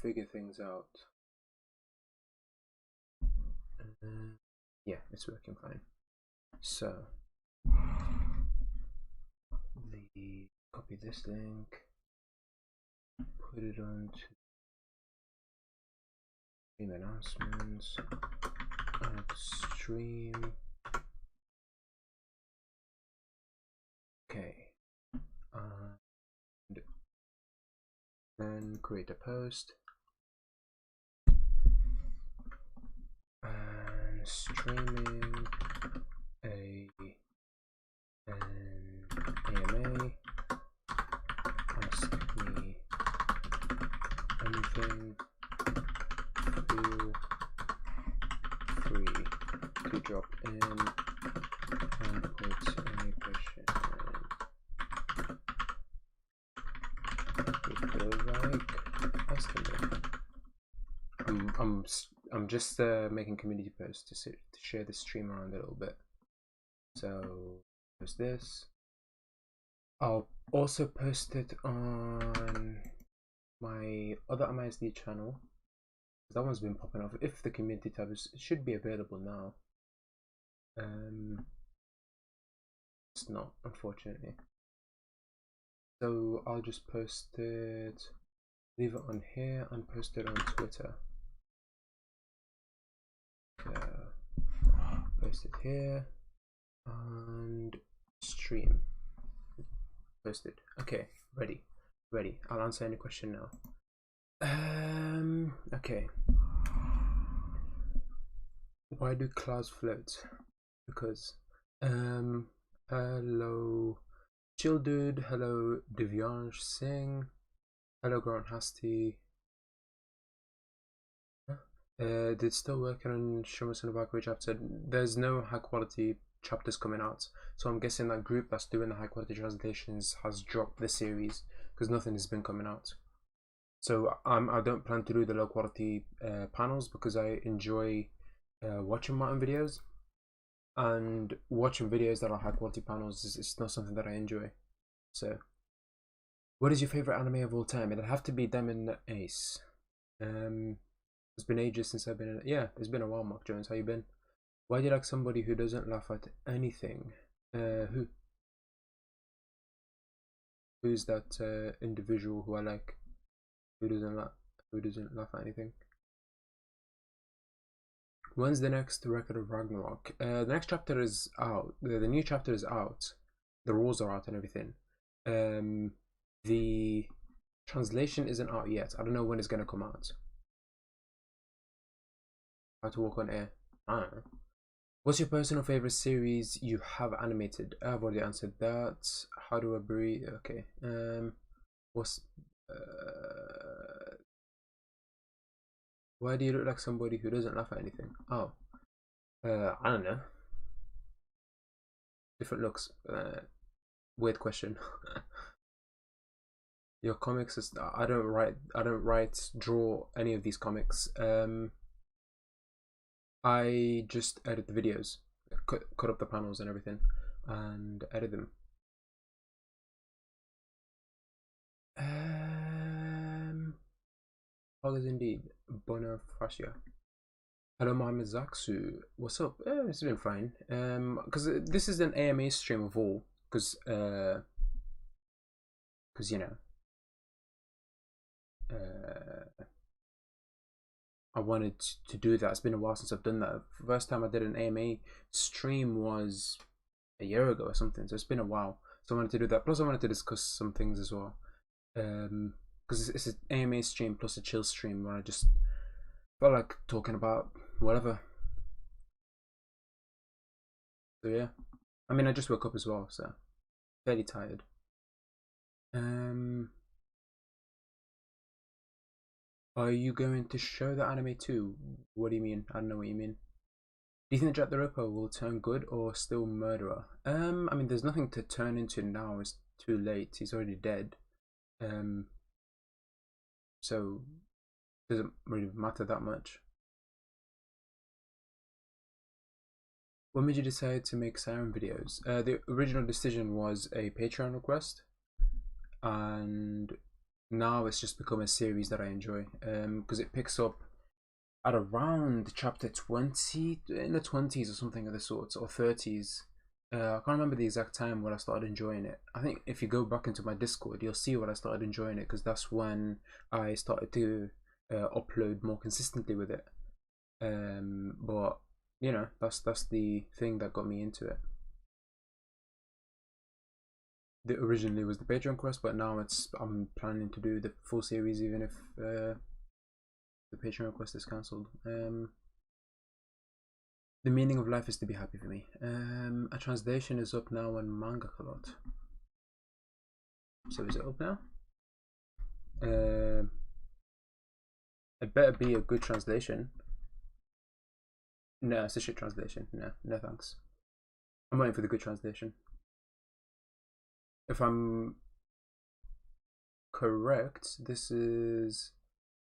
figure things out. Yeah, it's working fine. So copy this link, put it onto stream announcements, add stream. Okay, and then create a post and streaming an AMA. Ask me anything. Feel free to drop in and put any question. I'm just making community posts to share the stream around a little bit. So post this. I'll also post it on my other MISD channel. That one's been popping off. If the community tab should be available now. It's not, unfortunately. So I'll just post it, leave it on here, and post it on Twitter. Post it here and stream. Posted. Okay, ready. I'll answer any question now. Okay. Why do clouds float? Because hello Chill Dude, hello Divyansh Singh, hello Grant Hasty. Did still working on Shuma Sunabakari chapter. There's no high quality chapters coming out, so I'm guessing that group that's doing the high quality translations has dropped the series because nothing has been coming out. So I don't plan to do the low quality panels because I enjoy watching Martin videos, and watching videos that are high quality panels is not something that I enjoy. So what is your favorite anime of all time? It'd have to be Demon Ace. It's been ages since I've been in it. Yeah, it's been a while. Mark Jones, how you been? Why do you like somebody who doesn't laugh at anything? Who's that individual who I like? Who doesn't laugh at anything? When's the next record of Ragnarok? The next chapter is out. The new chapter is out. The rules are out and everything. The translation isn't out yet. I don't know when it's gonna come out. How to walk on air. I don't know. What's your personal favorite series you have animated? I've already answered that. How do I breathe? Okay. What's why do you look like somebody who doesn't laugh at anything? Oh, I don't know. Different looks. Weird question. Your comics is I don't write, draw any of these comics. I just edit the videos, cut up the panels and everything, and edit them. Poggers indeed. Bonafascia. Hello, Mohammed Zaksu. What's up? It's been fine. Because this is an AMA stream of all. Because you know, I wanted to do that. It's been a while since I've done that. The first time I did an AMA stream was a year ago or something. So it's been a while. So I wanted to do that. Plus, I wanted to discuss some things as well. Because it's an AMA stream plus a chill stream where I just felt like talking about whatever. So yeah, I mean I just woke up as well, so fairly tired. Are you going to show the anime too? What do you mean? I don't know what you mean. Do you think Jack the Ripper will turn good or still murderer? I mean there's nothing to turn into now. It's too late. He's already dead. So it doesn't really matter that much. When did you decide to make Siren videos? The original decision was a Patreon request, and now it's just become a series that I enjoy, because it picks up at around chapter 20, in the 20s or something of the sort, or 30s. I can't remember the exact time when I started enjoying it. I think if you go back into my Discord, you'll see when I started enjoying it, because that's when I started to upload more consistently with it. But you know, that's the thing that got me into it. Originally was the Patreon quest, but now I'm planning to do the full series even if the Patreon request is cancelled. The meaning of life is to be happy for me. A translation is up now on Mangakalot. So is it up now? It better be a good translation. No, it's a shit translation. No thanks. I'm waiting for the good translation. If I'm correct, this is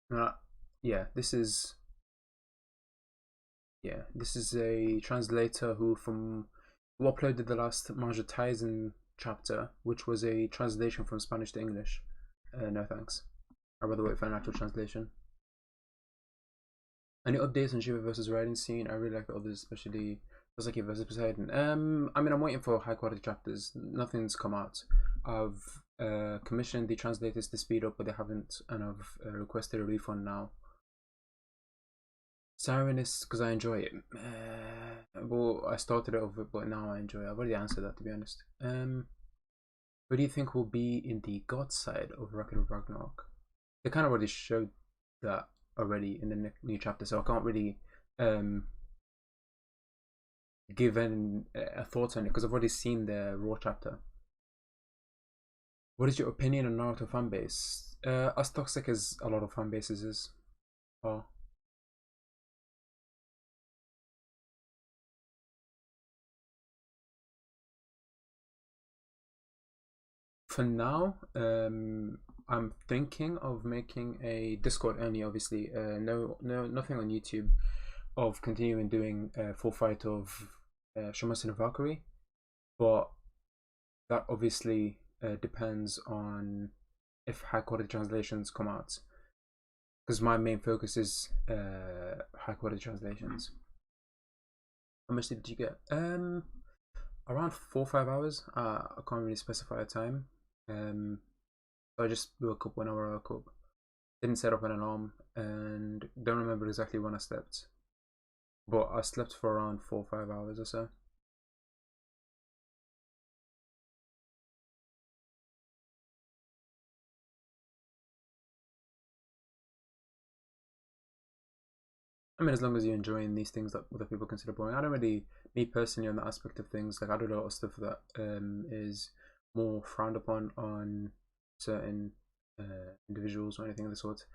this is a translator who uploaded the last Manja Taizen chapter, which was a translation from Spanish to English. No thanks. I'd rather wait for an actual translation. Any updates on Shiva versus Raiden scene? I really like the others, especially Sasaki versus Poseidon. I mean, I'm waiting for high quality chapters. Nothing's come out. I've commissioned the translators to speed up, but they haven't, and I've requested a refund now. Sirenist, because I enjoy it. Well, I started it over, but now I enjoy it. I've already answered that, to be honest. What do you think will be in the God side of Record of Ragnarok? They kind of already showed that already in the new chapter, so I can't really give a thought on it because I've already seen the Raw chapter. What is your opinion on Naruto fanbase? As toxic as a lot of fanbases are. For now, I'm thinking of making a Discord only, obviously. Nothing on YouTube. Of continuing doing a full fight of Shumatsu no Valkyrie, but that obviously depends on if high quality translations come out, because my main focus is high quality translations. How much did you get? Around 4 or 5 hours. I can't really specify a time. So I just woke up whenever I woke up. Didn't set up an alarm and don't remember exactly when I slept. But I slept for around 4 or 5 hours or so. I mean, as long as you're enjoying these things that other people consider boring. I don't really, me personally, on that aspect of things, like I do a lot of stuff that is more frowned upon on certain individuals or anything of the sort.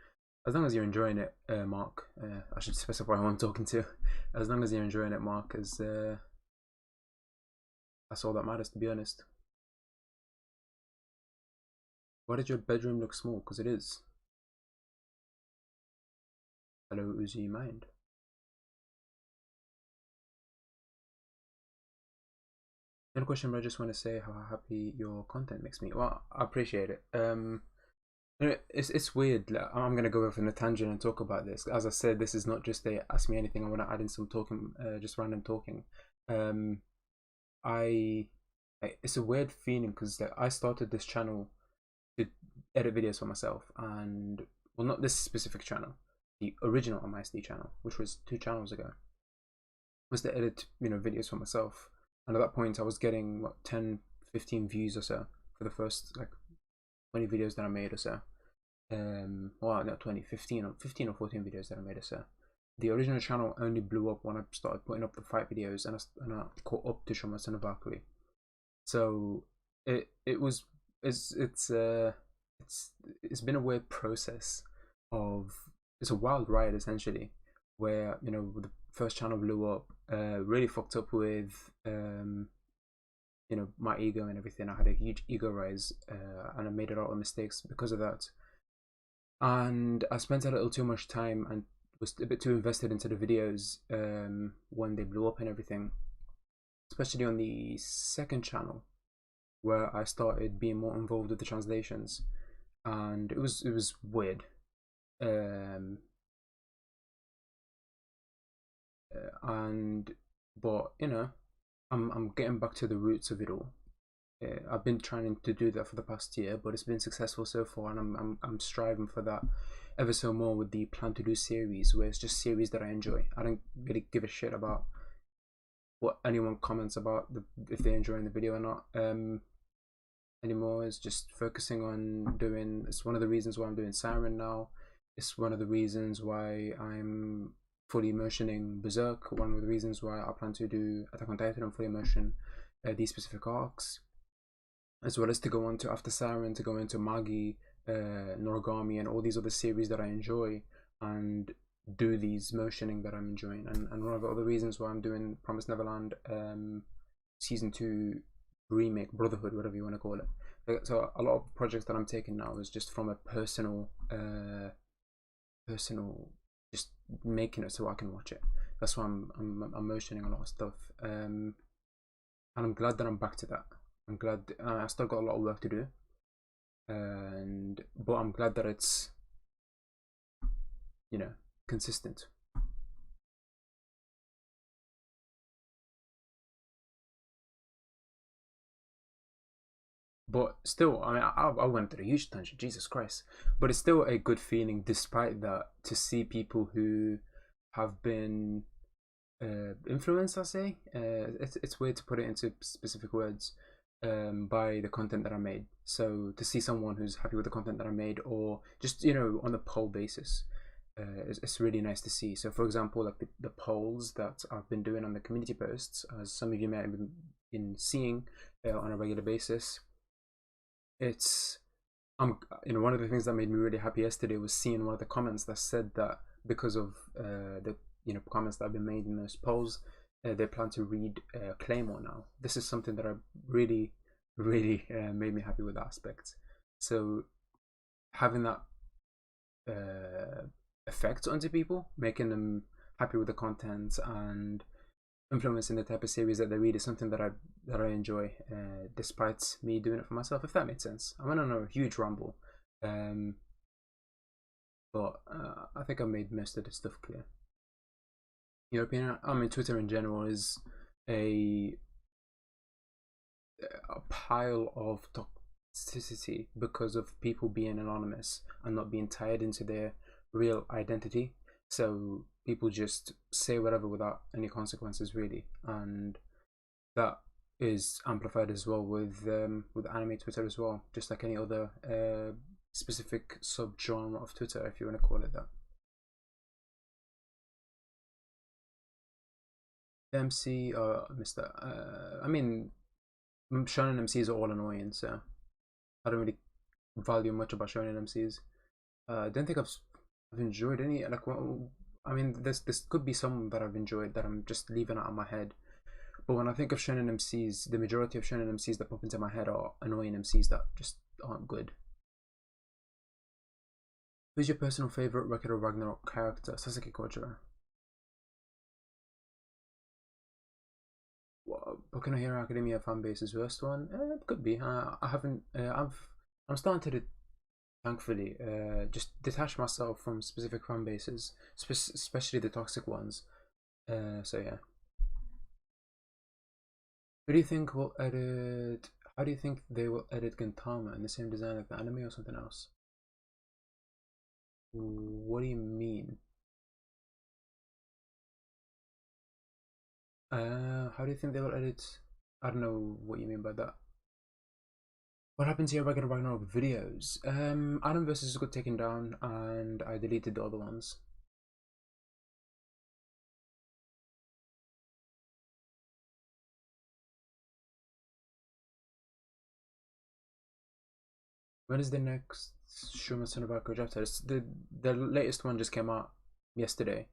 As long as you're enjoying it, Mark, I should specify who I'm talking to. As long as you're enjoying it, Mark, that's all that matters, to be honest. Why did your bedroom look small? Because it is. Hello, Uzi Mind. No question, but I just want to say how happy your content makes me. Well, I appreciate it. It's weird. Like, I'm gonna go off on a tangent and talk about this. As I said, this is not just a ask me anything. I want to add in some talking, just random talking. It's a weird feeling because like, I started this channel to edit videos for myself, and well, not this specific channel, the original MISD channel, which was 2 channels ago, was to edit videos for myself. And at that point, I was getting what 10, 15 views or so for the first like 20 videos that I made or so. Well, not 20, 15 or 14 videos that I made or so. The original channel only blew up when I started putting up the fight videos and I caught up to Shumatsu no Valkyrie. So it's been a weird process of, it's a wild ride essentially, where the first channel blew up, really fucked up with my ego and everything. I had a huge ego rise, and I made a lot of mistakes because of that. And I spent a little too much time and was a bit too invested into the videos when they blew up and everything, especially on the second channel where I started being more involved with the translations. and it was weird. Um, and but I'm getting back to the roots of it all. I've been trying to do that for the past year, but it's been successful so far, and I'm striving for that ever so more with the plan to do series, where it's just series that I enjoy. I don't really give a shit about what anyone comments about if they're enjoying the video or not. Anymore. It's just focusing on doing. It's one of the reasons why I'm doing Siren now. It's one of the reasons why I'm fully motioning Berserk. One of the reasons why I plan to do Attack on Titan and fully motion these specific arcs, as well as to go on to after Siren, to go into Magi, Noragami, and all these other series that I enjoy, and do these motioning that I'm enjoying. And one of the other reasons why I'm doing Promised Neverland season 2 remake, Brotherhood, whatever you want to call it. So a lot of projects that I'm taking now is just from a personal just making it so I can watch it. That's why I'm motioning a lot of stuff, and I'm glad that I'm back to that. I'm glad. I still got a lot of work to do, but I'm glad that it's consistent. But still, I mean, I went through a huge tangent, Jesus Christ. But it's still a good feeling, despite that, to see people who have been influenced, I say. It's weird to put it into specific words, by the content that I made. So to see someone who's happy with the content that I made, or just, on a poll basis, it's really nice to see. So for example, like the polls that I've been doing on the community posts, as some of you may have been seeing on a regular basis, it's one of the things that made me really happy yesterday was seeing one of the comments that said that because of the comments that have been made in those polls, they plan to read Claymore now. This is something that I really made me happy with that aspect. So having that effect onto people, making them happy with the content and influencing the type of series that they read, is something that I enjoy, despite me doing it for myself. If that makes sense. I went on a huge ramble, but I think I made most of the stuff clear. Your opinion? I mean, Twitter in general is a pile of toxicity because of people being anonymous and not being tied into their real identity. So people just say whatever without any consequences, really, and that is amplified as well with anime Twitter as well, just like any other specific subgenre of Twitter, if you want to call it that. MC or Mr. I mean, shonen MCs are all annoying, so I don't really value much about shonen MCs. I don't think I've enjoyed any. Like, well, I mean, this could be some that I've enjoyed that I'm just leaving out of my head. But when I think of shonen MCs, the majority of shonen MCs that pop into my head are annoying MCs that just aren't good. Who's your personal favorite Record of Ragnarok character? Sasuke Kojiro. Boku no Hero Academia fan base is worst one. Could be. I haven't. I'm starting to, thankfully, just detach myself from specific fan bases, especially the toxic ones. So yeah. Who do you think will edit? How do you think they will edit Gintama in the same design like the anime or something else? What do you mean? How do you think they will edit? I don't know what you mean by that. What happened to your regular Ragnarok videos? Adam versus got taken down, and I deleted the other ones. When is the next Shuma Sonobako chapter? The latest one just came out yesterday,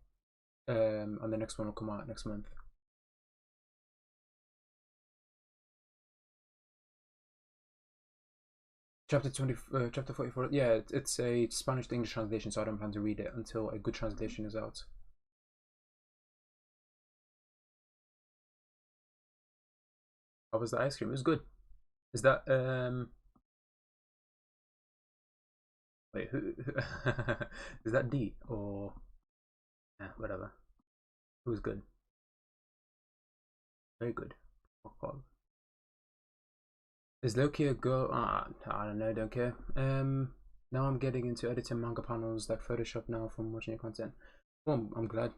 and the next one will come out next month. Chapter 20, chapter 44. Yeah, it's a Spanish to English translation, so I don't plan to read it until a good translation is out. How was the ice cream? It was good. Is that Wait, who is that? D or whatever. It was good, very good. Is Loki a girl? I don't know, don't care. Now I'm getting into editing manga panels like Photoshop now from watching your content. Well, I'm glad.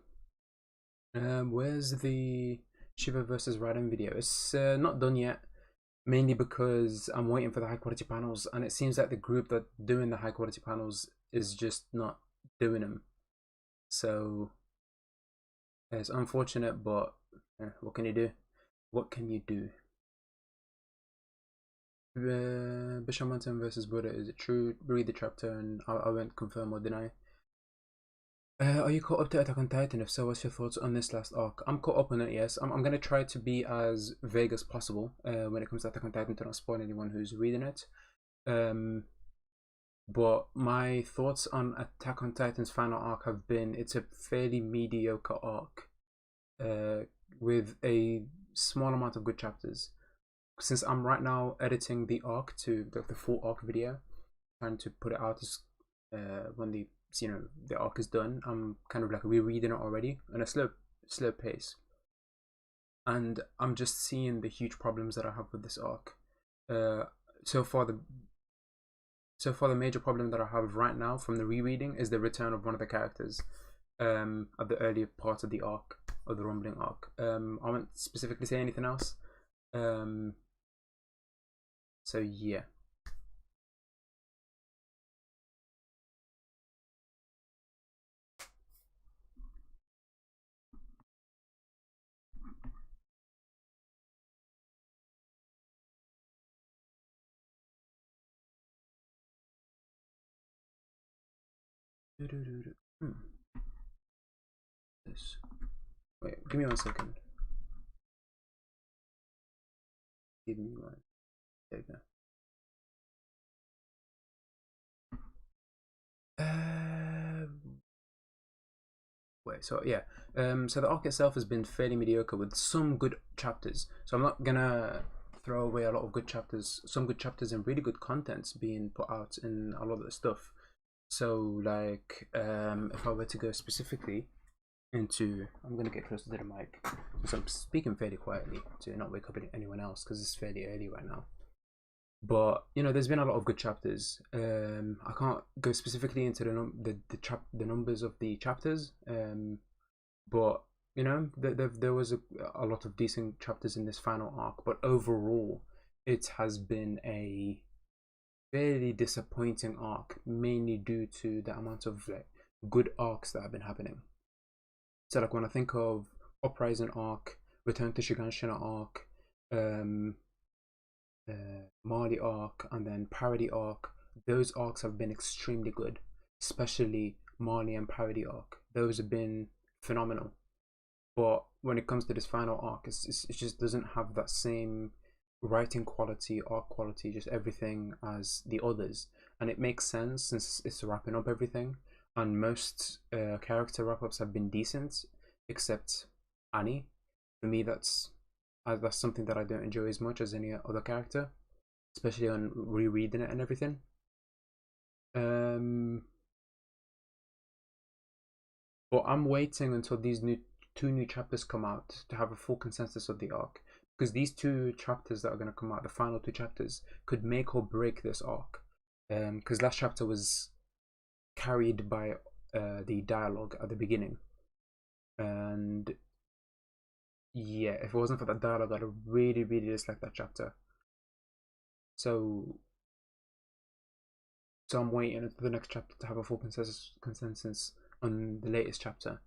Where's the Shiva versus Raiden video? It's not done yet, mainly because I'm waiting for the high quality panels, and it seems like the group that doing the high quality panels is just not doing them. So it's unfortunate, but what can you do? What can you do? Bishop Mountain versus Buddha, is it true? Read the chapter and I won't confirm or deny. Are you caught up to Attack on Titan? If so, what's your thoughts on this last arc? I'm caught up on it, yes. I'm gonna try to be as vague as possible when it comes to Attack on Titan to not spoil anyone who's reading it. But my thoughts on Attack on Titan's final arc have been it's a fairly mediocre arc with a small amount of good chapters. Since I'm right now editing the arc to the full arc video, trying to put it out as when the arc is done, I'm kind of like rereading it already on a slow pace, and I'm just seeing the huge problems that I have with this arc. So far the major problem that I have right now from the rereading is the return of one of the characters at the earlier part of the arc, of the Rumbling arc. I won't specifically say anything else. So yeah. This. Wait, give me 1 second. Give me one. There you go. Wait, so yeah, so the arc itself has been fairly mediocre with some good chapters. So I'm not gonna throw away a lot of good chapters, some good chapters and really good contents being put out in a lot of the stuff. So like, if I were to go specifically into, I'm gonna get closer to the mic, so I'm speaking fairly quietly to not wake up anyone else because it's fairly early right now. But there's been a lot of good chapters. I can't go specifically into the numbers of the chapters, but there was a lot of decent chapters in this final arc. But overall, it has been a fairly disappointing arc, mainly due to the amount of good arcs that have been happening. So like when I think of Uprising arc, Return to Shiganshina arc, Marley arc, and then Parody arc, those arcs have been extremely good, especially Marley and Parody arc. Those have been phenomenal. But when it comes to this final arc, it just doesn't have that same writing quality, arc quality, just everything as the others. And it makes sense since it's wrapping up everything. And most character wrap-ups have been decent, except Annie. For me, that's something that I don't enjoy as much as any other character, especially on rereading it and everything. But I'm waiting until these two new chapters come out to have a full consensus of the arc, because these two chapters that are going to come out, the final two chapters, could make or break this arc. Because last chapter was carried by the dialogue at the beginning, and yeah, if it wasn't for that dialogue, I'd really dislike that chapter. So I'm waiting for the next chapter to have a full consensus on the latest chapter,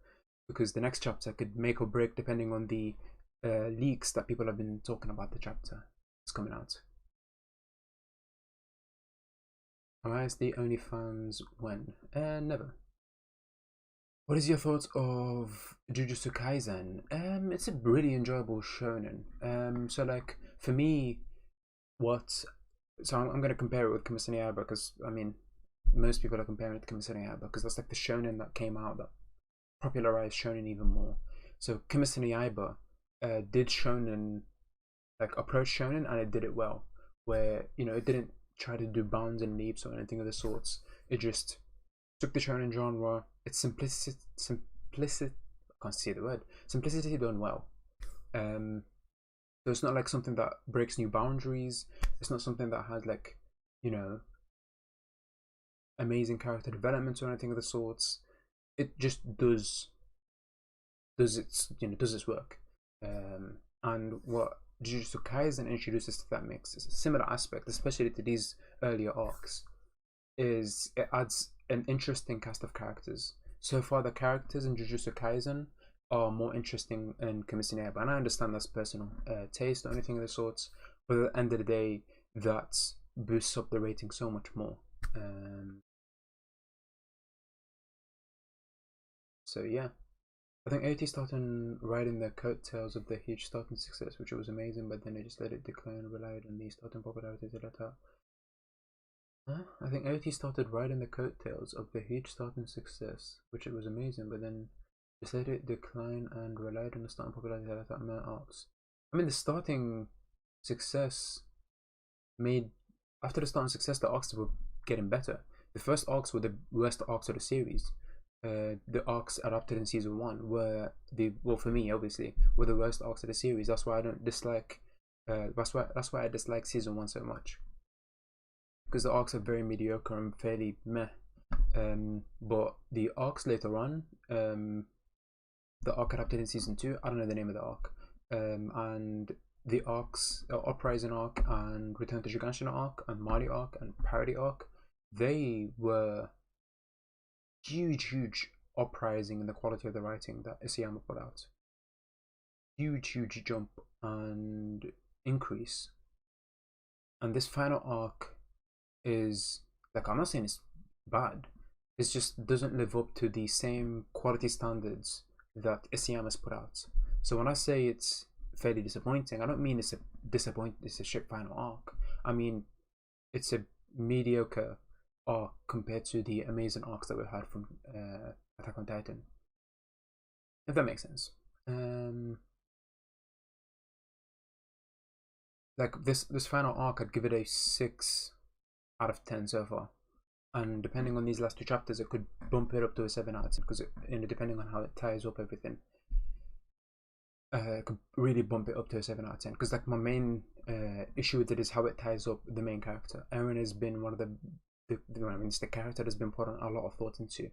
because the next chapter could make or break depending on the leaks that people have been talking about the chapter that's coming out. Am I the only fans when? Never. What is your thoughts of Jujutsu Kaisen? It's a really enjoyable shonen. So like for me, I'm gonna compare it with Kimetsu no Yaiba, because I mean, most people are comparing it to Kimetsu no Yaiba because that's like the shonen that came out that popularized shonen even more. So Kimetsu no Yaiba did shonen, like approach shonen, and it did it well. Where it didn't try to do bounds and leaps or anything of the sorts. It just took the shonen genre, its simplicity, I can't say the word, simplicity done well. So it's not like something that breaks new boundaries. It's not something that has like, you know, amazing character development or anything of the sorts. It just does its work. And what Jujutsu Kaisen introduces to that mix is a similar aspect, especially to these earlier arcs, is it adds an interesting cast of characters. So far, the characters in Jujutsu Kaisen are more interesting in Kimetsu no Yaiba, and I understand that's personal taste or anything of the sorts, but at the end of the day, that boosts up the rating so much more. So yeah, I think AT started riding the coattails of the huge starting success, which was amazing, but then they just let it decline and relied on the starting popularity to let out. I think OT started riding the coattails of the huge starting success, which it was amazing, but then just let it decline and relied on the starting popularity to let out more arcs. I mean, the starting success made, after the starting success, the arcs were getting better. The first arcs were the worst arcs of the series. The arcs adapted in season 1 were well, for me obviously, were the worst arcs of the series. That's why I don't dislike that's why I dislike season 1 so much, because the arcs are very mediocre and fairly meh. But the arcs later on, the arc adapted in season 2, I don't know the name of the arc, and the arcs, Uprising arc and Return to Shiganshina arc and Mali arc and Parody arc, they were huge uprising in the quality of the writing that Isayama put out. Huge jump and increase. And this final arc is, like, I'm not saying it's bad, it just doesn't live up to the same quality standards that Isayama's put out. So when I say it's fairly disappointing, I don't mean it's a shit final arc. I mean it's a mediocre arc compared to the amazing arcs that we've had from Attack on Titan, if that makes sense. Like this final arc, I'd give it a 6 out of 10 so far, and depending on these last 2 chapters, it could bump it up to a 7 out of 10, because depending on how it ties up everything, it could really bump it up to a 7 out of 10. Because like my main issue with it is how it ties up the main character. Eren has been one of it's the character that's been put on a lot of thought into.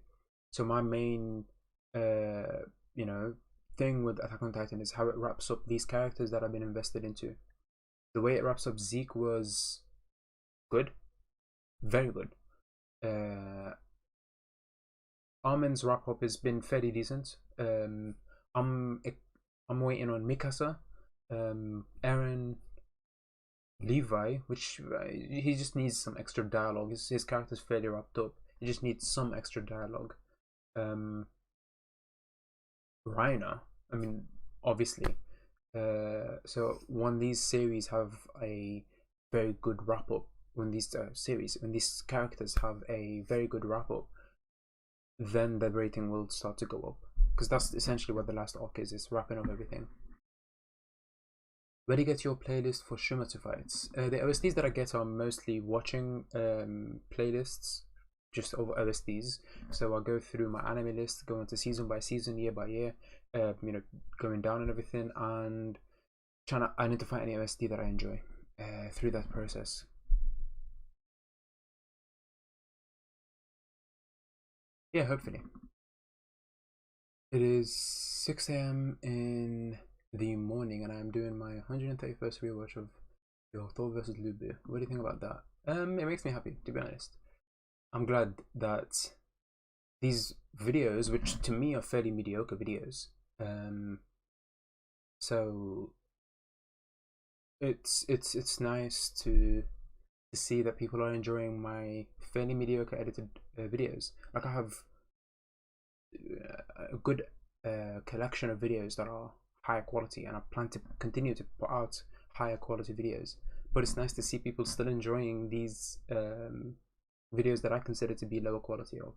So my main thing with Attack on Titan is how it wraps up these characters that I've been invested into. The way it wraps up Zeke was good, very good. Armin's wrap up has been fairly decent. I'm waiting on Mikasa, Eren, Levi, which he just needs some extra dialogue. His character's fairly wrapped up. He just needs some extra dialogue. Reiner, I mean, obviously. So when these series have a very good wrap up, when these characters have a very good wrap up, then the rating will start to go up, because that's essentially what the last arc is. It's wrapping up everything. Where do you get your playlist for Shumatsu fights? The OSTs that I get are mostly watching playlists, just over OSTs. So I'll go through my anime list, go into season by season, year by year, going down and everything, and trying to identify any OST that I enjoy through that process. Yeah, hopefully. It is 6 a.m. in the morning, and I'm doing my 131st rewatch of Your Thor vs. Lubu. What do you think about that? It makes me happy, to be honest. I'm glad that these videos, which to me are fairly mediocre videos, so it's nice to see that people are enjoying my fairly mediocre edited videos. Like, I have a good collection of videos that are higher quality, and I plan to continue to put out higher quality videos, but it's nice to see people still enjoying these videos that I consider to be lower quality of.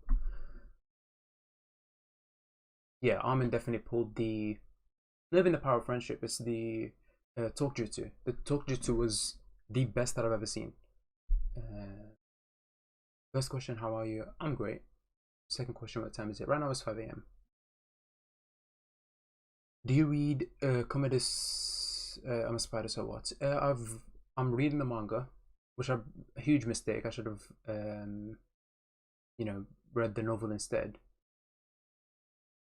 Yeah, Armin definitely pulled the, not even the power of friendship, it's the talk jutsu. The talk jutsu was the best that I've ever seen. First question, how are you? I'm great. Second question, what time is it? Right now it's 5 a.m. Do you read Commodus? I'm a spider, so what? I'm reading the manga, which a huge mistake. I should have you know, read the novel instead.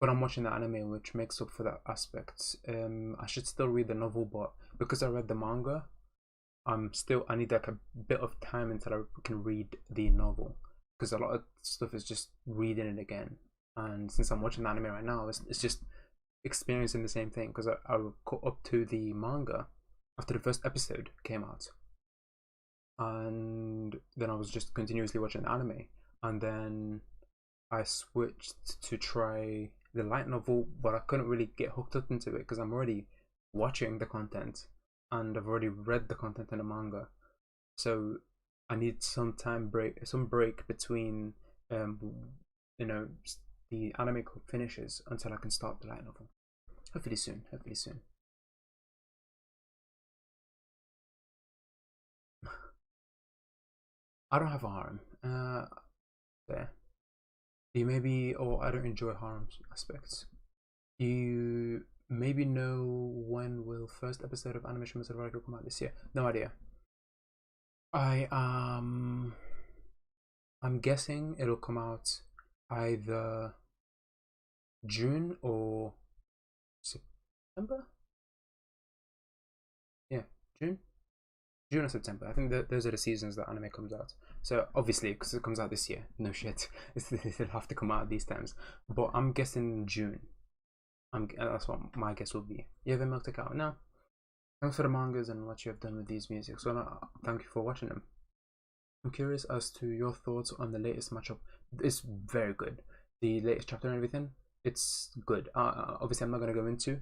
But I'm watching the anime, which makes up for that aspect. I should still read the novel, but because I read the manga, I need like a bit of time until I can read the novel, because a lot of stuff is just reading it again. And since I'm watching the anime right now, it's just experiencing the same thing, because I caught up to the manga after the first episode came out, and then I was just continuously watching the anime, and then I switched to try the light novel, but I couldn't really get hooked up into it because I'm already watching the content and I've already read the content in the manga. So I need some break between, um, you know, the anime finishes until I can start the light novel. Hopefully soon. Hopefully soon. I don't have a harem. There. You maybe, or I don't enjoy harem aspects. You maybe know when will first episode of Animation Mr. come out this year? No idea. I I'm guessing it'll come out either June or September. Yeah, June. June or September. I think that those are the seasons that anime comes out. So obviously, because it comes out this year, no shit, it'll have to come out at these times. But I'm guessing June. That's what my guess will be. You have a milk out now. Thanks for the mangas and what you have done with these music. So thank you for watching them. I'm curious as to your thoughts on the latest matchup. It's very good. The latest chapter and everything. It's good. Obviously, I'm not gonna go into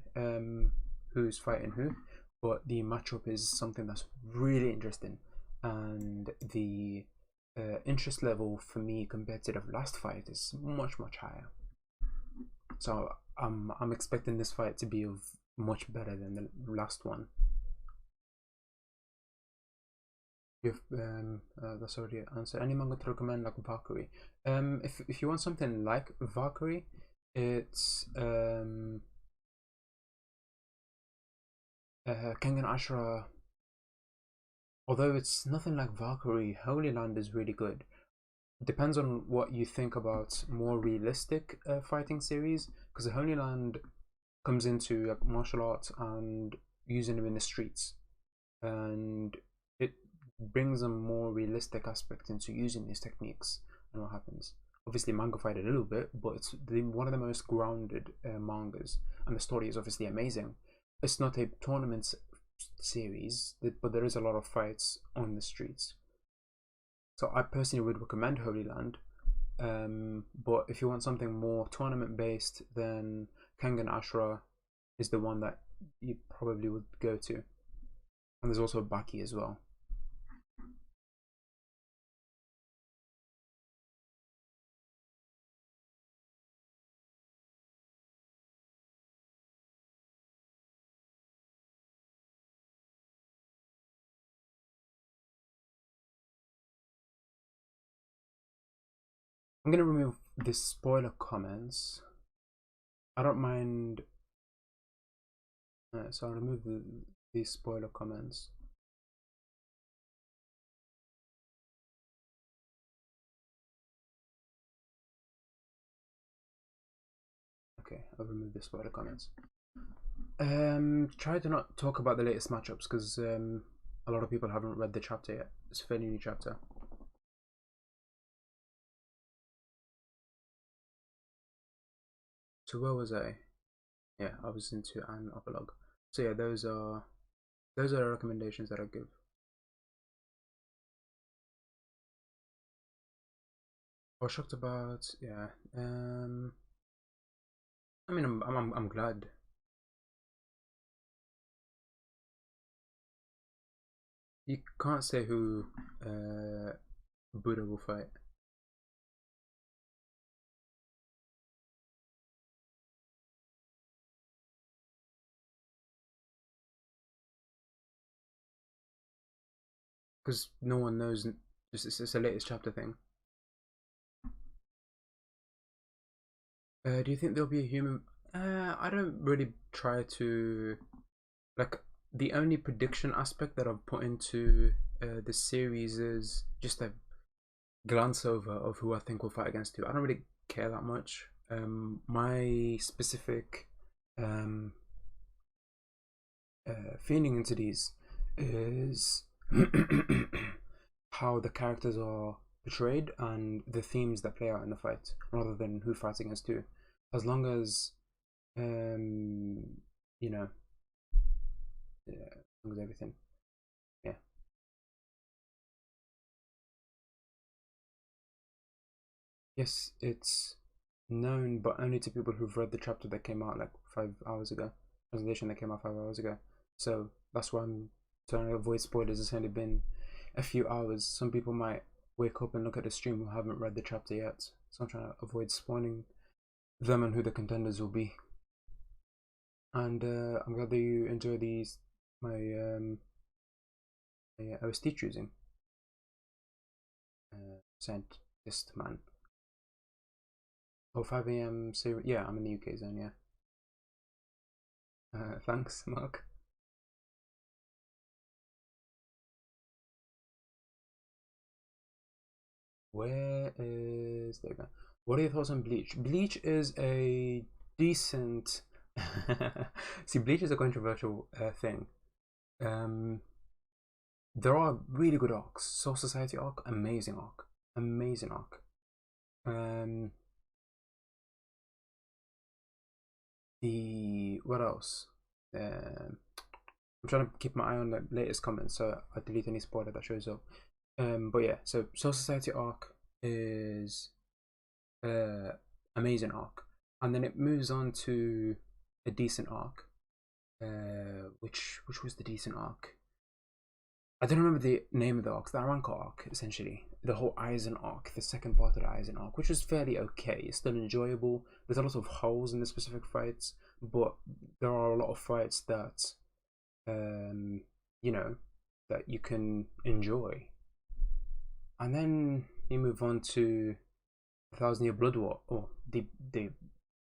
who's fighting who, but the matchup is something that's really interesting, and the interest level for me compared to the last fight is much higher. So I'm expecting this fight to be of much better than the last one. You've that's already answered. Any manga to recommend like Valkyrie? If you want something like Valkyrie, it's Kengan Ashura. Although it's nothing like Valkyrie, Holy Land is really good. Depends on what you think about more realistic fighting series, because Holy Land comes into like, martial arts and using them in the streets, and it brings a more realistic aspect into using these techniques and what happens. Obviously, manga fight a little bit, but it's one of the most grounded mangas, and the story is obviously amazing. It's not a tournament series, but there is a lot of fights on the streets. So I personally would recommend Holy Land. But if you want something more tournament based, then Kengan Ashura is the one that you probably would go to. And there's also Baki as well. I'm gonna remove the spoiler comments. I don't mind. So I'll remove these spoiler comments. Okay, I'll remove the spoiler comments. Try to not talk about the latest matchups because a lot of people haven't read the chapter yet. It's a fairly new chapter. So where was I? Yeah, I was into an epilogue. So yeah, those are the recommendations that I give. I was shocked about, yeah. I mean, I'm glad. You can't say who Buddha will fight. Because no one knows Just it's a latest chapter thing. Do you think there'll be a human? I don't really try to like. The only prediction aspect that I've put into the series is just a glance over of who I think will fight against who. I don't really care that much. My specific um, feeling into these is how the characters are portrayed and the themes that play out in the fight, rather than who fights against who. As long as um, you know, yeah, as long as everything, yeah. Yes, it's known, but only to people who've read the chapter that came out like 5 hours ago. Presentation that came out 5 hours ago. So that's why I'm trying to avoid spoilers. It's only been a few hours. Some people might wake up and look at the stream who haven't read the chapter yet. So I'm trying to avoid spoiling them and who the contenders will be. And I'm glad that you enjoy these my OST choosing. Sent this man. Oh, 5 a.m. So yeah, I'm in the UK zone. Yeah. Thanks, Mark. Where is there? We go. What are your thoughts on Bleach? Bleach is a decent. See, Bleach is a controversial thing. Um, there are really good arcs. Soul Society arc, amazing arc, amazing arc. Um, the what else? I'm trying to keep my eye on the latest comments, so I delete any spoiler that shows up. But yeah, so Soul Society arc is amazing arc, and then it moves on to a decent arc. Which was the decent arc? I don't remember the name of the arc. The Aranka arc, essentially, the whole Aizen arc, the second part of the Aizen arc, which was fairly okay. It's still enjoyable. There's a lot of holes in the specific fights, but there are a lot of fights that, um, you know, that you can enjoy. And then you move on to 1,000 Year Blood War, or the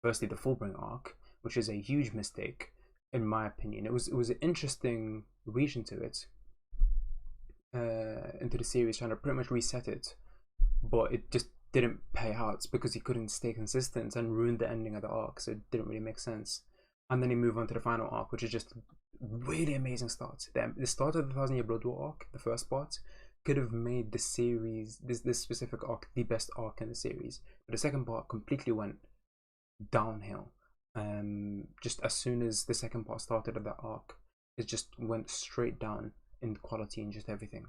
firstly the Fullbring arc, which is a huge mistake in my opinion. It was an interesting region to it, into the series, trying to pretty much reset it, but it just didn't pay out because he couldn't stay consistent and ruined the ending of the arc, so it didn't really make sense. And then he moved on to the final arc, which is just really amazing start. The start of the 1,000 Year Blood War arc, the first part, could have made the series, this specific arc, the best arc in the series. But the second part completely went downhill. Just as soon as the second part started of that arc, it just went straight down in quality and just everything.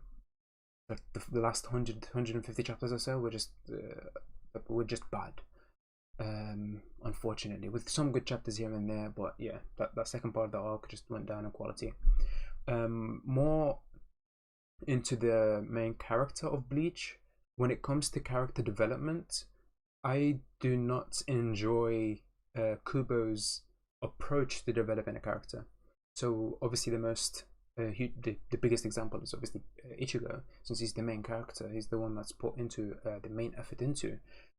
Like the last 150 chapters or so were just bad. Unfortunately, with some good chapters here and there, but yeah, that second part of the arc just went down in quality. More into the main character of Bleach. When it comes to character development, I do not enjoy Kubo's approach to developing a character. So obviously the biggest example is obviously Ichigo, since he's the main character. He's the one that's put into the main effort into.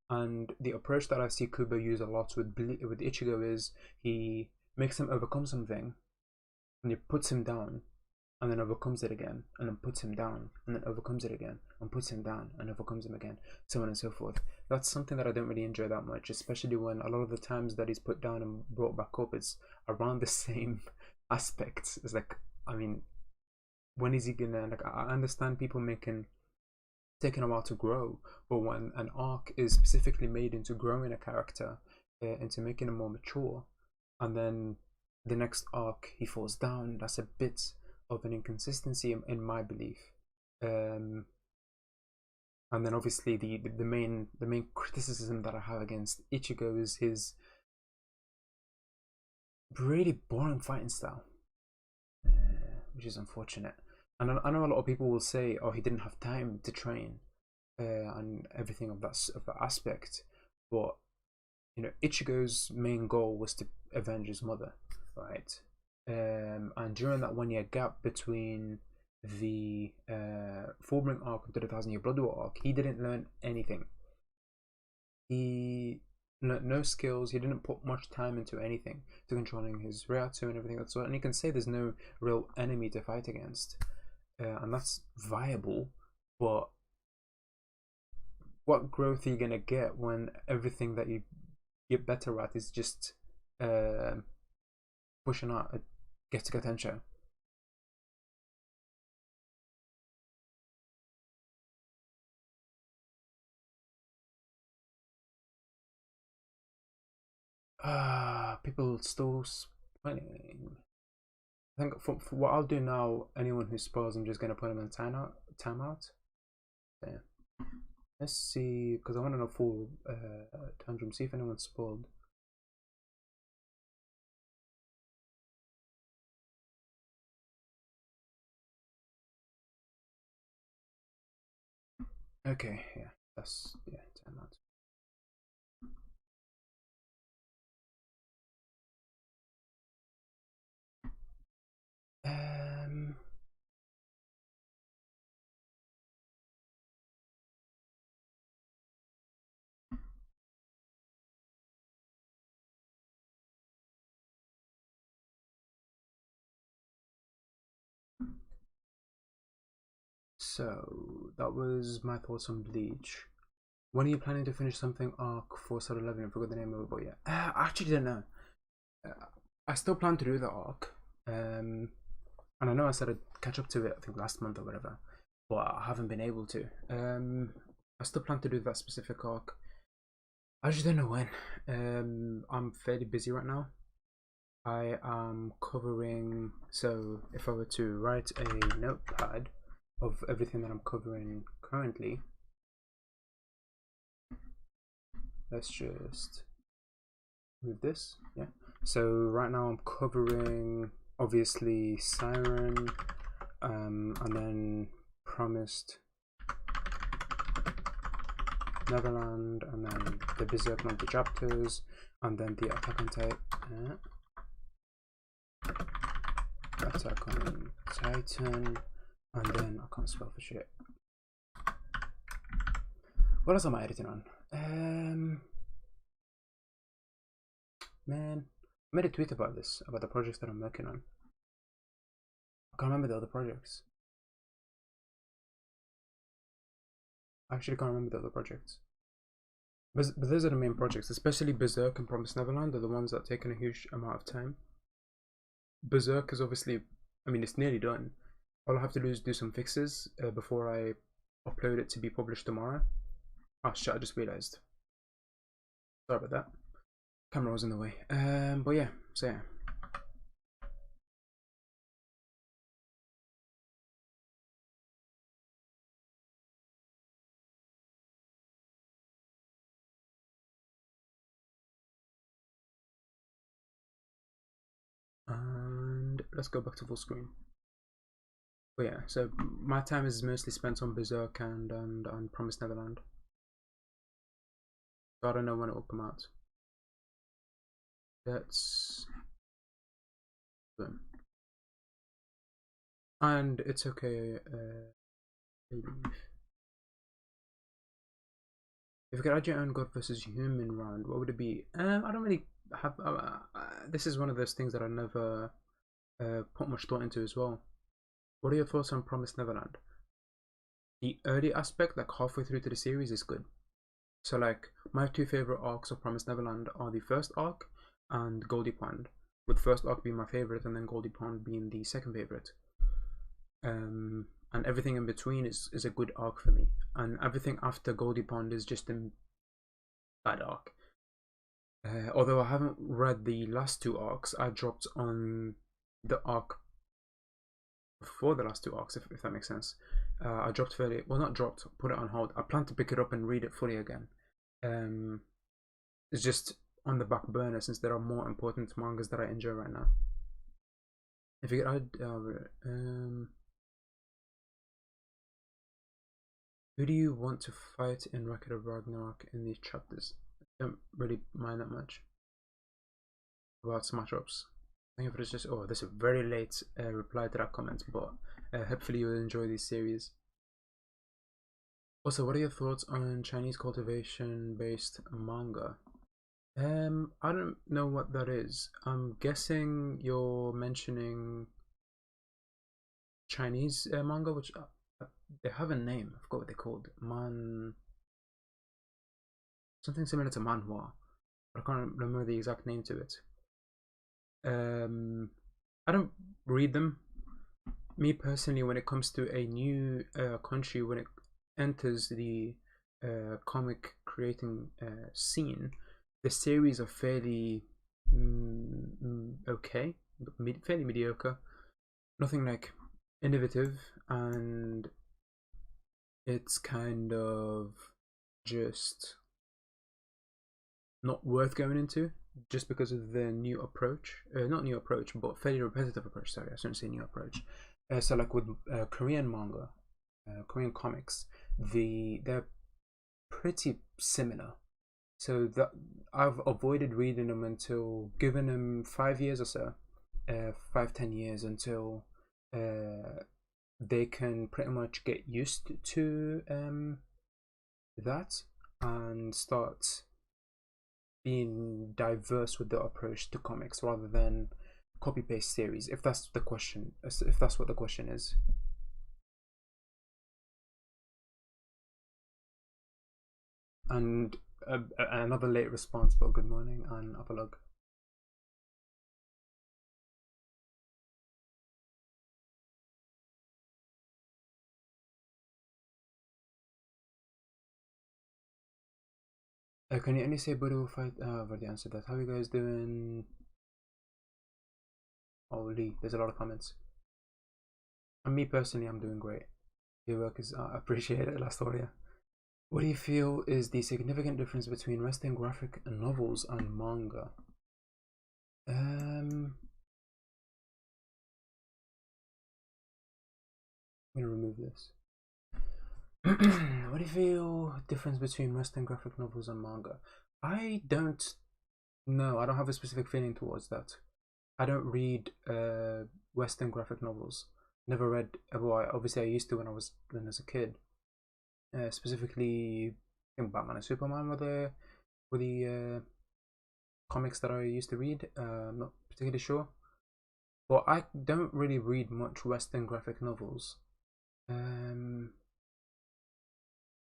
And the approach that I see Kubo use a lot with Ichigo is he makes him overcome something, and he puts him down, and then overcomes it again, and then puts him down, and then overcomes it again, and puts him down, and overcomes him again, so on and so forth. That's something that I don't really enjoy that much, especially when a lot of the times that he's put down and brought back up, it's around the same aspects. It's like, I mean, when is he gonna, like, I understand people taking a while to grow, but when an arc is specifically made into growing a character, into making him more mature, and then the next arc he falls down, that's a bit of an inconsistency in my belief. And then obviously the main criticism that I have against Ichigo is his really boring fighting style, which is unfortunate. And I know a lot of people will say, "Oh, he didn't have time to train," and everything of that aspect. But you know, Ichigo's main goal was to avenge his mother, right? And during that 1 year gap between the Fullbring arc into the Thousand Year Blood War arc, he didn't learn anything. He learned no skills. He didn't put much time into anything, to controlling his Reiatsu and everything like that. And you can say there's no real enemy to fight against, and that's viable. But what growth are you gonna get when everything that you get better at is just pushing out a Getsuga Tensho? People still spoiling. I think for what I'll do now, anyone who spoils, I'm just gonna put them in timeout. Yeah. Let's see, because I want to know full tantrum. See if anyone's spoiled. Okay, yeah, that's timeout. So that was my thoughts on Bleach. When are you planning to finish something arc for Sub 11? I forgot the name of it, but yeah, I actually don't know. I still plan to do the arc, and I know I said I'd catch up to it, I think last month or whatever, but I haven't been able to. I still plan to do that specific arc. I just don't know when. I'm fairly busy right now. I am covering, so if I were to write a notepad of everything that I'm covering currently, let's just move this. Yeah, so right now I'm covering obviously Siren, and then Promised Neverland, and then the Berserk 90 chapters, and then the Attack on Titan, and then I can't spell for shit. What else am I editing on? Man, I made a tweet about this, about the projects that I'm working on. I can't remember the other projects. I actually can't remember the other projects. But those are the main projects, especially Berserk and Promised Neverland are the ones that have taken a huge amount of time. Berserk is obviously, I mean, it's nearly done. All I have to do is do some fixes before I upload it to be published tomorrow. Oh shit, I just realized. Sorry about that. Camera was in the way. But yeah, so yeah. And let's go back to full screen. But yeah, so my time is mostly spent on Berserk and on Promised Neverland. So I don't know when it will come out. Let's boom. And it's okay. If you could add your own God versus Human round, what would it be? I don't really have. This is one of those things that I never put much thought into as well. What are your thoughts on Promised Neverland? The early aspect, like halfway through to the series, is good. So like my two favorite arcs of Promised Neverland are the first arc and Goldie Pond, with first arc being my favorite and then Goldie Pond being the second favorite. And everything in between is a good arc for me, and everything after Goldie Pond is just a bad arc. Although I haven't read the last two arcs, I dropped on the arc before the last two arcs, if that makes sense. I dropped fairly, well, not dropped, put it on hold. I plan to pick it up and read it fully again. It's just on the back burner since there are more important mangas that I enjoy right now. If you could add, who do you want to fight in Record of Ragnarok in these chapters? I don't really mind that much about Smash Ups. I think if it's just, oh, this is a very late reply to that comment, but Hopefully you'll enjoy these series. Also, what are your thoughts on Chinese cultivation based manga? I don't know what that is. I'm guessing you're mentioning Chinese manga, which they have a name. I forgot what they're called. Something similar to manhwa. I can't remember the exact name to it. I don't read them. Me personally, when it comes to a new country, when it enters the comic creating scene, the series are fairly okay, fairly mediocre. Nothing like innovative, and it's kind of just not worth going into just because of the new approach. Not new approach, but fairly repetitive approach. Sorry, I shouldn't say new approach. So like with Korean manga, Korean comics, they're pretty similar. So that I've avoided reading them until giving them 5 years or so, 5-10 years until they can pretty much get used to that and start being diverse with the approach to comics rather than copy paste series. If that's the question, if that's what the question is. And another late response, but good morning and apolog. Can you only say Buddha will fight? I've already answered that. How are you guys doing? Holy, there's a lot of comments. And me personally, I'm doing great. Your work is appreciated, Last Audio. What do you feel is the significant difference between Western graphic novels and manga? I'm gonna remove this. What do you feel difference between Western graphic novels and manga? I don't know. I don't have a specific feeling towards that. I don't read Western graphic novels. Never read. Well, obviously I used to when I was a kid. Specifically, I think Batman and Superman were the comics that I used to read. I'm not particularly sure, but I don't really read much Western graphic novels.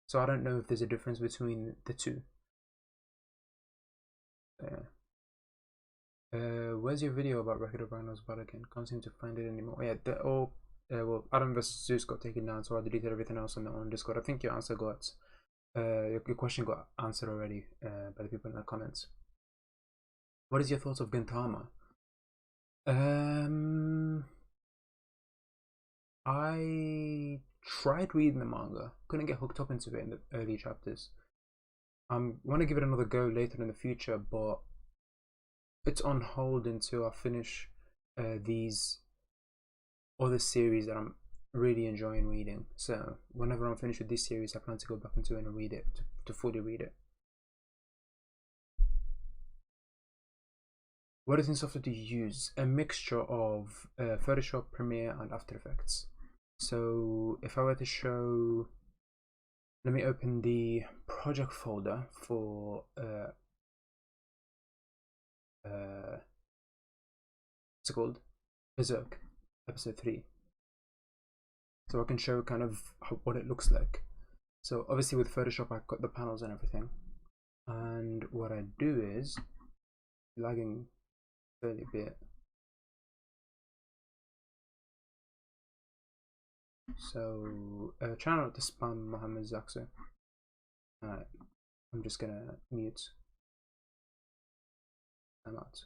So I don't know if there's a difference between the two. Where's your video about Record of Rhinos Blood again? Can't seem to find it anymore. Yeah, they're all. Well, Adam vs Zeus got taken down, so I deleted everything else on Discord. I think your answer got, your question got answered already by the people in the comments. What is your thoughts of Gintama? I tried reading the manga, couldn't get hooked up into it in the early chapters. I want to give it another go later in the future, but it's on hold until I finish these other series that I'm really enjoying reading. So whenever I'm finished with this series, I plan to go back into it and read it to fully read it. What editing software do you use? A mixture of Photoshop, Premiere, and After Effects. So if I were to show, let me open the project folder for what's it called? Berserk, episode 3. So I can show kind of what it looks like. So obviously with Photoshop I've got the panels and everything, and what I do is lagging fairly a bit. So try not to spam Mohammed Zaksa. Alright, I'm just gonna mute. I'm out.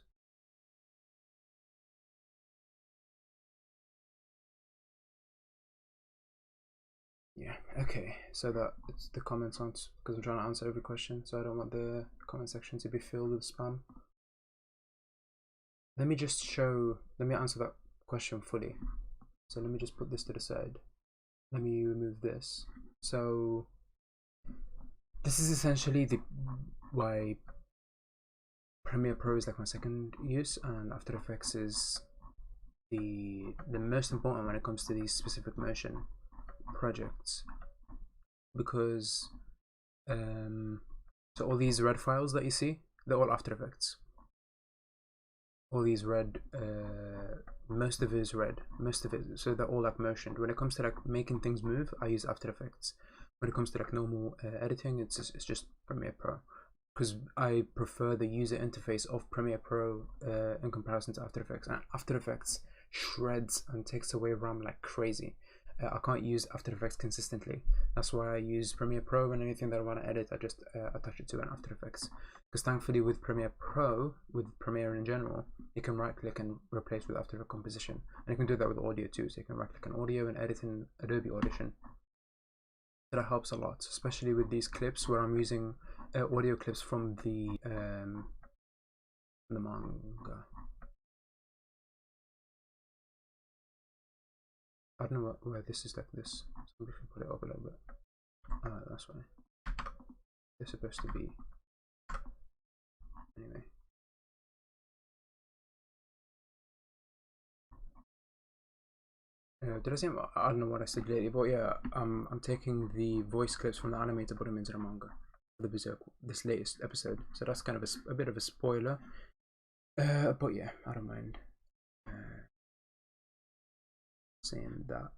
Yeah, okay, so that it's the comments aren't, because I'm trying to answer every question, so I don't want the comment section to be filled with spam. Let me answer that question fully. So let me just put this to the side. Let me remove this. So this is essentially why Premiere Pro is like my second use, and After Effects is the most important when it comes to these specific motion projects, because so all these red files that you see, they're all After Effects. All these red, most of it is red, most of it, so they're all like motioned. When it comes to like making things move, I use After Effects. When it comes to like normal editing, it's just Premiere Pro, because I prefer the user interface of Premiere Pro in comparison to After Effects. And After Effects shreds and takes away RAM like crazy. I can't use After Effects consistently. That's why I use Premiere Pro, and anything that I want to edit, I just attach it to an After Effects. Because thankfully with Premiere Pro, with Premiere in general, you can right click and replace with After Effects composition. And you can do that with audio too, so you can right click on audio and edit in Adobe Audition. So that helps a lot, especially with these clips where I'm using audio clips from the manga. I don't know where this is like this, so we can put it up a little bit. That's fine. They're supposed to be. Anyway. Did I say? I don't know what I said lately, but yeah, I'm taking the voice clips from the anime to put them into the manga for the Berserk, this latest episode. So that's kind of a bit of a spoiler. But yeah, I don't mind saying that.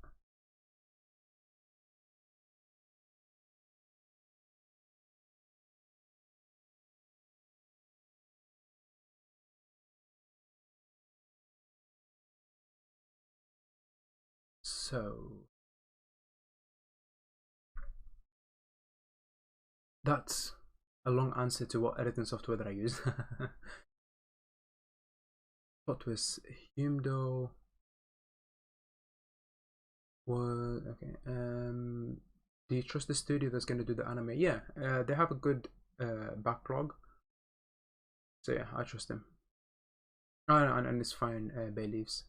So that's a long answer to what editing software that I use. What was Humdo? What? Okay. Do you trust the studio that's going to do the anime? Yeah. They have a good backlog. So yeah, I trust them. Oh, and it's fine. Bay leaves.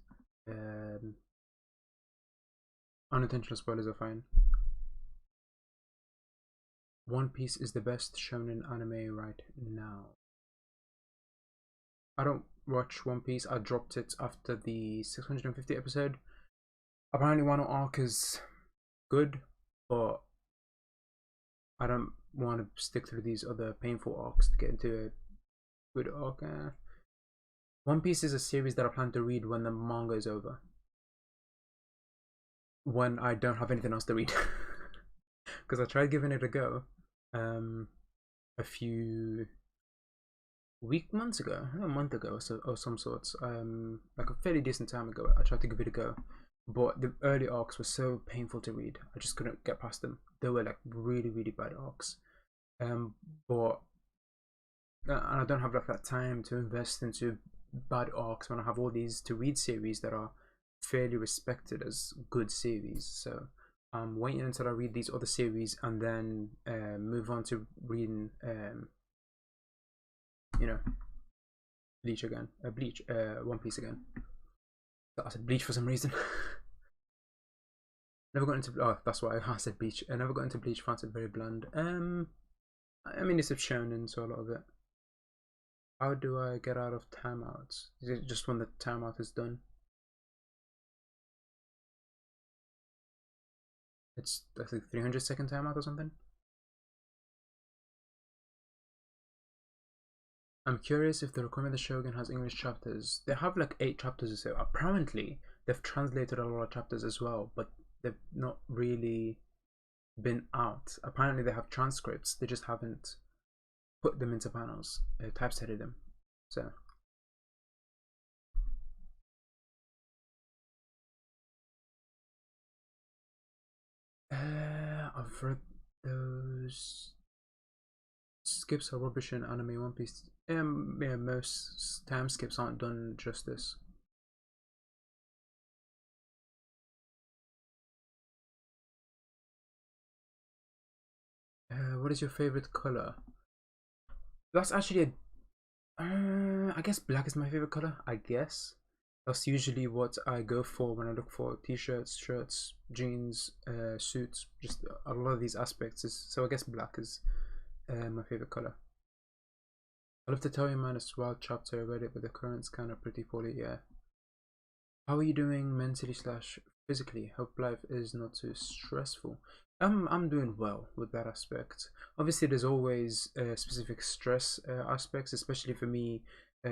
Unintentional spoilers are fine. One Piece is the best shonen anime right now. I don't watch One Piece. I dropped it after the 650 episode. Apparently Wano arc is good, but I don't want to stick through these other painful arcs to get into a good arc. One Piece is a series that I plan to read when the manga is over. When I don't have anything else to read. Because I tried giving it a go a few months ago, a month ago, or some sorts, like a fairly decent time ago. I tried to give it a go, but the early arcs were so painful to read. I just couldn't get past them. They were like really bad arcs, but and I don't have like that time to invest into bad arcs when I have all these to read series that are fairly respected as good series. So I'm waiting until I read these other series and then move on to reading you know, Bleach again. One Piece again. I said Bleach for some reason. Never got into. Oh, that's why I said Bleach. I never got into Bleach. Found it very bland. I mean, it's a shonen, so a lot of it. How do I get out of timeouts? Is it just when the timeout is done? It's like 300-second timeout or something. I'm curious if the Requiem of the Shogun has English chapters. They have like 8 chapters or so. Apparently, they've translated a lot of chapters as well, but they've not really been out. Apparently, they have transcripts. They just haven't put them into panels, typesetted them. So. I've read those. Skips are rubbish in anime One Piece. Yeah, most time skips aren't done justice. What is your favorite color? That's actually I guess black is my favorite color. I guess that's usually what I go for when I look for t-shirts, shirts, jeans, suits. Just a lot of these aspects. So I guess black is my favorite color. I love to tell you, man, it's wild chapter. I read it, but the current's kind of pretty poorly. Yeah. How are you doing mentally slash physically? Hope life is not too stressful. I'm doing well with that aspect. Obviously, there's always specific stress aspects, especially for me,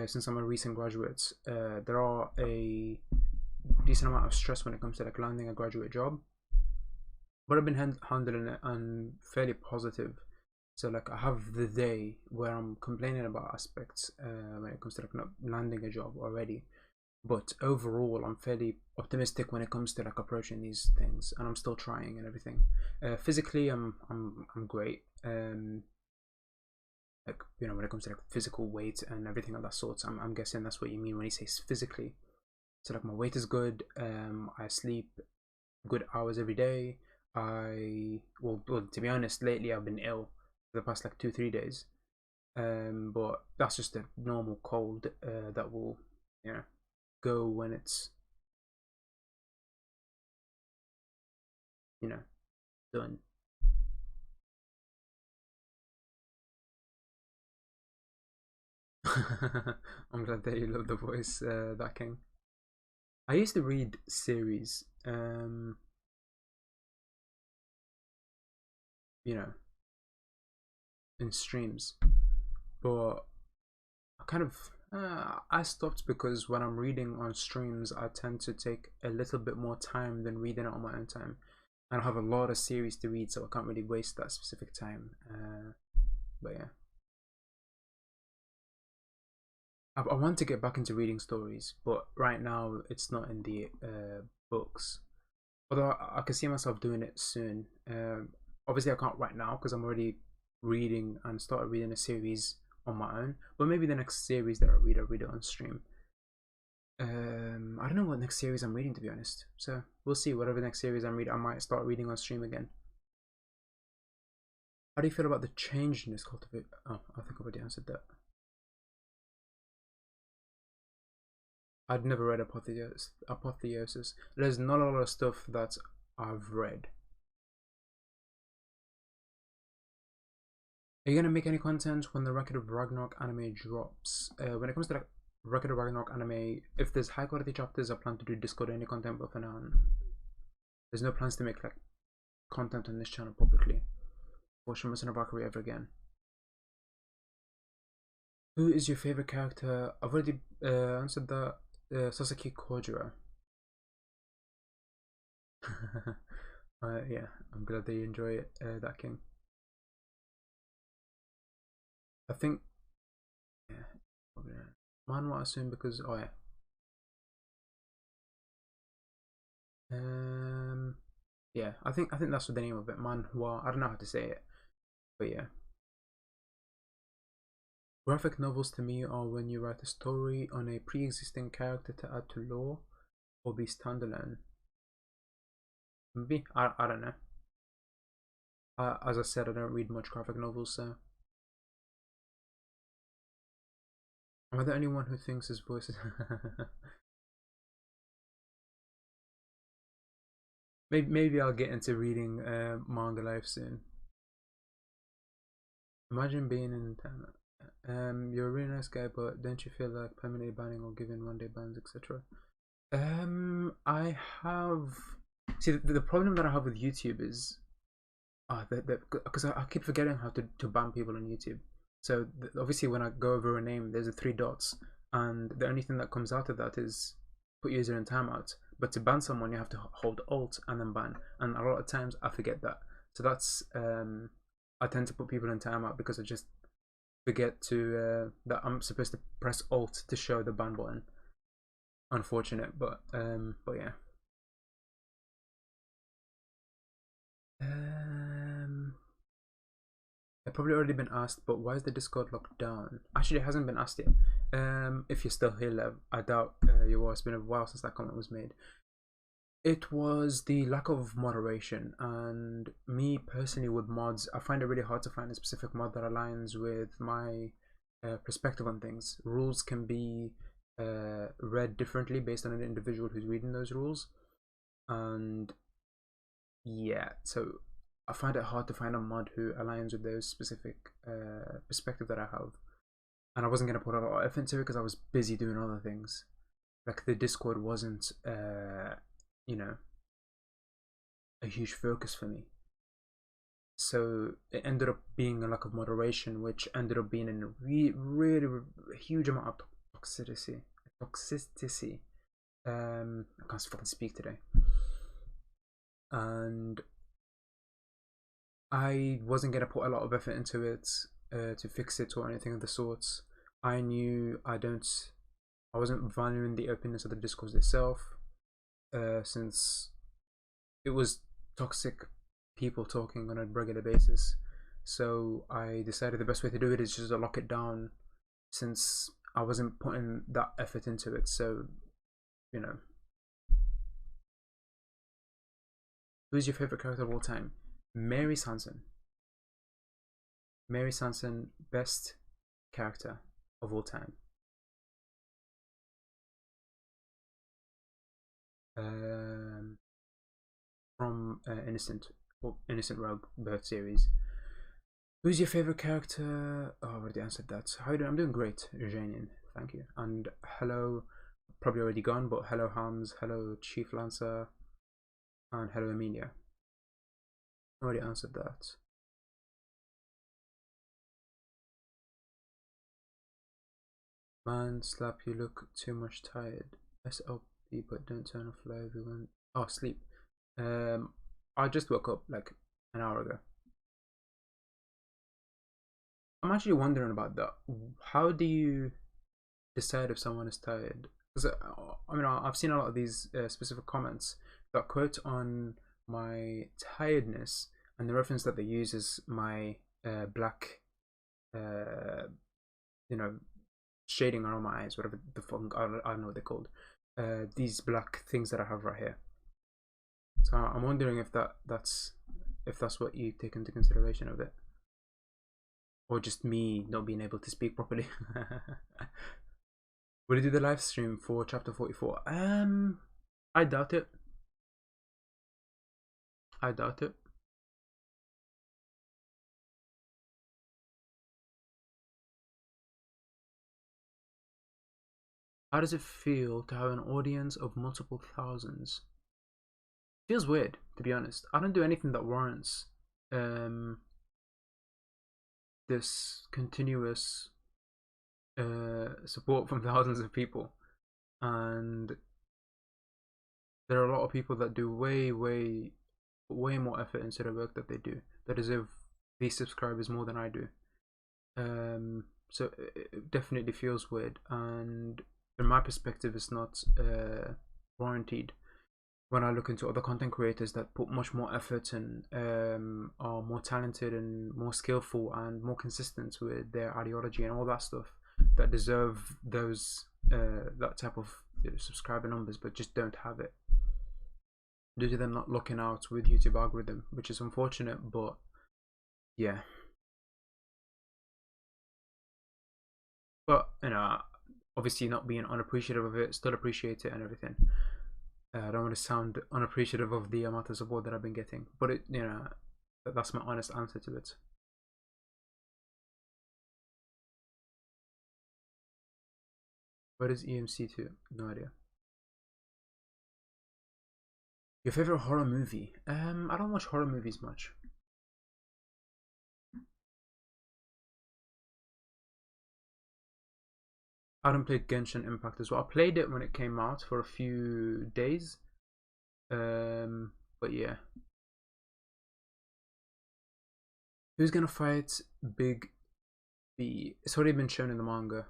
since I'm a recent graduate. There are a decent amount of stress when it comes to like landing a graduate job, but I've been handling it and fairly positive. So like I have the day where I'm complaining about aspects when it comes to like not landing a job already, but overall I'm fairly optimistic when it comes to like approaching these things, and I'm still trying and everything. Physically, I'm great. Like when it comes to like physical weight and everything of that sort, I'm guessing that's what you mean when you say physically. So like my weight is good. I sleep good hours every day. Well, to be honest, lately I've been ill for the past like 2 3 days. But that's just a normal cold that will go when it's you know done. I'm glad that you love the voice, that king. I used to read series, you know, in streams, but I kind of I stopped because when I'm reading on streams, I tend to take a little bit more time than reading it on my own time, and I have a lot of series to read, so I can't really waste that specific time. But yeah, I want to get back into reading stories, but right now it's not in the books. Although I can see myself doing it soon. Obviously, I can't right now because I'm already reading and started reading a series on my own. But maybe the next series that I read it on stream. I don't know what next series I'm reading, to be honest. So we'll see. Whatever next series I'm reading, I might start reading on stream again. How do you feel about the change in this cultivate? Oh, I think I already answered that. I'd never read Apotheosis. There's not a lot of stuff that I've read. Are you gonna make any content when the Record of Ragnarok anime drops? When it comes to like Record of Ragnarok anime, if there's high quality chapters, I plan to do Discord only content, but for now, there's no plans to make like content on this channel publicly for Shimizu no Bakuri ever again. Who is your favorite character? I've already answered that. Sasaki Kojiro. Yeah, I'm glad that you enjoy it, that king. I think, yeah, probably manhwa soon because oh yeah. Yeah, I think that's the name of it, manhwa. I don't know how to say it, but yeah. Graphic novels to me are when you write a story on a pre-existing character to add to lore or be standalone. Maybe I don't know. As I said, I don't read much graphic novels, so. Am I the only one who thinks his voice is? maybe I'll get into reading manga life soon. Imagine being in you're a really nice guy, but don't you feel like permanently banning or giving one day bans, etc.? I have. See, the problem that I have with YouTube is, because I keep forgetting how to ban people on YouTube. So obviously, when I go over a name, there's a 3 dots, and the only thing that comes out of that is put user in timeout. But to ban someone, you have to hold Alt and then ban, and a lot of times I forget that. So that's I tend to put people in timeout because I just forget to that I'm supposed to press Alt to show the ban button. Unfortunate, but yeah. I've probably already been asked, but why is the Discord locked down? Actually, it hasn't been asked yet. If you're still here, Lev, I doubt you are. It's been a while since that comment was made. It was the lack of moderation, and me personally with mods, I find it really hard to find a specific mod that aligns with my perspective on things. Rules can be read differently based on an individual who's reading those rules, and yeah, so I find it hard to find a mod who aligns with those specific perspective that I have, and I wasn't gonna put a lot of effort into it because I was busy doing other things. like the Discord wasn't you know, a huge focus for me. So it ended up being a lack of moderation, which ended up being a really huge amount of toxicity. Toxicity. I can't fucking speak today. And I wasn't gonna put a lot of effort into it to fix it or anything of the sorts. I knew I wasn't valuing the openness of the discourse itself, since it was toxic people talking on a regular basis. So I decided the best way to do it is just to lock it down, since I wasn't putting that effort into it. So, you know. Who's your favorite character of all time? Mary Sanson. Mary Sanson, best character of all time. From Innocent Rogue Birth series. Who's your favorite character? Oh, I already answered that. How are you doing? I'm doing great, Eugenian. Thank you. And hello, probably already gone, but hello Hams, hello Chief Lancer, and hello Amelia. I already answered that. Man, Slap, you look too much tired. SLP, but don't turn off live. Everyone. Oh, sleep. I just woke up like an hour ago. I'm actually wondering about that. How do you decide if someone is tired? Because I mean, I've seen a lot of these specific comments that quote on my tiredness, and the reference that they use is my black, you know, shading around my eyes, whatever the fuck, I don't know what they're called. These black things that I have right here. So I'm wondering if that's what you take into consideration of it, or just me not being able to speak properly. Will you do the live stream for chapter 44? I doubt it. I doubt it. How does it feel to have an audience of multiple thousands? Feels weird, to be honest. I don't do anything that warrants this continuous support from thousands of people, and there are a lot of people that do way more effort into the work that they do, that deserve these subscribers more than I do. So it definitely feels weird, and from my perspective it's not warranted when I look into other content creators that put much more effort and are more talented and more skillful and more consistent with their ideology and all that stuff, that deserve those that type of subscriber numbers, but just don't have it due to them not looking out with YouTube algorithm, which is unfortunate. But yeah, but you know, obviously not being unappreciative of it, still appreciate it and everything. I don't want to sound unappreciative of the amount of support that I've been getting, but it, you know, that's my honest answer to it. What is EMC2? No idea. Your favorite horror movie? I don't watch horror movies much. I don't play Genshin Impact as well. I played it when it came out for a few days. But yeah. Who's gonna fight Big B? It's already been shown in the manga.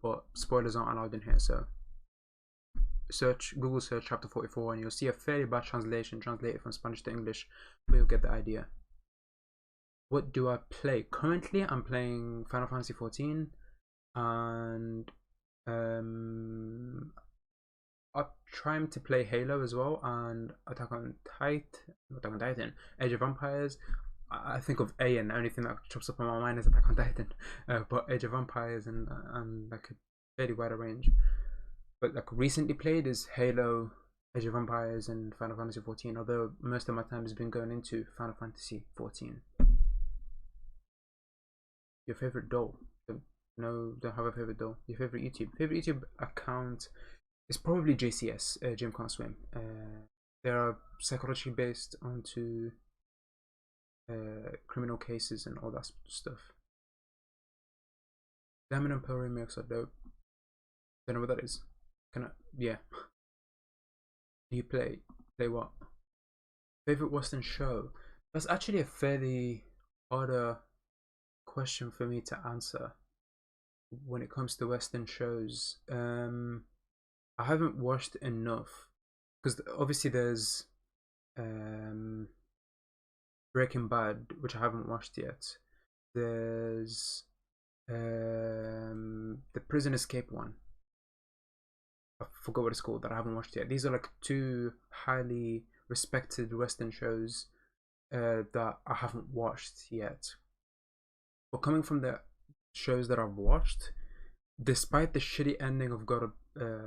But spoilers aren't allowed in here, so Google search chapter 44 and you'll see a fairly bad translation translated from Spanish to English, but you'll get the idea. What do I play? Currently I'm playing Final Fantasy 14 and I'm trying to play Halo as well, and Attack on Titan, Age of Empires. I think of A and the only thing that chops up on my mind is Attack on Titan, but Age of Empires and like a fairly wider range. But like recently played is Halo, Age of Empires, and Final Fantasy 14. Although most of my time has been going into Final Fantasy 14. Your favorite doll? No, don't have a favorite though. Your favorite YouTube account is probably JCS, Jim Can't Swim. They are psychologically based onto criminal cases and all that stuff. Diamond and Pearl remakes are dope. Don't know what that is. Can I? Yeah. Do you play what? Favorite Western show? That's actually a fairly harder question for me to answer when it comes to Western shows. I haven't watched enough because obviously there's Breaking Bad, which I haven't watched yet. There's the Prison Escape one. I forgot what it's called that I haven't watched yet. These are like two highly respected Western shows that I haven't watched yet. But coming from the shows that I've watched, despite the shitty ending of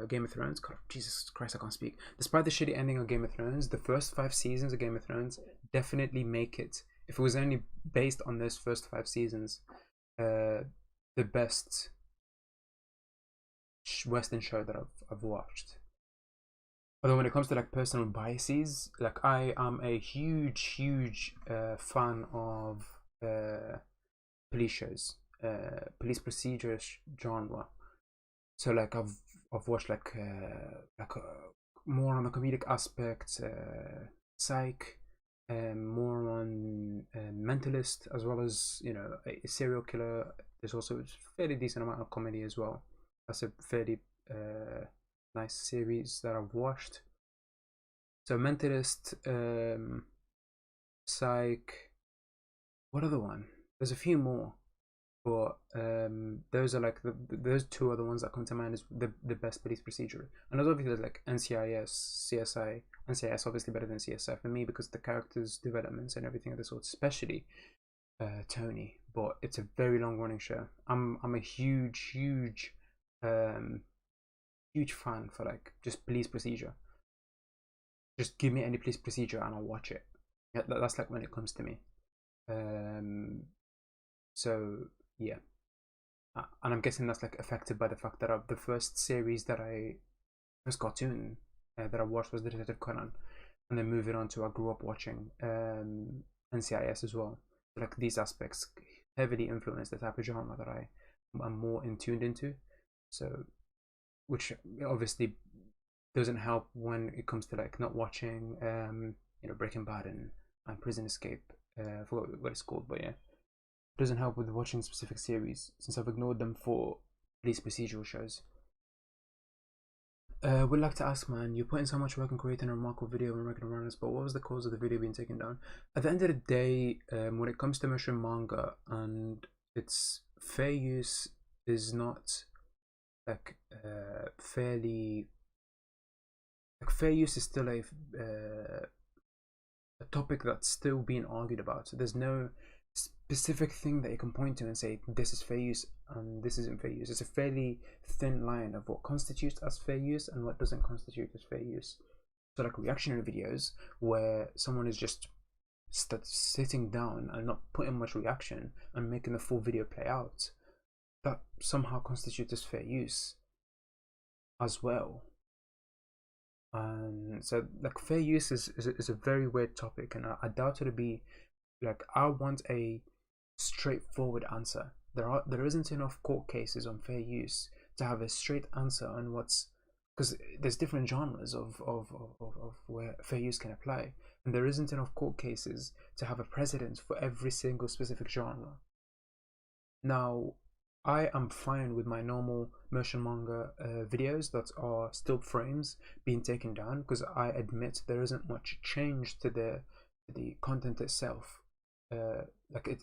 Game of Thrones, God, Jesus Christ, I can't speak. Despite the shitty ending of Game of Thrones, the first 5 seasons of Game of Thrones definitely make it. If it was only based on those first 5 seasons, the best Western show that I've watched. Although when it comes to like personal biases, like I am a huge fan of police shows, police procedure genre. So like I've watched like more on the comedic aspect, Psych, more on Mentalist, as well as, you know, a serial killer. There's also a fairly decent amount of comedy as well. That's a fairly nice series that I've watched. So Mentalist, Psych, what other one? There's a few more, but those are like those 2 other ones that come to mind as the best police procedure. And there's obviously like NCIS, CSI. NCIS obviously better than CSI for me because the characters' developments and everything of the sort, especially Tony. But it's a very long running show. I'm a huge fan for like just police procedure. Just give me any police procedure and I'll watch it. Yeah, that's like when it comes to me. So yeah, and I'm guessing that's like affected by the fact that the first series that first cartoon that I watched was Detective Conan, and then moving on to I grew up watching NCIS as well. So like these aspects heavily influence the type of genre that I'm more in tuned into. So, which obviously doesn't help when it comes to like not watching you know, Breaking Bad and Prison Escape. I forgot what it's called, but yeah, it doesn't help with watching specific series since I've ignored them for police procedural shows. Would like to ask, man, you put in so much work in creating a remarkable video of American Runners, but what was the cause of the video being taken down? At the end of the day, when it comes to motion manga and its fair use is not like fairly, like fair use is still a topic that's still being argued about. So there's no specific thing that you can point to and say this is fair use and this isn't fair use. It's a fairly thin line of what constitutes as fair use and what doesn't constitute as fair use. So like reactionary videos where someone is just sitting down and not putting much reaction and making the full video play out, that somehow constitutes as fair use as well. And so like fair use is a very weird topic, and I doubt it'll be like, I want a straightforward answer. There isn't enough court cases on fair use to have a straight answer on what's, because there's different genres of where fair use can apply, and there isn't enough court cases to have a precedent for every single specific genre. Now, I am fine with my normal motion manga videos that are still frames being taken down, because I admit there isn't much change to the content itself. Like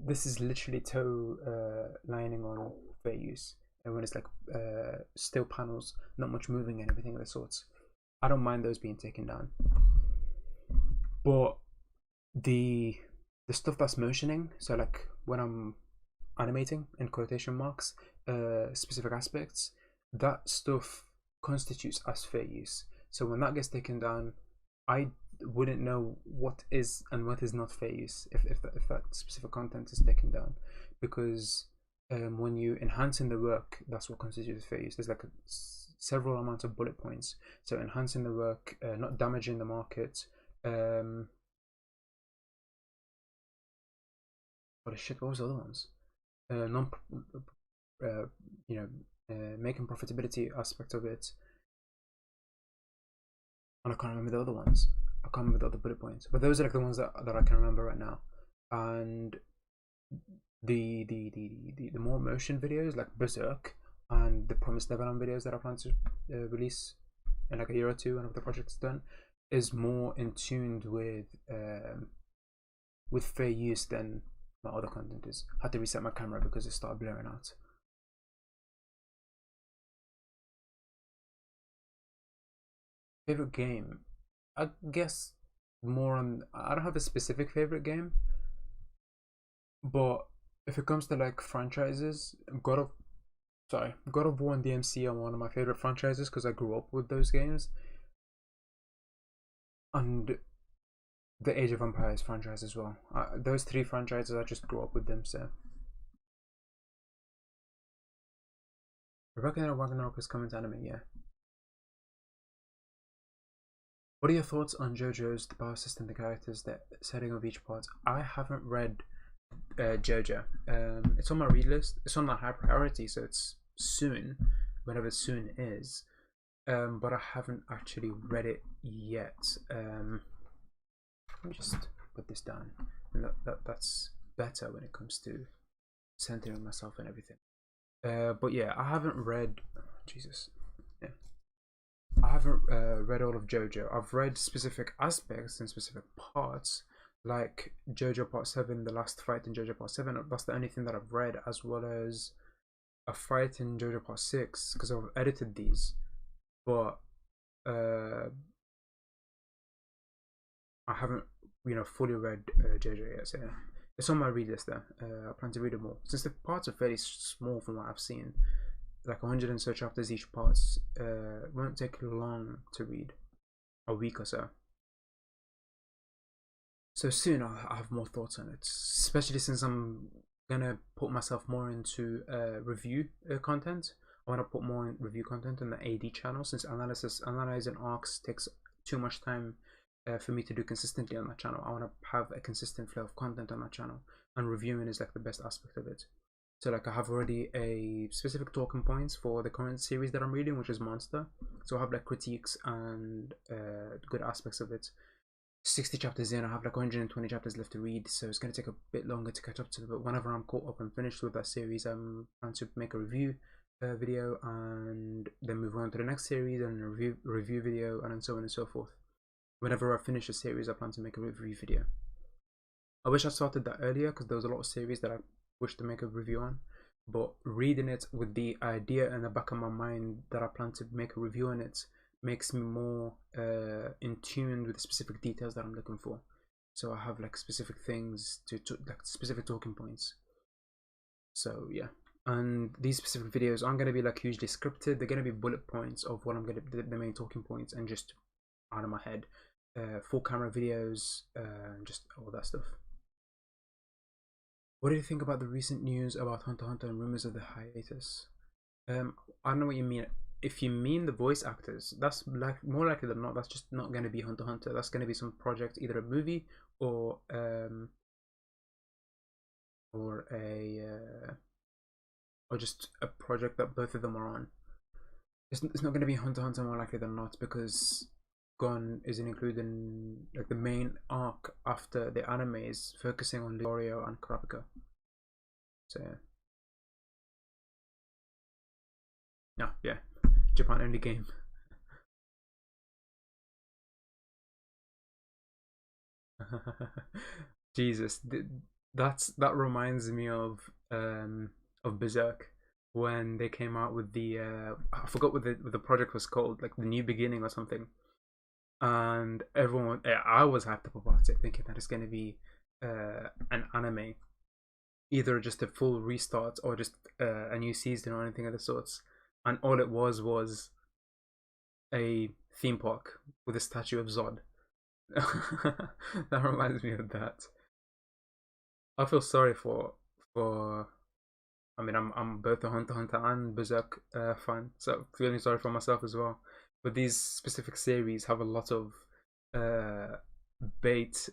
this is literally toe lining on fair use, and when it's like still panels, not much moving and everything of the sorts, I don't mind those being taken down. But the stuff that's motioning, so like when I'm animating in quotation marks specific aspects, that stuff constitutes as fair use. So when that gets taken down, I wouldn't know what is and what is not fair use if that specific content is taken down, because when you enhancing the work, that's what constitutes fair use. There's like several amounts of bullet points. So enhancing the work, not damaging the market. What shit? What was the other ones? Non, making profitability aspect of it. And I can't remember the other ones. I can't remember the other bullet points, but those are like the ones that I can remember right now. And the more motion videos like Berserk and the Promised Neverland videos that I plan to release in like a year or two whenever the project's done is more in tune with fair use than my other content is. I had to reset my camera because it started blurring out. Favorite game? I guess more on. I don't have a specific favorite game, but if it comes to like franchises, God of War and DMC are one of my favorite franchises because I grew up with those games, and the Age of Empires franchise as well. Those three franchises, I just grew up with them. So Rebecca and Ragnarok is coming to anime, yeah. What are your thoughts on JoJo's the power system, the characters, the setting of each part? I haven't read JoJo. It's on my read list. It's on my high priority, so it's soon, whenever soon is. But I haven't actually read it yet. Let me just put this down. And that's better when it comes to centering myself and everything. But yeah, I haven't read. Jesus. Yeah. I haven't read all of JoJo. I've read specific aspects and specific parts, like JoJo Part 7, the last fight in JoJo Part 7. That's the only thing that I've read, as well as a fight in JoJo Part 6, because I've edited these. But I haven't, fully read JoJo yet, so yeah. It's on my read list there. I plan to read it more. Since the parts are fairly small from what I've seen, like 100 and so chapters each part, won't take long to read, a week or so. So soon I'll have more thoughts on it, especially since I'm gonna put myself more into review content. I want to put more review content on the AD channel, since analyzing arcs takes too much time for me to do consistently on that channel. I want to have a consistent flow of content on that channel, and reviewing is like the best aspect of it. So like I have already a specific talking points for the current series that I'm reading, which is Monster. So I have like critiques and good aspects of it. 60 chapters in, I have like 120 chapters left to read, so it's going to take a bit longer to catch up to. But whenever I'm caught up and finished with that series, I'm trying to make a review video and then move on to the next series and a review video, and so on and so forth. Whenever I finish a series, I plan to make a review video. I wish I started that earlier because there was a lot of series that I wish to make a review on, but reading it with the idea in the back of my mind that I plan to make a review on it makes me more in tune with the specific details that I'm looking for. So I have like specific things to like specific talking points. So yeah, and these specific videos aren't going to be like hugely scripted. They're going to be bullet points of what I'm going to the main talking points, and just out of my head. Full camera videos, just all that stuff. What do you think about the recent news about Hunter x Hunter and rumors of the hiatus? I don't know what you mean. If you mean the voice actors, that's like more likely than not. That's just not going to be Hunter x Hunter. That's going to be some project, either a movie or just a project that both of them are on. It's not going to be Hunter x Hunter more likely than not, because Gon isn't included in like the main arc after the anime is focusing on Leorio and Kurapika. So no, yeah, Japan only game. Jesus, that reminds me of Berserk, when they came out with the I forgot what the project was called, like the New Beginning or something. And everyone, I was hyped up about it, thinking that it's going to be an anime, either just a full restart or just a new season or anything of the sorts. And all it was a theme park with a statue of Zod. That reminds me of that. I feel sorry for I mean, I'm both a Hunter x Hunter and Berserk fan, so feeling sorry for myself as well. But these specific series have a lot of uh, bait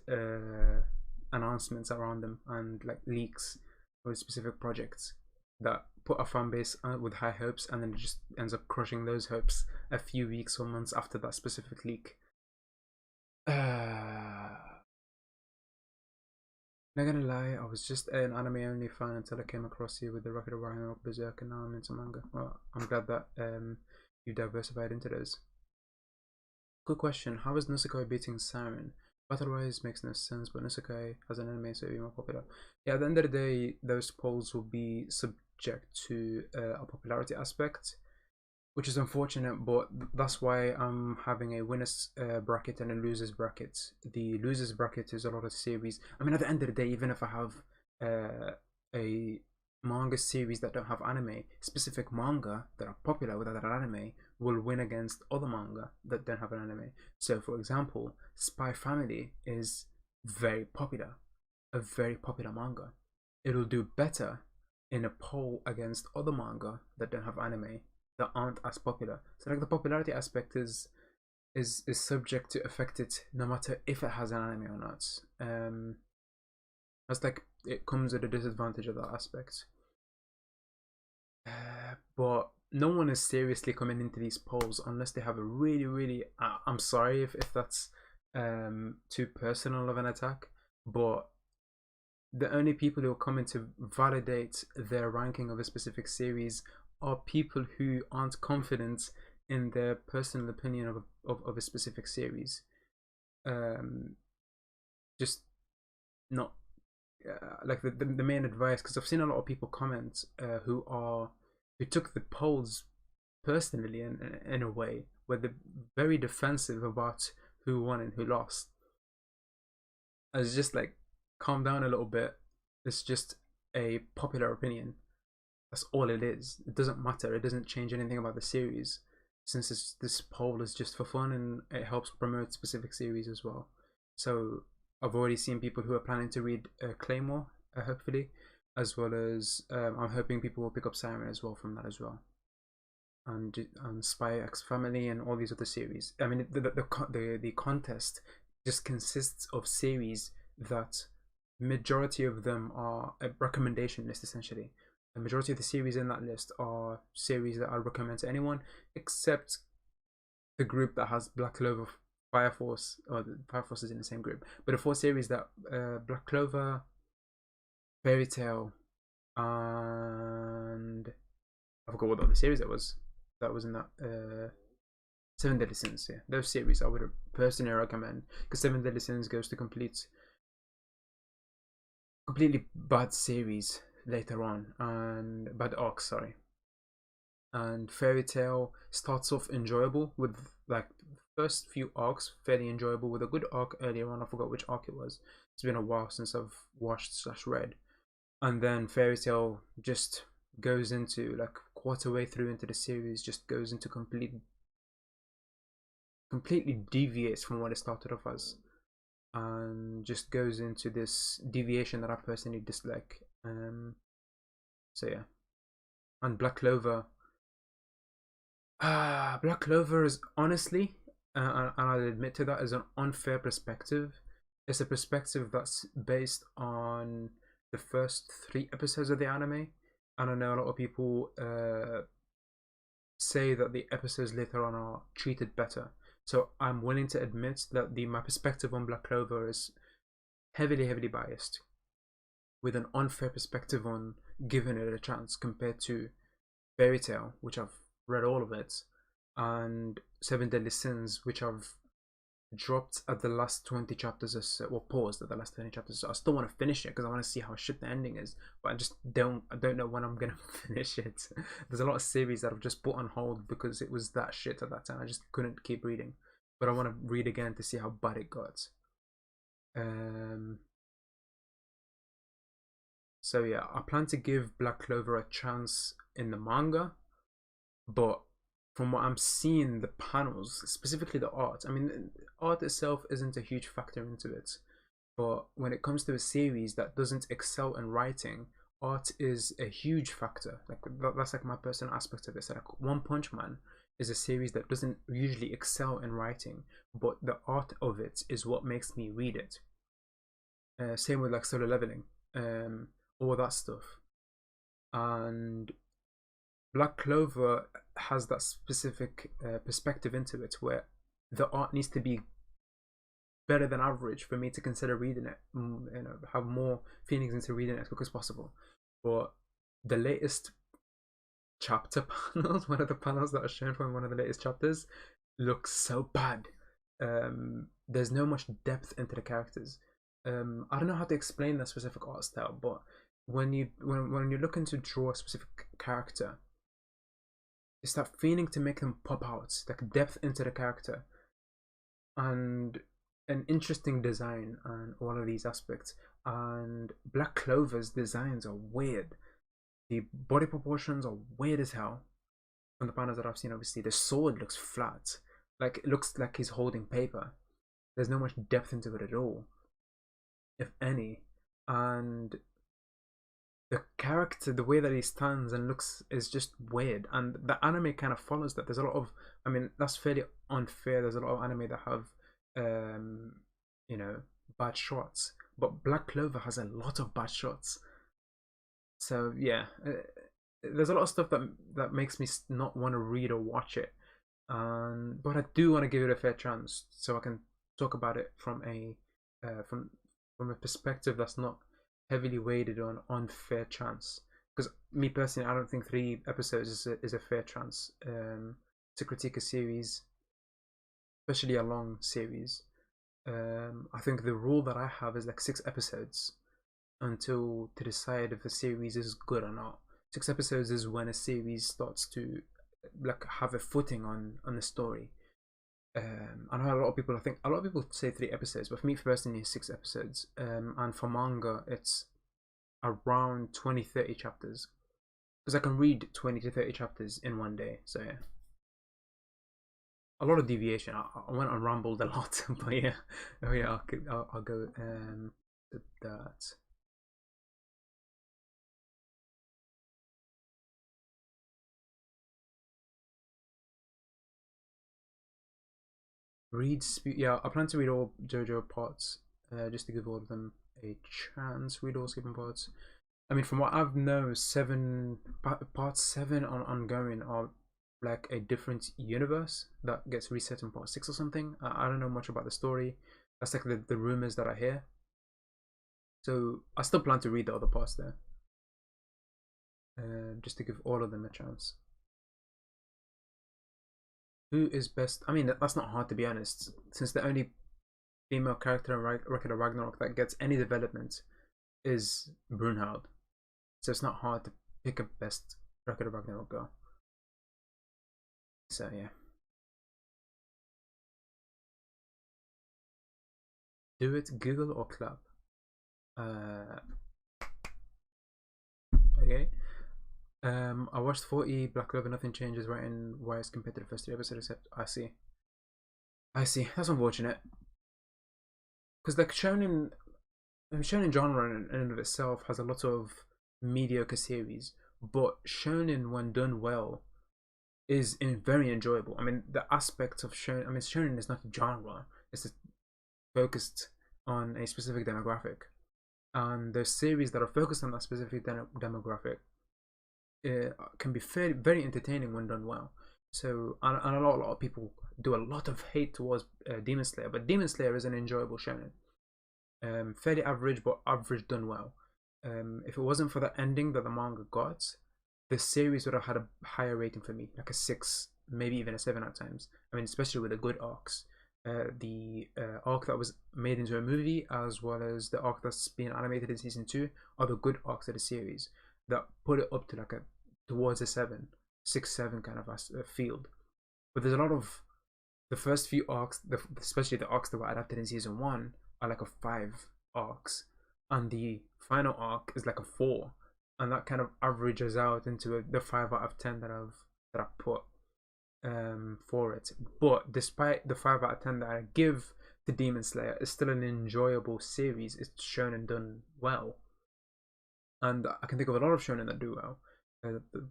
announcements around them and like leaks with specific projects that put a fan base with high hopes, and then it just ends up crushing those hopes a few weeks or months after that specific leak. Not gonna lie, I was just an anime only fan until I came across you with the Rocket of Rhino, Berserk, and now I'm into manga. Well, I'm glad that you diversified into those. Good question. How is Nusekoi beating Siren? Battle Rise makes no sense, but Nusekoi has an anime, so it'll be more popular. Yeah, at the end of the day, those polls will be subject to a popularity aspect, which is unfortunate, but that's why I'm having a winners bracket and a losers bracket. The losers bracket is a lot of series. I mean, at the end of the day, even if I have a manga series that don't have anime, specific manga that are popular without an anime will win against other manga that don't have an anime. So, for example, Spy Family is very popular, a very popular manga. It'll do better in a poll against other manga that don't have anime that aren't as popular. So like the popularity aspect is subject to affect it no matter if it has an anime or not. That's like it comes at a disadvantage of that aspect. But no one is seriously coming into these polls unless they have a really I'm sorry if that's too personal of an attack, but the only people who are coming to validate their ranking of a specific series are people who aren't confident in their personal opinion of a specific series. Just not like the main advice, because I've seen a lot of people comment who took the polls personally in a way where they're very defensive about who won and who lost. I was just like, calm down a little bit. It's just a popular opinion. That's all it is. It doesn't matter. It doesn't change anything about the series, since this poll is just for fun and it helps promote specific series as well. So I've already seen people who are planning to read Claymore, hopefully, as well as I'm hoping people will pick up Siren as well from that as well, and Spy X Family and all these other series. I mean, the contest just consists of series that majority of them are a recommendation list essentially. The majority of the series in that list are series that I recommend to anyone, except the group that has Black Clover, Fire Force, or Fire Force is in the same group. But the four series that Black Clover, Fairy Tail, and I forgot what the other series that was in that Seven Deadly Sins. Yeah, those series I would personally recommend, because Seven Deadly Sins goes to completely bad series later on, and bad arcs, sorry. And Fairy Tail starts off enjoyable with like first few arcs fairly enjoyable with a good arc earlier on. I forgot which arc it was. It's been a while since I've watched/read. And then Fairy Tail just goes into like quarter way through into the series, just goes into completely deviates from what it started off as, and just goes into this deviation that I personally dislike. So yeah, and Black Clover. Black Clover is honestly, and I'll admit to that, is an unfair perspective. It's a perspective that's based on the first 3 episodes of the anime, and I know a lot of people say that the episodes later on are treated better. So I'm willing to admit that my perspective on Black Clover is heavily biased, with an unfair perspective on giving it a chance compared to Fairy Tail, which I've read all of it, and Seven Deadly Sins, which I've dropped at the last 20 chapters or so, or paused at the last 20 chapters. So I still want to finish it because I want to see how shit the ending is, but I don't know when I'm gonna finish it. There's a lot of series that I've just put on hold because it was that shit at that time. I just couldn't keep reading, but I want to read again to see how bad it got. So yeah, I plan to give Black Clover a chance in the manga, but from what I'm seeing, the panels, specifically the art, I mean, art itself isn't a huge factor into it, but when it comes to a series that doesn't excel in writing, art is a huge factor. Like that's like my personal aspect of it. So like One Punch Man is a series that doesn't usually excel in writing, but the art of it is what makes me read it. Same with like Solo Leveling, all that stuff. And Black Clover has that specific perspective into it where the art needs to be better than average for me to consider reading it, have more feelings into reading it as quick as possible. But the latest chapter panels, one of the panels that are shown from one of the latest chapters, looks so bad. There's no much depth into the characters. I don't know how to explain that specific art style, but when you're looking to draw a specific character, it's that feeling to make them pop out, like depth into the character, and an interesting design on all of these aspects. And Black Clover's designs are weird. The body proportions are weird as hell. From the panels that I've seen, obviously, the sword looks flat. Like, it looks like he's holding paper. There's no much depth into it at all, if any. And the character, the way that he stands and looks, is just weird. And the anime kind of follows that. There's a lot of, I mean, that's fairly unfair. There's a lot of anime that have, you know, bad shots. But Black Clover has a lot of bad shots. So yeah, there's a lot of stuff that makes me not want to read or watch it. But I do want to give it a fair chance, so I can talk about it from a perspective that's not heavily weighted on unfair chance. Because me personally, I don't think 3 episodes is a fair chance to critique a series, especially a long series. I think the rule that I have is like 6 episodes until to decide if a series is good or not. 6 episodes is when a series starts to like have a footing on the story. I know a lot of people, I think a lot of people say 3 episodes, but for me personally it's 6 episodes. And for manga it's around 20-30 chapters, because I can read 20 to 30 chapters in one day. So yeah, a lot of deviation. I went on rambled a lot, but yeah, oh yeah, I'll go to that. Yeah, I plan to read all JoJo parts, just to give all of them a chance. Read all Skipping parts. I mean, from what I've known, part 7 on ongoing are like a different universe that gets reset in part 6 or something. I don't know much about the story. That's like the rumors that I hear. So I still plan to read the other parts there, just to give all of them a chance. Who is best? I mean, that's not hard, to be honest, since the only female character in Record of Ragnarok that gets any development is Brunhild. So it's not hard to pick a best Record of Ragnarok girl. So yeah. Do it, Google or clap? Okay. I watched 40 Black Clover, nothing changes writing wise compared to the first 3 episodes, except I see. That's unfortunate. Because like shonen genre in and of itself has a lot of mediocre series, but shonen when done well is very enjoyable. I mean, the aspect of shonen, I mean, shonen is not a genre, it's focused on a specific demographic, and the series that are focused on that specific demographic can be very entertaining when done well. So, and a lot of people do a lot of hate towards Demon Slayer, but Demon Slayer is an enjoyable shonen. Fairly average, but average done well. If it wasn't for the ending that the manga got, the series would have had a higher rating for me, like a 6, maybe even a 7 at times. I mean, especially with the good arcs. The arc that was made into a movie, as well as the arc that's being animated in season 2, are the good arcs of the series that put it up to like towards a 6, 7 kind of a field. But there's a lot of the first few arcs, especially the arcs that were adapted in season 1, are like a 5 arcs, and the final arc is like a 4, and that kind of averages out into the 5 out of 10 that I've put for it. But despite the 5 out of 10 that I give to Demon Slayer, it's still an enjoyable series. It's shown and done well, and I can think of a lot of shonen that do well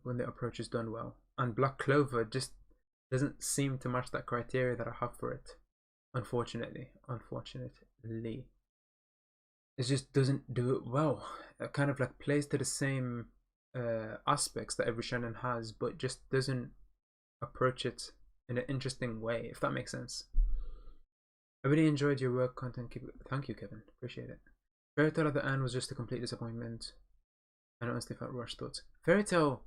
when the approach is done well. And Black Clover just doesn't seem to match that criteria that I have for it. Unfortunately, it just doesn't do it well. It kind of like plays to the same aspects that every shonen has, but just doesn't approach it in an interesting way, if that makes sense. I really enjoyed your work content. Thank you, Kevin. Appreciate it. Fairy Tail at the end was just a complete disappointment. I honestly felt rushed thoughts. Fairy Tail,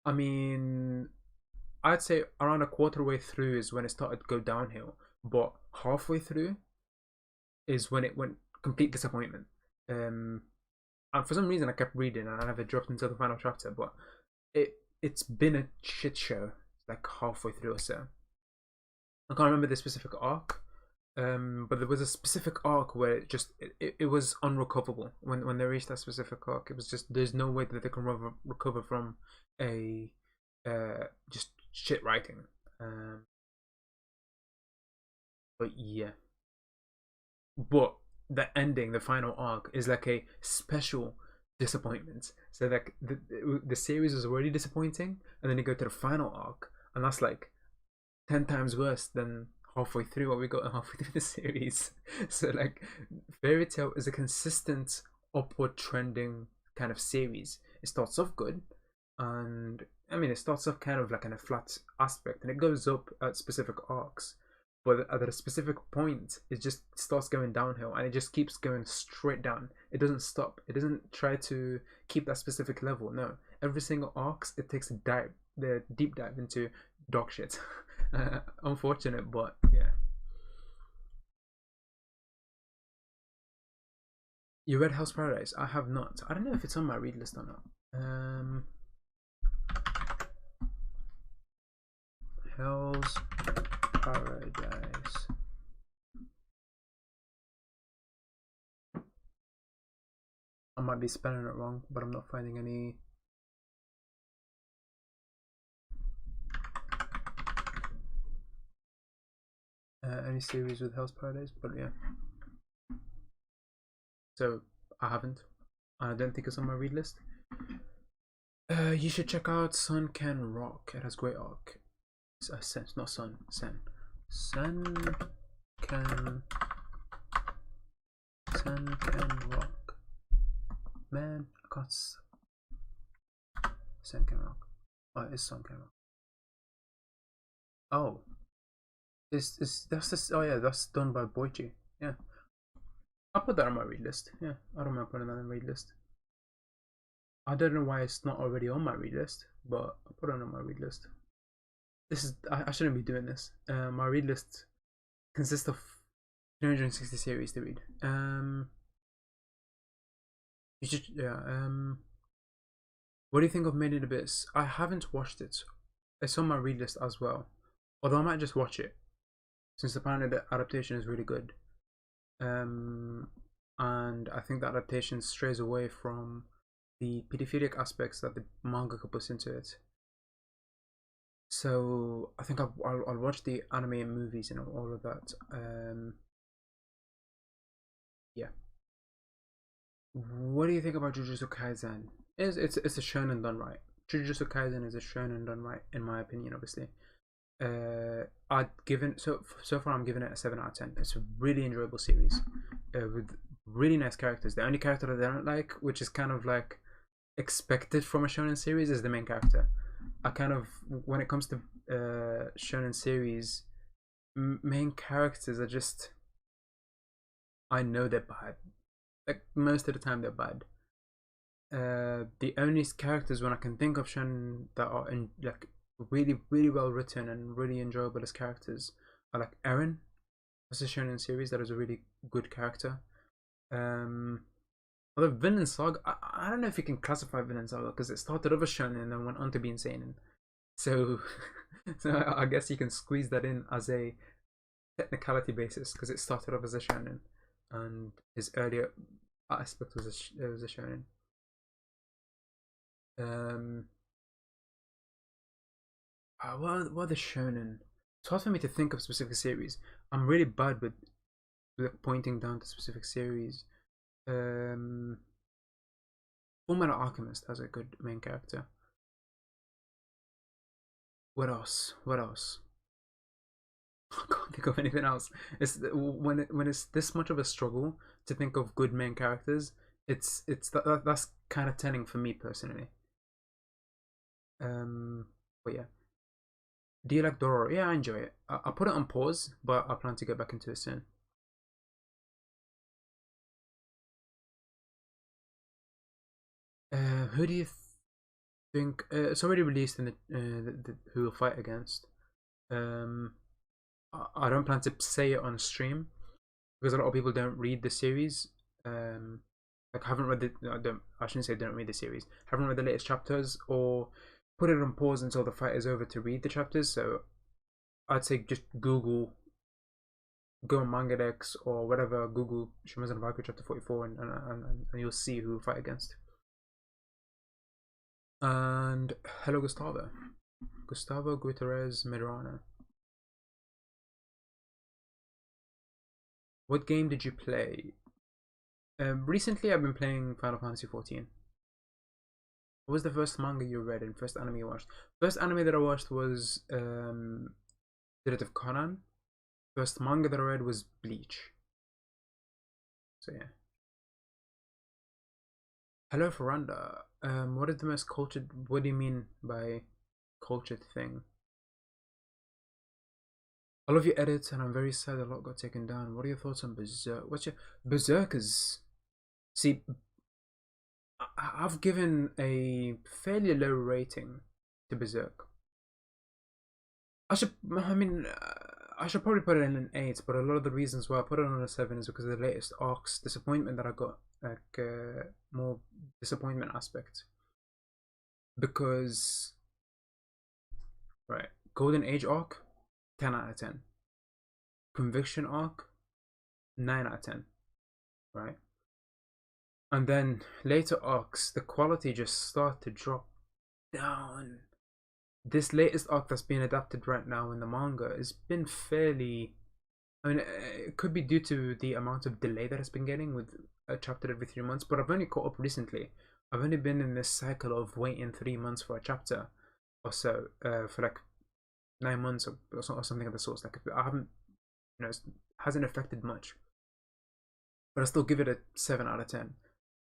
I mean, I'd say around a quarter way through is when it started to go downhill, but halfway through is when it went complete disappointment. And for some reason I kept reading and I never dropped until the final chapter, but it's been a shit show like halfway through or so. I can't remember the specific arc, but there was a specific arc where it was unrecoverable when they reached that specific arc. It was just there's no way that they can recover from a just shit writing. But yeah, but the ending, the final arc, is like a special disappointment. So like the series was already disappointing, and then you go to the final arc, and that's like 10 times worse than halfway through what we got halfway through the series. So like Fairy Tail is a consistent upward trending kind of series. It starts off good, and I mean it starts off kind of like in a flat aspect, and it goes up at specific arcs, but at a specific point it just starts going downhill, and it just keeps going straight down. It doesn't stop. It doesn't try to keep that specific level. No, every single arcs it takes the deep dive into dog shit. Unfortunate, but yeah. You read Hell's Paradise? I have not. I don't know if it's on my read list or not. Hell's Paradise. I might be spelling it wrong, but I'm not finding any. Any series with Hell's Paradise, but yeah. So I haven't. I don't think it's on my read list. You should check out Sun Can Rock. It has great arc. Sen, not Sun. Sen. Sun Can Rock. Man, I can't. Sun Can Rock. Oh, it's Sun Can Rock. Oh. That's this? Oh yeah, that's done by Boichi. Yeah, I'll put that on my read list. Yeah, I don't mind putting that on my read list. I don't know why it's not already on my read list, but I'll put it on my read list. This is I shouldn't be doing this. My read list consists of 360 series to read. You should what do you think of Made in Abyss? I haven't watched it. It's on my read list as well. Although I might just watch it, since apparently the adaptation is really good. And I think the adaptation strays away from the pedophilic aspects that the mangaka puts into it. So I think I'll watch the anime and movies and all of that. Yeah. What do you think about Jujutsu Kaisen? It's a shonen done right. Jujutsu Kaisen is a shonen done right, in my opinion, obviously. I'd given so far I'm giving it a 7 out of 10. It's a really enjoyable series with really nice characters. The only character that I don't like, which is kind of like expected from a shonen series, is the main character. I kind of, when it comes to shonen series, main characters are just, I know they're bad. Like most of the time they're bad. The only characters when I can think of shonen that are in like really well written and really enjoyable as characters are like Eren. That's a shonen series that is a really good character. Although Vinland Saga, I don't know if you can classify Vinland Saga because it started off as shonen and then went on to being seinen. So, so I guess you can squeeze that in as a technicality basis because it started off as a shonen and his earlier aspect was a shonen. What are the shonen? It's hard for me to think of specific series. I'm really bad with pointing down to specific series. Fullmetal Alchemist has a good main character. What else? What else? I can't think of anything else. It's when it's this much of a struggle to think of good main characters. That's kind of telling for me personally. But yeah. Do you like Dororo? Yeah, I enjoy it. I put it on pause, but I plan to get back into it soon. Who do you think? It's already released in who will fight against. Um, I don't plan to say it on stream because a lot of people don't read the series. Like I haven't read the. I shouldn't say don't read the series. Haven't read the latest chapters or put it on pause until the fight is over to read the chapters. So I'd say just go on MangaDex or whatever. Google Shuma's and Valkyrie chapter 44, and you'll see who will fight against. And hello, Gustavo. Gustavo Gutierrez Medrano. What game did you play? Recently, I've been playing Final Fantasy 14. What was the first manga you read and first anime you watched? First anime that I watched was Detective Conan. First manga that I read was Bleach. So yeah. Hello, Ferranda. What is the most cultured? What do you mean by cultured thing? I love your edits, and I'm very sad a lot got taken down. What are your thoughts on Berserk? What's your Berserkers? See, I've given a fairly low rating to Berserk. I should probably put it in an 8, but a lot of the reasons why I put it on a 7 is because of the latest arcs disappointment that I got, like more disappointment aspect. Because, right, Golden Age arc, 10 out of 10. Conviction arc, 9 out of 10, right? And then later arcs, the quality just started to drop down. This latest arc that's being adapted right now in the manga has been fairly. I mean, it could be due to the amount of delay that it's been getting with a chapter every 3 months, but I've only caught up recently. I've only been in this cycle of waiting 3 months for a chapter or so, for like 9 months or something of the sort. Like, I haven't, it hasn't affected much, but I still give it a 7 out of 10.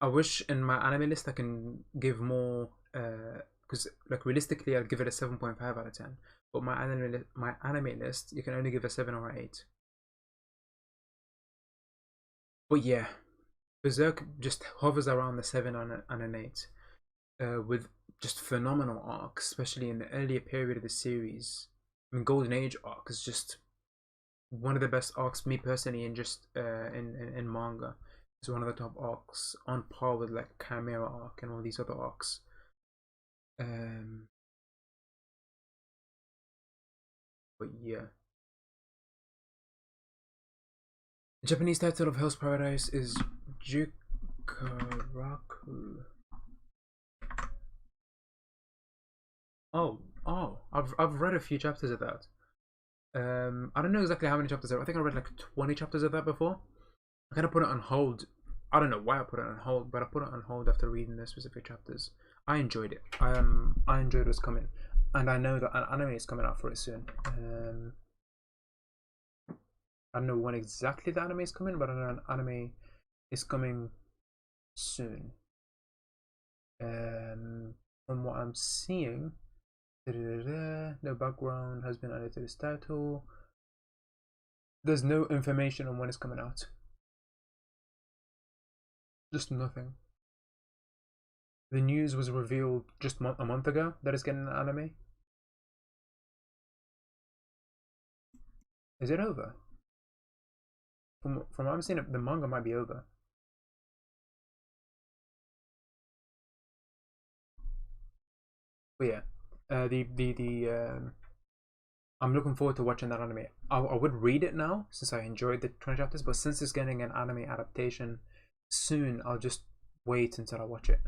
I wish in my anime list I can give more, because like realistically I'd give it a 7.5 out of 10, but my anime list you can only give a 7 or 8. But yeah, Berserk just hovers around the 7 and an 8, with just phenomenal arcs, especially in the earlier period of the series. I mean, Golden Age arc is just one of the best arcs, me personally, in just in manga. It's one of the top arcs, on par with like Chimera arc and all these other arcs. But yeah, the Japanese title of Hell's Paradise is Jukaraku. Oh, I've read a few chapters of that. I don't know exactly how many chapters there are. I think I read like 20 chapters of that before. I kind of put it on hold. I don't know why I put it on hold, but I put it on hold after reading the specific chapters. I enjoyed it. I enjoyed what's coming, and I know that an anime is coming out for it soon. I don't know when exactly the anime is coming, but I know an anime is coming soon. From what I'm seeing, no background has been added to this title. There's no information on when it's coming out. Just nothing. The news was revealed just a month ago that it's getting an anime. Is it over? From what I'm seeing, the manga might be over. But yeah, I'm looking forward to watching that anime. I would read it now since I enjoyed the 20 chapters, but since it's getting an anime adaptation soon, I'll just wait until I watch it.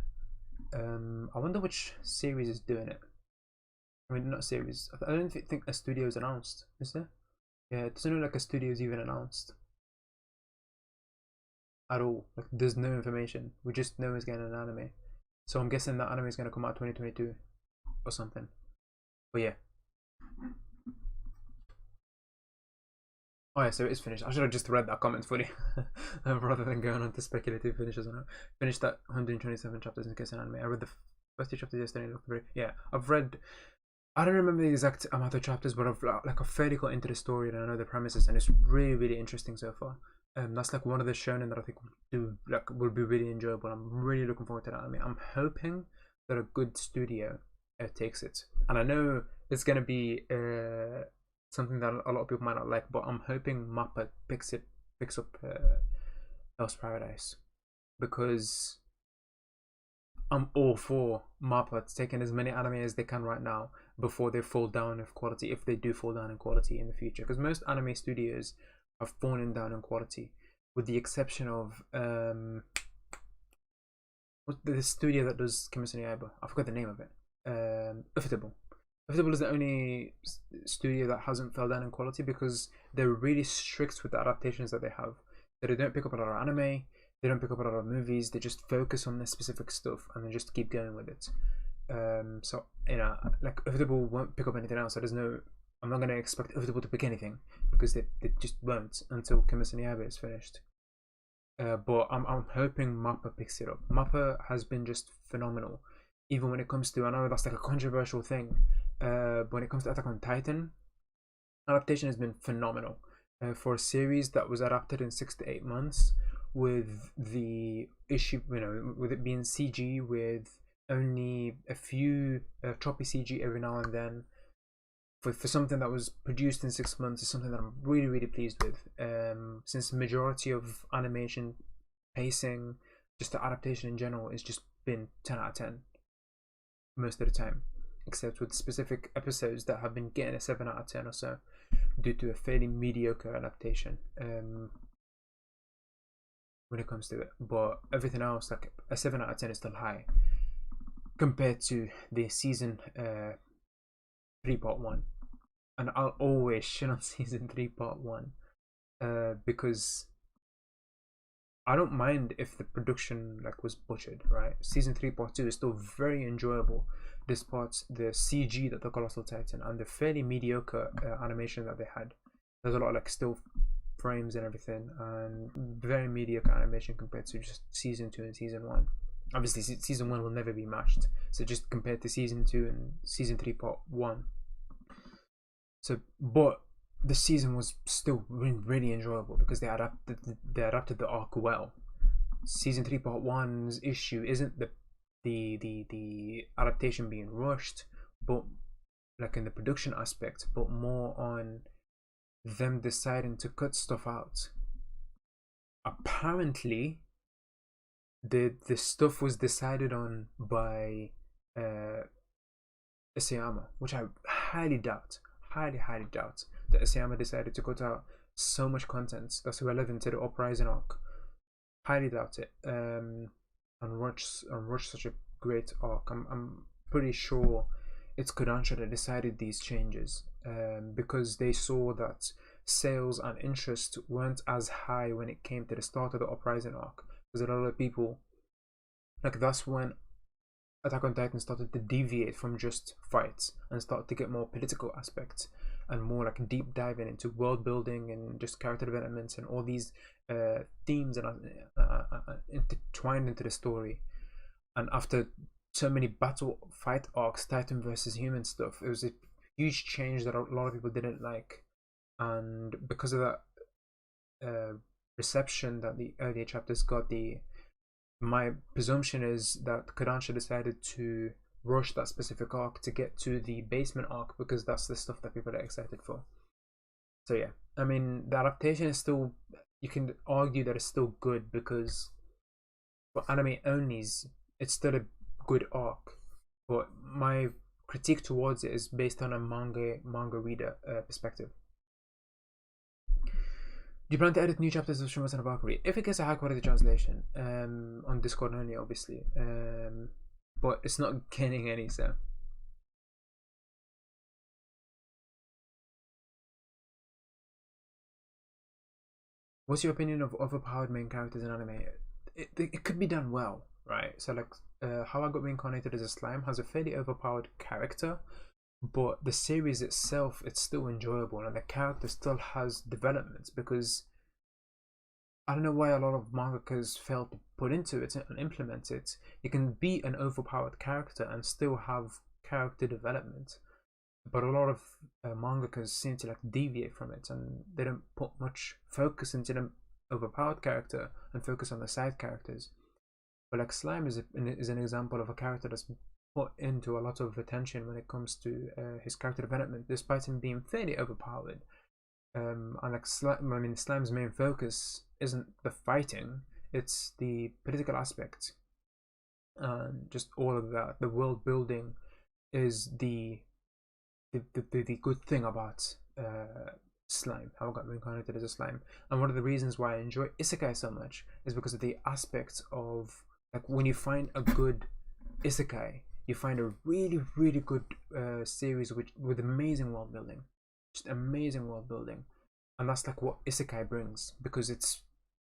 I wonder which series is doing it. I mean, not series. I don't think a studio is announced, is there? Yeah, it doesn't look like a studio is even announced at all. Like, there's no information. We just know it's getting an anime. So I'm guessing that anime is gonna come out 2022 or something. But yeah. Oh yeah, so it is finished. I should have just read that comment fully rather than going on to speculative finishes or not. Finished that 127 chapters in case an anime. I read the first 2 chapters yesterday. Yeah, I've read. I don't remember the exact amount of chapters, but I've fairly got into the story and I know the premises, and it's really really interesting so far. That's like one of the shonen that I think will be really enjoyable. I'm really looking forward to that anime. I'm hoping that a good studio takes it, and I know it's gonna be something that a lot of people might not like, but I'm hoping Mappa picks up Lost Paradise, because I'm all for Mappa taking as many anime as they can right now before they fall down in quality, if they do fall down in quality in the future, because most anime studios have fallen down in quality, with the exception of what's the studio that does Kimetsu no Yaiba? I forgot the name of it. Ufotable. Ufotable is the only studio that hasn't fell down in quality because they're really strict with the adaptations that they have. So they don't pick up a lot of anime, they don't pick up a lot of movies, they just focus on this specific stuff and then just keep going with it. So, you know, like Ufotable won't pick up anything else. So there's no, I'm not going to expect Ufotable to pick anything because they just won't until Kimetsu no Yaiba is finished. But I'm hoping Mappa picks it up. Mappa has been just phenomenal, even when it comes to, I know that's like a controversial thing, but when it comes to Attack on Titan, adaptation has been phenomenal. For a series that was adapted in 6 to 8 months, with the issue, you know, with it being CG, with only a few choppy CG every now and then, for something that was produced in 6 months, is something that I'm really really pleased with. Since the majority of animation, pacing, just the adaptation in general, has just been 10 out of 10 most of the time, except with specific episodes that have been getting a 7 out of 10 or so due to a fairly mediocre adaptation when it comes to it. But everything else, like a 7 out of 10 is still high compared to the season 3 part 1. And I'll always shit on season 3 part 1 because I don't mind if the production like was butchered, right? Season 3 part 2 is still very enjoyable despite the CG that the Colossal Titan and the fairly mediocre animation that they had. There's a lot of like still frames and everything, and very mediocre animation compared to just season 2 and season 1. Obviously season 1 will never be matched, so just compared to season 2 and season 3 part 1. So, but the season was still really enjoyable because they adapted the arc well. Season 3 part 1's issue isn't the adaptation being rushed, but like in the production aspect, but more on them deciding to cut stuff out. Apparently the stuff was decided on by Isayama, which I highly doubt that Isayama decided to cut out so much content that's relevant to the Uprising arc. Highly doubt it. And rush such a great arc. I'm pretty sure it's Kodansha that decided these changes, because they saw that sales and interest weren't as high when it came to the start of the Uprising arc, because a lot of people, like, that's when Attack on Titan started to deviate from just fights and start to get more political aspects and more like deep diving into world building and just character developments and all these themes and intertwined into the story. And after so many battle fight arcs, Titan versus human stuff, it was a huge change that a lot of people didn't like, and because of that reception that the earlier chapters got, my presumption is that Kodansha decided to rush that specific arc to get to the basement arc because that's the stuff that people are excited for. So yeah, I mean, the adaptation is still, you can argue that it's still good because for anime onlys it's still a good arc, but my critique towards it is based on a manga reader perspective. Do you plan to edit new chapters of Shumatsu no Valkyrie? If it gets a high quality translation, on Discord only, obviously, but it's not getting any, so. What's your opinion of overpowered main characters in anime? It could be done well, right? So like, How I Got Reincarnated as a Slime has a fairly overpowered character, but the series itself, it's still enjoyable, and the character still has developments, because I don't know why a lot of mangakas fail to put into it and implement it. You can be an overpowered character and still have character development, but a lot of mangakas seem to like deviate from it, and they don't put much focus into the overpowered character and focus on the side characters. But like Slime is an example of a character that's put into a lot of attention when it comes to his character development, despite him being fairly overpowered. And like Slime's main focus isn't the fighting; it's the political aspect, and just all of that. The world building is the good thing about Slime. How I Got Reincarnated as a Slime, and one of the reasons why I enjoy Isekai so much is because of the aspects of, like, when you find a good Isekai, you find a really good series with amazing world building, just amazing world building, and that's like what Isekai brings, because it's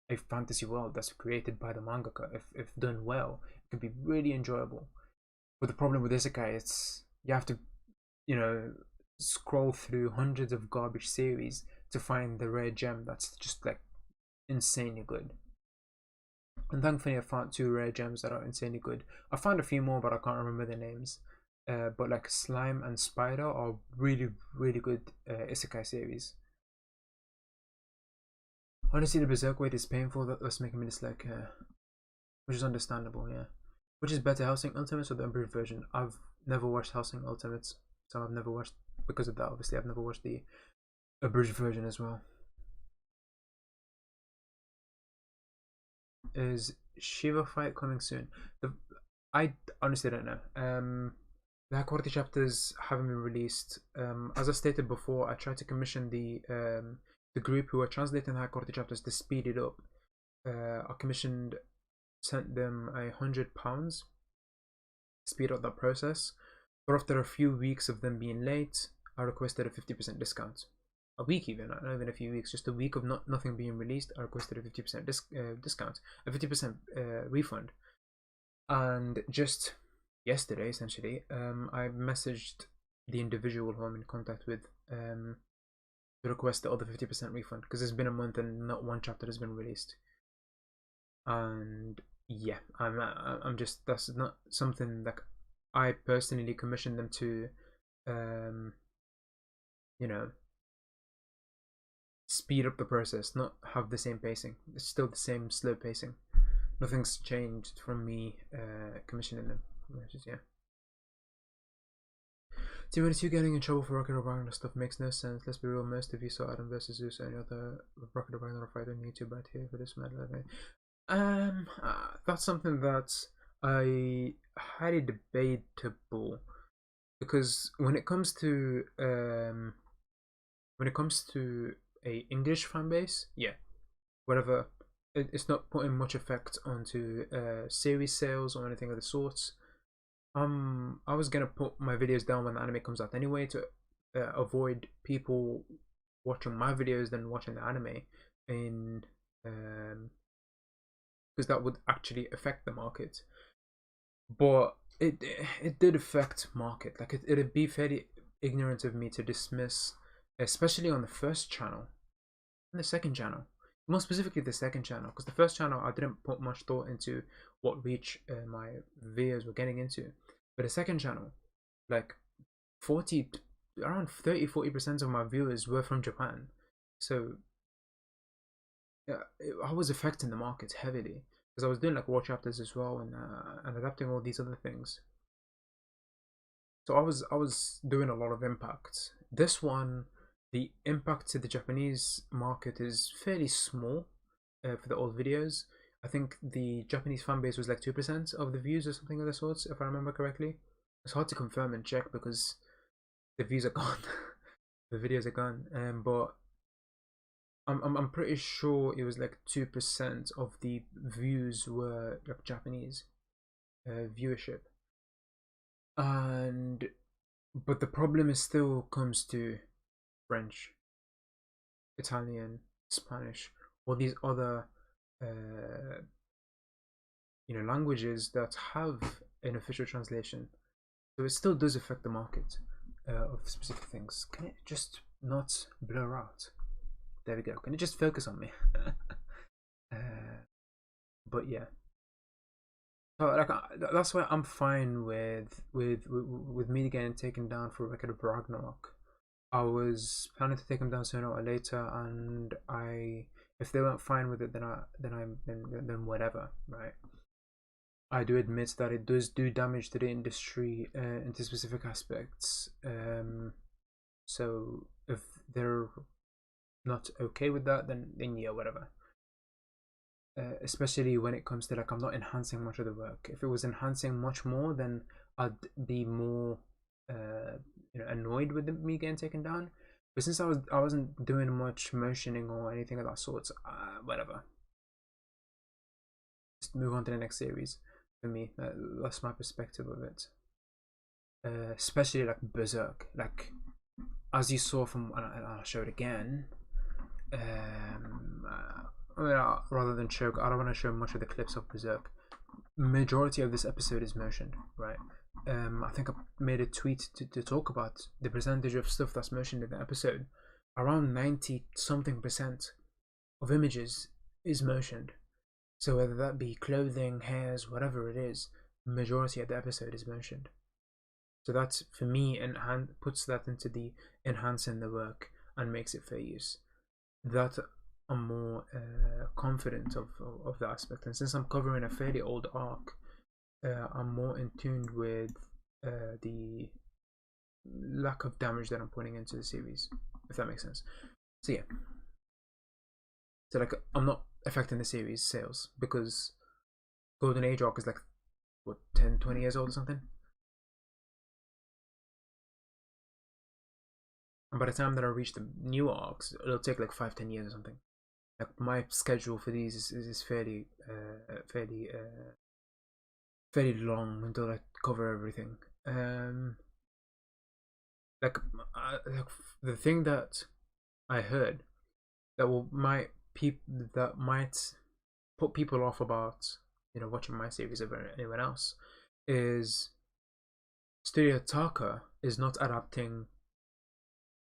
a fantasy world that's created by the mangaka. If done well, it can be really enjoyable. But the problem with Isekai, it's you have to, you know, scroll through hundreds of garbage series to find the rare gem that's just like insanely good. And thankfully, I found two rare gems that are insanely good. I found a few more, but I can't remember their names. But like Slime and Spider are really good isekai series. Honestly, the Berserk weight is painful. That's making me dislike her, which is understandable, yeah. Which is better, Hellsing Ultimates or the improved version? I've never watched Hellsing Ultimates, so I've never watched, because of that, obviously, I've never watched the abridged version as well. Is Shiva fight coming soon? I honestly don't know. The high quality chapters haven't been released. As I stated before, I tried to commission the group who are translating the high quality chapters to speed it up. I sent them £100, speed up that process. But after a few weeks of them being late, I requested a 50% discount. A week even, not even a few weeks, just a week of nothing being released. I requested a 50% discount, a 50% refund. And just yesterday, essentially, I messaged the individual who I'm in contact with to request the other 50% refund, because it's been a month and not one chapter has been released. And yeah, I'm just, that's not something that I personally commissioned them to, you know, speed up the process, not have the same pacing. It's still the same slow pacing. Nothing's changed from me commissioning them. Yeah. T22 getting in trouble for Rocket of Ragnarok stuff makes no sense. Let's be real, most of you saw Adam versus Zeus or any other Rocket of Ragnarok fight on YouTube right here for this matter. That's something that I highly debatable, because when it comes to a English fan base, yeah, whatever, it's not putting much effect onto series sales or anything of the sorts. I was gonna put my videos down when the anime comes out anyway, to avoid people watching my videos than watching the anime, in because that would actually affect the market. But it did affect market. Like it'd be fairly ignorant of me to dismiss, especially on the first channel and the second channel, more specifically the second channel, because the first channel I didn't put much thought into what reach my videos were getting into. But the second channel, like 40% of my viewers were from Japan, so yeah, I was affecting the market heavily, because I was doing like war chapters as well, and adapting all these other things. So I was doing a lot of impact. This one, the impact to the Japanese market is fairly small for the old videos. I think the Japanese fan base was like 2% of the views or something of the sorts, if I remember correctly. It's hard to confirm and check because the views are gone, the videos are gone. But I'm pretty sure it was like 2% of the views were like Japanese viewership, and but the problem is still comes to French, Italian, Spanish, or these other languages that have an official translation. So it still does affect the market of specific things. Can it just not blur out? There we go. Can it just focus on me? But yeah. So like that's why I'm fine with me getting taken down for Record of Ragnarok. I was planning to take him down sooner or later, and if they weren't fine with it, then whatever, right? I do admit that it does do damage to the industry into specific aspects. So if they're not okay with that, then yeah, whatever. Especially when it comes to like I'm not enhancing much of the work. If it was enhancing much more, then I'd be more annoyed with me getting taken down. But since I wasn't doing much motioning or anything of that sort, whatever. Just move on to the next series. For me, that's my perspective of it. Especially like Berserk, like as you saw from, and I'll show it again. Rather than choke, I don't want to show much of the clips of Berserk. Majority of this episode is motioned, right? I think I made a tweet to talk about the percentage of stuff that's motioned in the episode. Around 90 something percent of images is motioned. So whether that be clothing, hairs, whatever it is, majority of the episode is motioned. So that, for me, puts that into the enhancing the work and makes it fair use. That I'm more confident of that aspect. And since I'm covering a fairly old arc, I'm more in tune with the lack of damage that I'm putting into the series, if that makes sense. So yeah. So like I'm not affecting the series sales because Golden Age arc is like what 10-20 years old or something. And by the time that I reach the new arcs, it'll take like 5-10 years or something. Like my schedule for these is fairly long until I cover everything. Like the thing that I heard that might put people off about watching my series over anyone else is Studio Taka is not adapting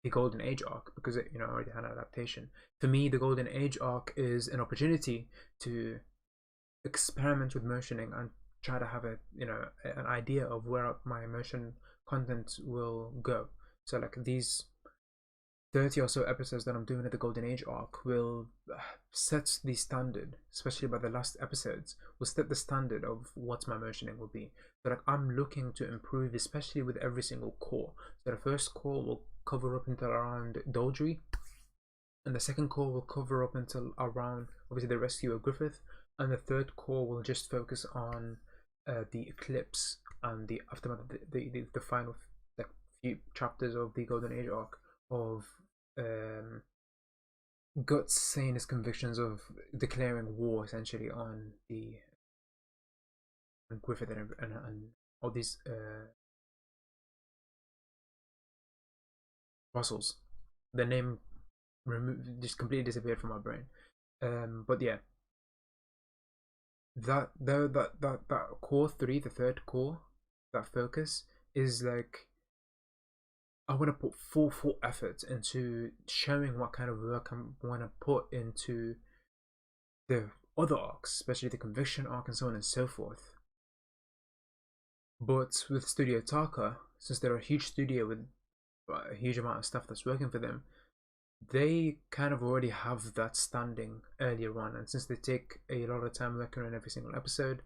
the Golden Age arc because it already had an adaptation. For me, the Golden Age arc is an opportunity to experiment with motioning and try to have an idea of where my motion content will go. So like these 30 or so episodes that I'm doing at the Golden Age arc will set the standard, especially by the last episodes, will set the standard of what my motioning will be. So like I'm looking to improve, especially with every single core. So the first core will cover up until around Doldry, and the second core will cover up until around obviously the rescue of Griffith, and the third core will just focus on the eclipse and the aftermath, the final like few chapters of the Golden Age arc of Guts saying his convictions of declaring war essentially on Griffith and all these Russell's. The name just completely disappeared from my brain. But yeah, that core 3, the third core, that focus is like I want to put full effort into showing what kind of work I want to put into the other arcs, especially the Conviction arc and so on and so forth. But with Studio Taka, since they're a huge studio with a huge amount of stuff that's working for them, they kind of already have that standing earlier on, and since they take a lot of time working on every single episode,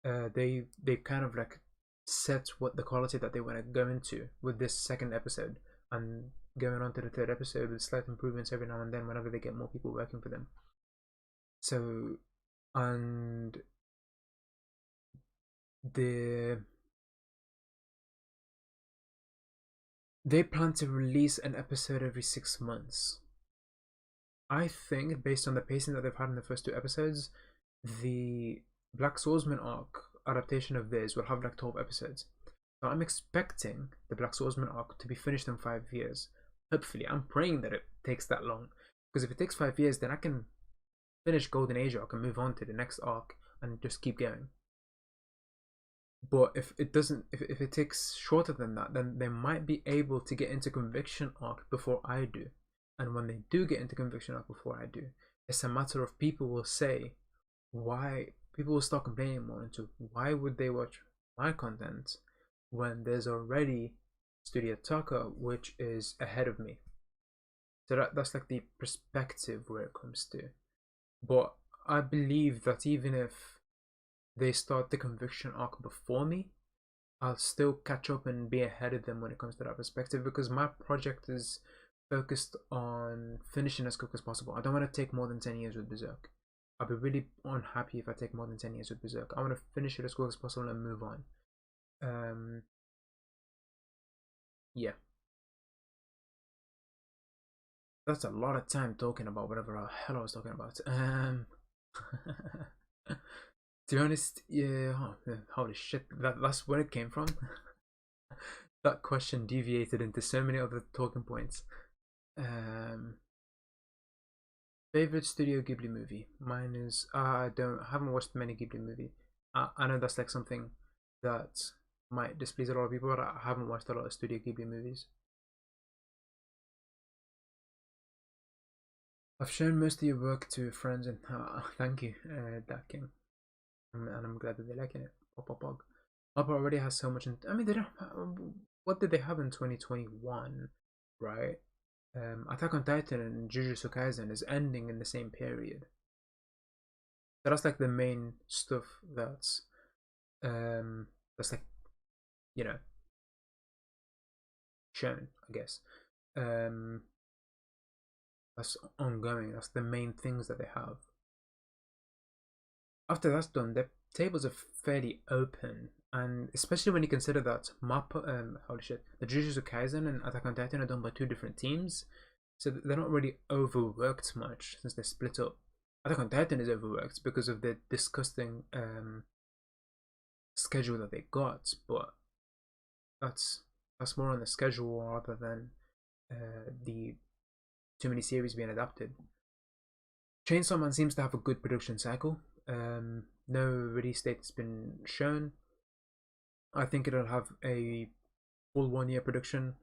they kind of like set what the quality that they want to go into with this second episode and going on to the third episode with slight improvements every now and then whenever they get more people working for them. So, and they plan to release an episode every 6 months. I think based on the pacing that they've had in the first 2 episodes, the Black Swordsman arc adaptation of theirs will have like 12 episodes. So I'm expecting the Black Swordsman arc to be finished in 5 years. Hopefully, I'm praying that it takes that long. Because if it takes 5 years, then I can finish Golden Age arc and move on to the next arc and just keep going. But if it doesn't, if it takes shorter than that, then they might be able to get into Conviction Arc before I do. And when they do get into Conviction Arc before I do, it's a matter of people will say, why, people will start complaining more into why would they watch my content when there's already Studio Taka, which is ahead of me. So that's like the perspective where it comes to. But I believe that even if they start the Conviction Arc before me, I'll still catch up and be ahead of them when it comes to that perspective, because my project is focused on finishing as quick as possible. I don't want to take more than 10 years with Berserk. I'll be really unhappy if I take more than 10 years with Berserk. I want to finish it as quick as possible and move on. Yeah. That's a lot of time talking about whatever the hell I was talking about. To be honest, yeah, holy shit, that's where it came from. That question deviated into so many other talking points. Favorite Studio Ghibli movie? Mine is I haven't watched many Ghibli movie. I know that's like something that might displease a lot of people, but I haven't watched a lot of Studio Ghibli movies. I've shown most of your work to friends, and thank you, that King, and I'm glad that they're liking it. Pog. Mappa already has so much. I mean, they don't. What did they have in 2021, right? Attack on Titan and Jujutsu Kaisen is ending in the same period. So that's like the main stuff that's like, you know, shown, I guess. That's ongoing. That's the main things that they have. After that's done, the tables are fairly open, and especially when you consider that holy shit, the Jujutsu Kaisen and Attack on Titan are done by two different teams, so they're not really overworked much since they're split up. Attack on Titan is overworked because of the disgusting schedule that they got, but that's more on the schedule rather than the too many series being adapted. Chainsaw Man seems to have a good production cycle. No release date has been shown. I think it'll have a full 1 year production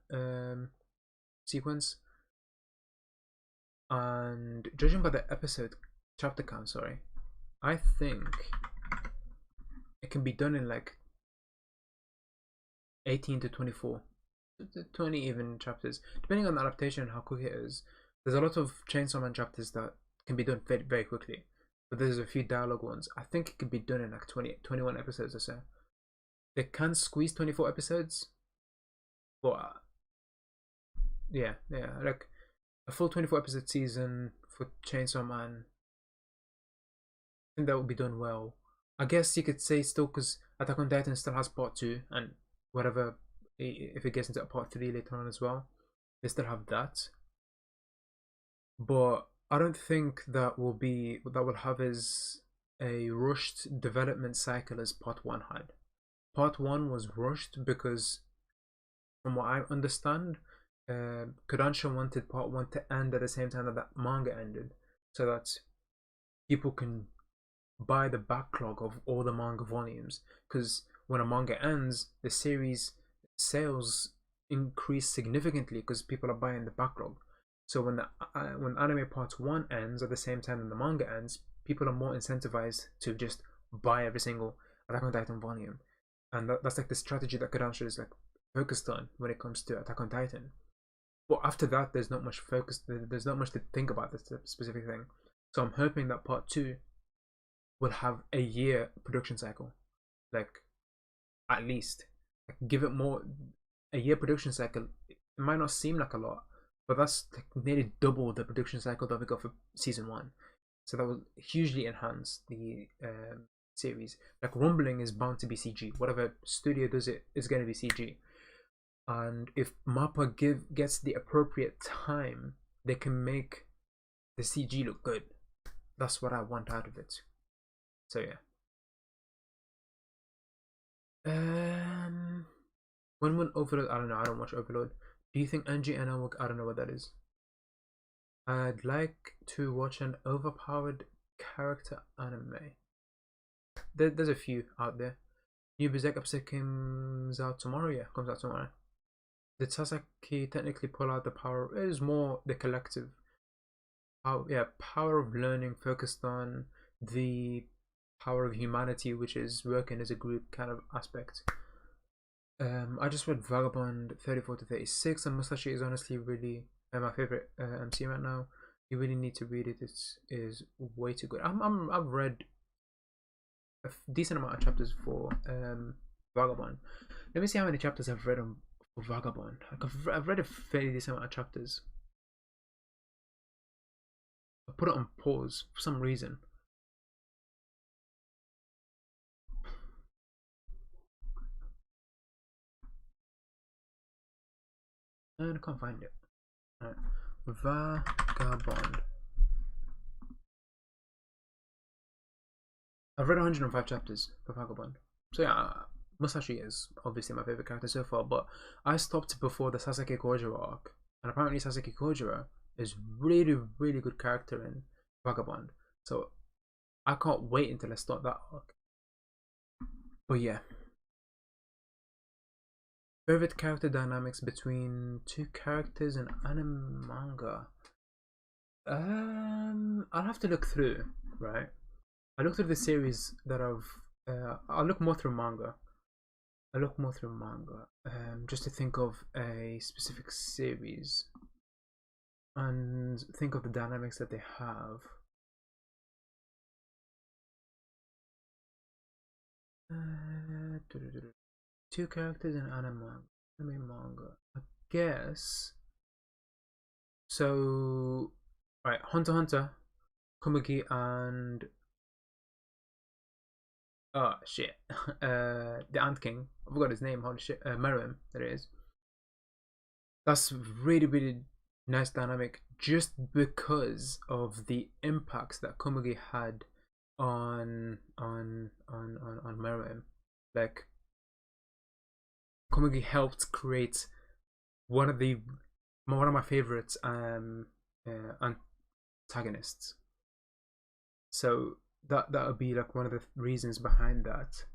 sequence. And judging by the episode chapter count, sorry, I think it can be done in like 18 to 24, 20 even chapters, depending on the adaptation and how quick it is. There's a lot of Chainsaw Man chapters that can be done very, very quickly, but there's a few dialogue ones. I think it could be done in like 21 episodes or so. They can squeeze 24 episodes, but yeah, like a full 24 episode season for Chainsaw Man, I think that would be done well. I guess you could say still, because Attack on Titan still has part 2 and whatever, if it gets into a part 3 later on as well, they still have that. But I don't think that will have as a rushed development cycle as part 1 had. Part 1 was rushed because, from what I understand, Kodansha wanted part 1 to end at the same time that manga ended, so that people can buy the backlog of all the manga volumes. Because when a manga ends, the series sales increase significantly because people are buying the backlog. So when anime part 1 ends at the same time that the manga ends, people are more incentivized to just buy every single Attack on Titan volume, and that's like the strategy that Kodansha is like focused on when it comes to Attack on Titan. But after that, there's not much focus. There's not much to think about this specific thing. So I'm hoping that part 2 will have a year production cycle, like at least. Like, give it more. A year production cycle. It might not seem like a lot, but that's like nearly double the production cycle that we got for season 1. So that will hugely enhance the series. Like, Rumbling is bound to be CG. Whatever studio does it is going to be CG. And if Mappa gets the appropriate time, they can make the CG look good. That's what I want out of it. So yeah. When Overlord, I don't know. I don't watch Overlord. Do you think Angie and I don't know what that is. I'd like to watch an overpowered character anime. There's a few out there. New Berserk episode comes out tomorrow. Yeah, comes out tomorrow. Did Sasaki technically pull out the power? It is more the collective. Power of learning focused on the power of humanity, which is working as a group kind of aspect. I just read Vagabond 34 to 36, and Musashi is honestly really my favorite MC right now. You really need to read it. It is way too good. I've read a decent amount of chapters for Vagabond. Let me see how many chapters I've read for Vagabond. I've read a fairly decent amount of chapters. I put it on pause for some reason. And I can't find it. Right. Vagabond. I've read 105 chapters for Vagabond. So yeah, Musashi is obviously my favorite character so far, but I stopped before the Sasaki Kojiro arc, and apparently Sasaki Kojiro is really good character in Vagabond. So I can't wait until I start that arc. But yeah. Favorite character dynamics between two characters in anime manga. I'll have to look through, right? I look through the series that I'll look more through manga. Just to think of a specific series and think of the dynamics that they have. Two characters in anime manga. I guess. So, right, Hunter x Hunter, Komugi, and oh shit, the Ant King. I forgot his name. Holy shit, Meruem. There it is. That's really nice dynamic, just because of the impacts that Komugi had on Meruem. Like, Komugi helped create one of my favorites antagonists. So that would be like one of the reasons behind that.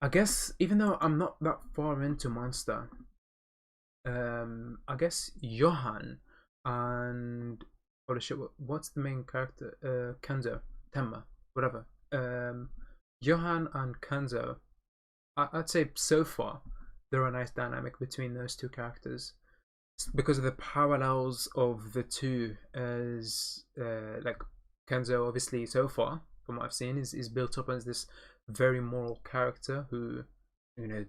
I guess even though I'm not that far into Monster, I guess Johan and holy shit, what's the main character? Kenzo, Tenma, whatever. Johan and Kenzo, I'd say so far there are a nice dynamic between those two characters because of the parallels of the two. As like Kenzo, obviously, so far from what I've seen, is built up as this very moral character who,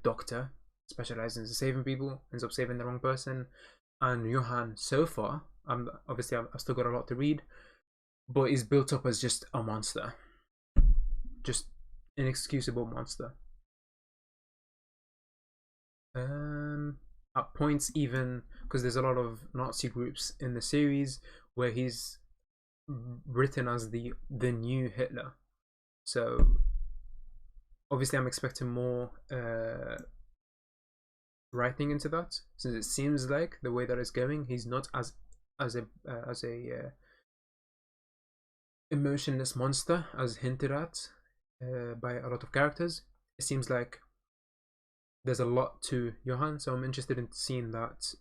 doctor, specializes in saving people, ends up saving the wrong person. And Johan, so far, I've still got a lot to read, but is built up as just a monster, just inexcusable monster. At points, even because there's a lot of Nazi groups in the series where he's written as the new Hitler. So obviously I'm expecting more writing into that, since it seems like the way that it's going, he's not as a emotionless monster as hinted at by a lot of characters. It seems like there's a lot to Johan, so I'm interested in seeing that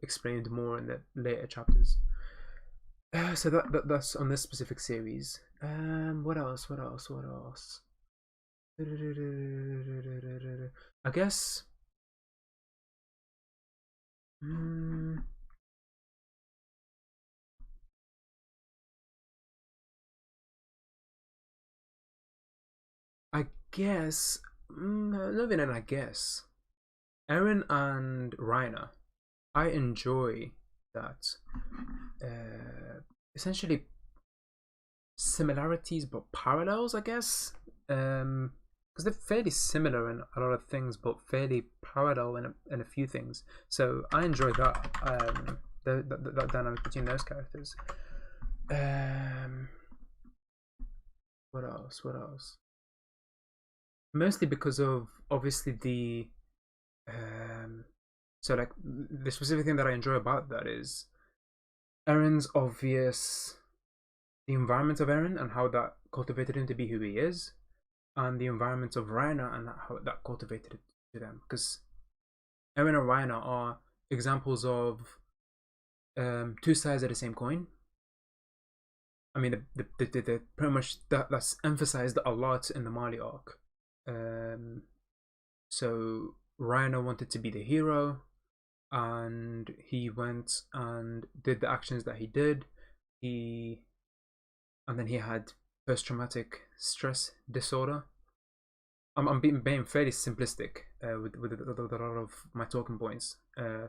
explained more in the later chapters. So that's on this specific series. What else? I guess. I guess. Not even I guess. Eren and Reiner, I enjoy that. Essentially similarities but parallels, I guess. Because they're fairly similar in a lot of things, but fairly parallel in a few things. So I enjoy that. That dynamic between those characters. What else? Mostly because of obviously the so like the specific thing that I enjoy about that is Eren's obvious, the environment of Eren and how that cultivated him to be who he is, and the environment of Reiner and how that cultivated it to them. Because Eren and Reiner are examples of two sides of the same coin. I mean, the pretty much that's emphasized a lot in the Marley arc. So Reiner wanted to be the hero, and he went and did the actions that he did. And then he had post-traumatic stress disorder. I'm being fairly simplistic with a lot of my talking points,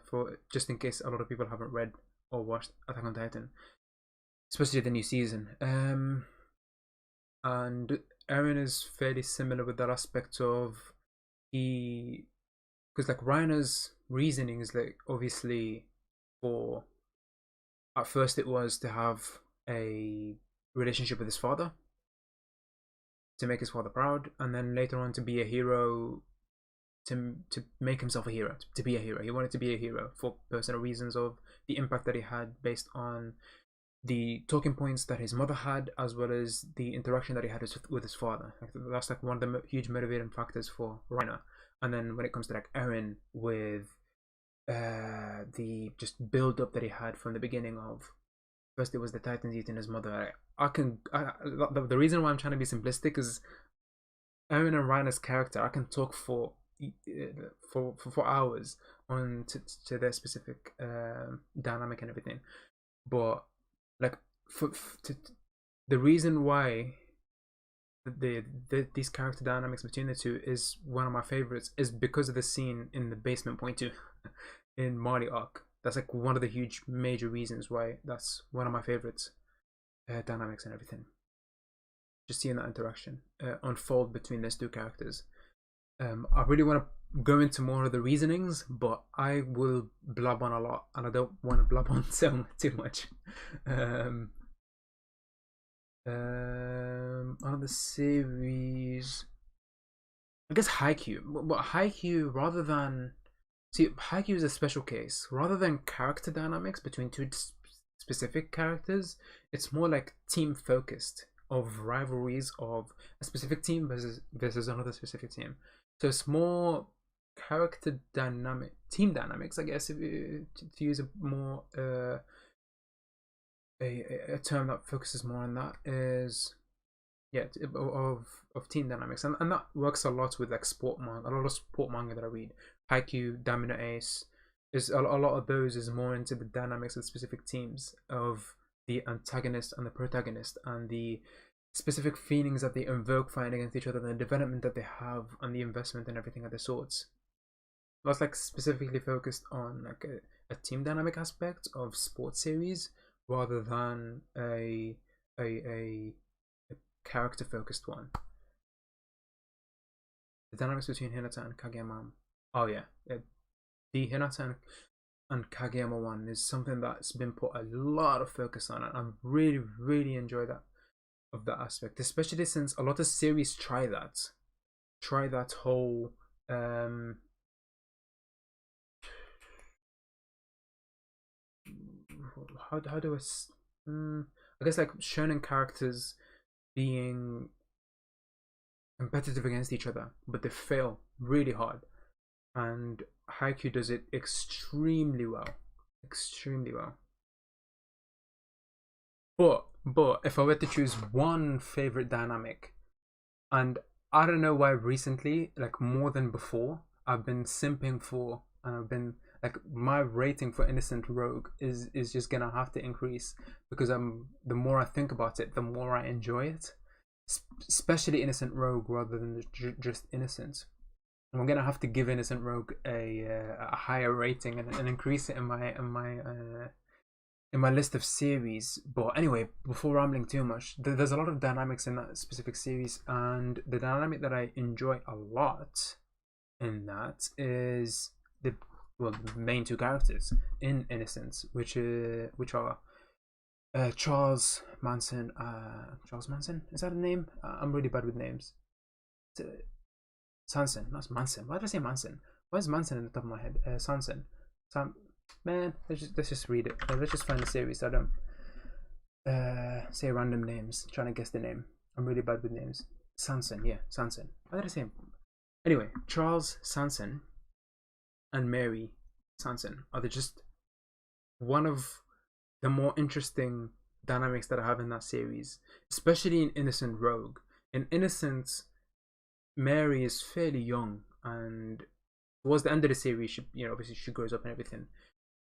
for just in case a lot of people haven't read or watched Attack on Titan, especially the new season. And Eren is fairly similar with that aspect of because like Reiner's reasoning is like obviously for at first it was to have a relationship with his father, to make his father proud, and then later on to be a hero, to make himself a hero, to be a hero. He wanted to be a hero for personal reasons of the impact that he had based on the talking points that his mother had, as well as the interaction that he had with his father. Like, that's like one of the huge motivating factors for Reiner. And then when it comes to like Eren, with the just build up that he had from the beginning of, first it was the Titans eating his mother. The reason why I'm trying to be simplistic is Eren and Reiner's character. I can talk for hours on to their specific dynamic and everything, but like the reason why these character dynamics between the two is one of my favorites is because of the scene in the basement point 2 in Marley arc. That's like one of the huge major reasons why that's one of my favorites, dynamics and everything. Just seeing that interaction unfold between those two characters. I really want to go into more of the reasonings, but I will blab on a lot, and I don't want to blab on too much. On the series, I guess Haikyuu. But Haikyuu, rather than Haikyuu is a special case. Rather than character dynamics between two specific characters, it's more like team focused, of rivalries of a specific team versus another specific team. So it's more character dynamic, team dynamics, I guess, if to use a more a term that focuses more on that, is of team dynamics, and that works a lot with like sport manga. A lot of sport manga that I read, Haikyuu, Diamond Ace, is a lot of those is more into the dynamics of specific teams, of the antagonist and the protagonist, and the specific feelings that they invoke fighting against each other, and the development that they have, and the investment and everything of the sorts. That's like specifically focused on like a team dynamic aspect of sports series, rather than a character focused one. The dynamics between Hinata and Kageyama. Oh yeah, the Hinata and Kageyama one is something that's been put a lot of focus on, and I really enjoy that of that aspect, especially since a lot of series try that whole how do I guess like shonen characters being competitive against each other, but they fail really hard, and Haikyuu does it extremely well. But if I were to choose one favorite dynamic, and I don't know why recently, like more than before, I've been simping for, and I've been like, my rating for Innocent Rogue is just gonna have to increase, because the more I think about it, the more I enjoy it, especially Innocent Rogue rather than just Innocent. And I'm gonna have to give Innocent Rogue a higher rating and increase it in my list of series. But anyway, before rambling too much, there's a lot of dynamics in that specific series, and the dynamic that I enjoy a lot in that is the main two characters in Innocence, which are Charles Manson. Charles Manson, is that a name? I'm really bad with names. Sanson, not Manson. Why did I say Manson? Why is Manson in the top of my head? Sanson. Man, let's just read it. Let's just find the series. I don't say random names trying to guess the name. I'm really bad with names. Sanson, yeah, Sanson. How did I say him? Anyway, Charles Sanson and Mary Sanson are just one of the more interesting dynamics that I have in that series, especially in Innocent Rogue. In Innocent, Mary is fairly young, and towards the end of the series, obviously she grows up and everything.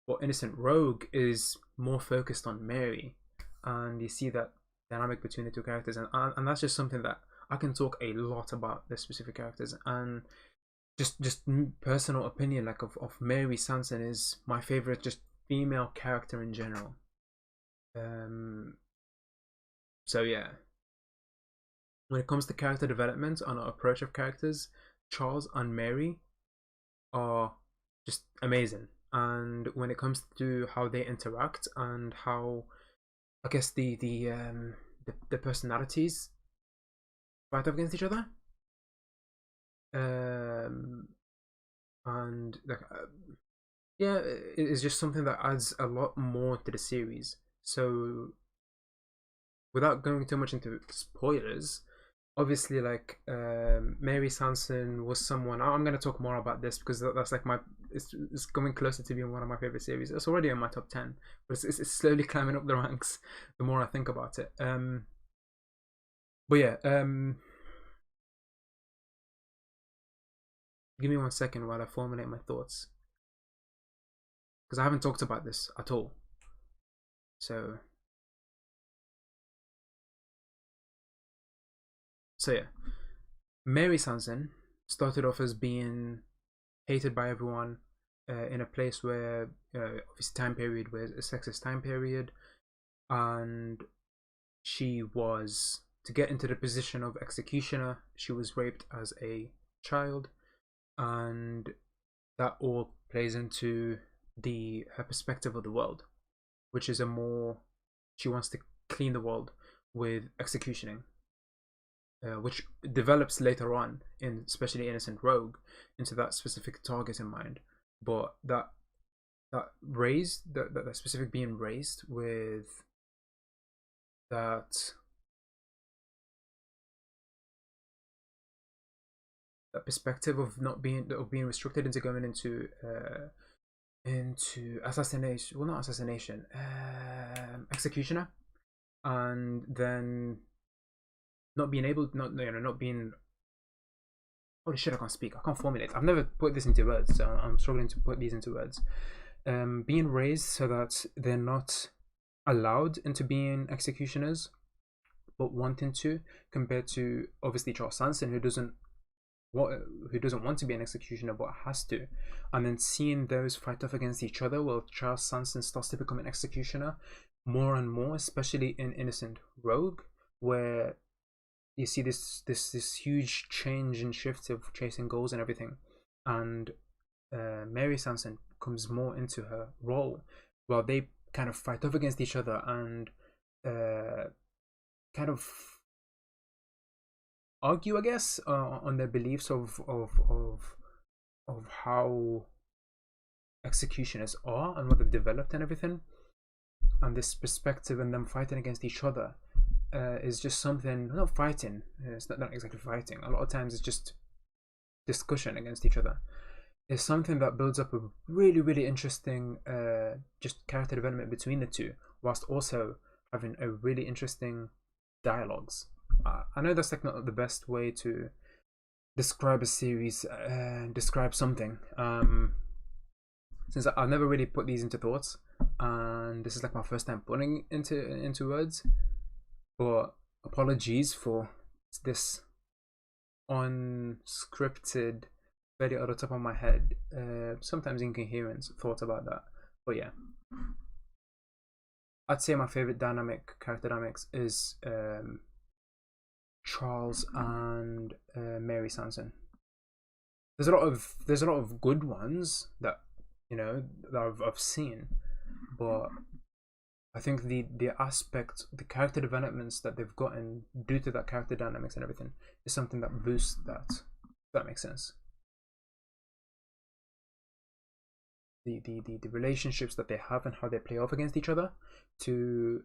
But Innocent Rogue is more focused on Mary, and you see that dynamic between the two characters, and that's just something that I can talk a lot about the specific characters, and just personal opinion, like of Mary Sanson is my favorite just female character in general. So yeah, when it comes to character development and our approach of characters, Charles and Mary are just amazing. And when it comes to how they interact and how, I guess, the personalities fight up against each other, and like yeah, it's just something that adds a lot more to the series. So without going too much into spoilers, obviously, like Mary Sanson was someone I'm going to talk more about this because that's like it's coming closer to being one of my favorite series. It's already in my top 10, but it's slowly climbing up the ranks the more I think about it. But yeah, give me 1 second while I formulate my thoughts, because I haven't talked about this at all. So yeah, Mary Sanson started off as being hated by everyone in a place where obviously time period was a sexist time period, and she was, to get into the position of executioner, she was raped as a child, and that all plays into her perspective of the world, which is she wants to clean the world with executioning, which develops later on, in especially Innocent Rogue, into that specific target in mind. But that specific being raised with that perspective of being restricted into going into assassination, well, not assassination, executioner, and then not being holy shit, I can't speak, I can't formulate, I've never put this into words, so I'm struggling to put these into words. Being raised so that they're not allowed into being executioners but wanting to, compared to obviously Charles Sanson, who doesn't want to be an executioner but has to, and then seeing those fight off against each other while Charles Sanson starts to become an executioner more and more, especially in Innocent Rogue, where you see this huge change and shift of chasing goals and everything, and Mary Sanson comes more into her role while they kind of fight off against each other and kind of argue, I guess, on their beliefs of how executioners are and what they've developed and everything, and this perspective and them fighting against each other is just something. Not fighting, it's not exactly fighting, a lot of times it's just discussion against each other. It's something that builds up a really, really interesting just character development between the two, whilst also having a really interesting dialogues. I know that's like not the best way to describe a series, describe something, since I've never really put these into thoughts, and this is like my first time putting into words. But apologies for this unscripted, very out of the top of my head, sometimes incoherent thoughts about that. But yeah, I'd say my favorite character dynamics is Charles and Mary Sanson. There's a lot of good ones that that I've seen, but I think the character developments that they've gotten due to that character dynamics and everything is something that boosts that. If that makes sense. The relationships that they have and how they play off against each other to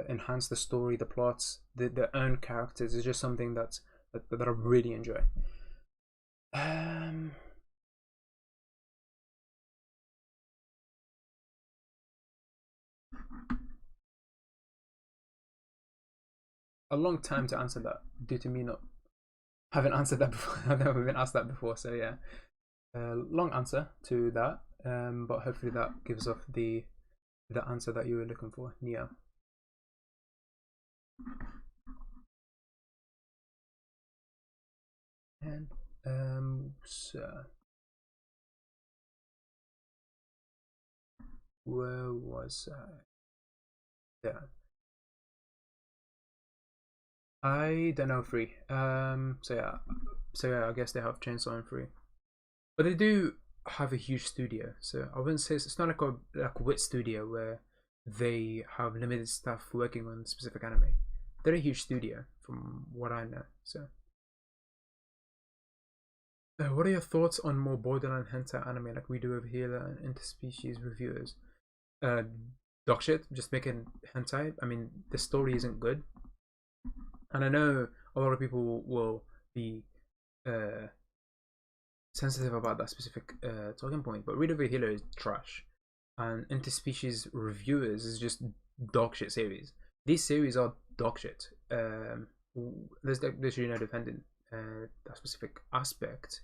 enhance the story, the plots, their own characters is just something that's that I really enjoy. A long time to answer that due to me not haven't answered that before. I've never been asked that before, so yeah, long answer to that. But hopefully that gives off the answer that you were looking for, Neo. And so where was I? Yeah. I don't know free. So yeah, I guess they have Chainsaw and free, but they do have a huge studio. So I wouldn't say it's not like a Wit studio where they have limited staff working on specific anime. They're a huge studio from what I know. So, what are your thoughts on more borderline hentai anime like we do over here and interspecies reviewers? Dog shit, just making hentai. I mean, the story isn't good. And I know a lot of people will be sensitive about that specific talking point, but Read Over Healer is trash, and Interspecies Reviewers is just dog shit series. These series are dog shit. There's literally no defending that specific aspect.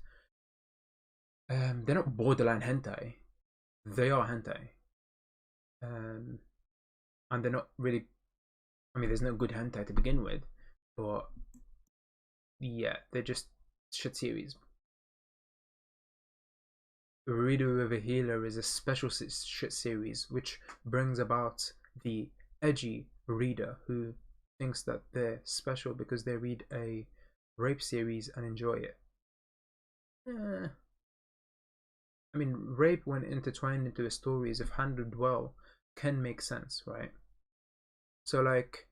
They're not borderline hentai; they are hentai, and they're not really. I mean, there's no good hentai to begin with, but yeah, they're just shit series. Reader of a Healer is a special shit series which brings about the edgy reader who thinks that they're special because they read a rape series and enjoy it. I mean, rape when intertwined into a story, if handled well, can make sense, right? So like,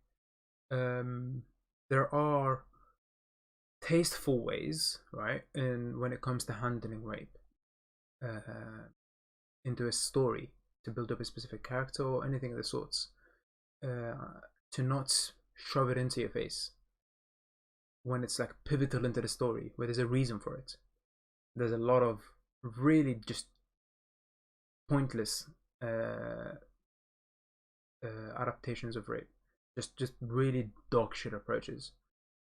there are tasteful ways, right, and when it comes to handling rape into a story to build up a specific character or anything of the sorts, to not shove it into your face when it's like pivotal into the story where there's a reason for it. There's a lot of really just pointless adaptations of rape, just really dog shit approaches.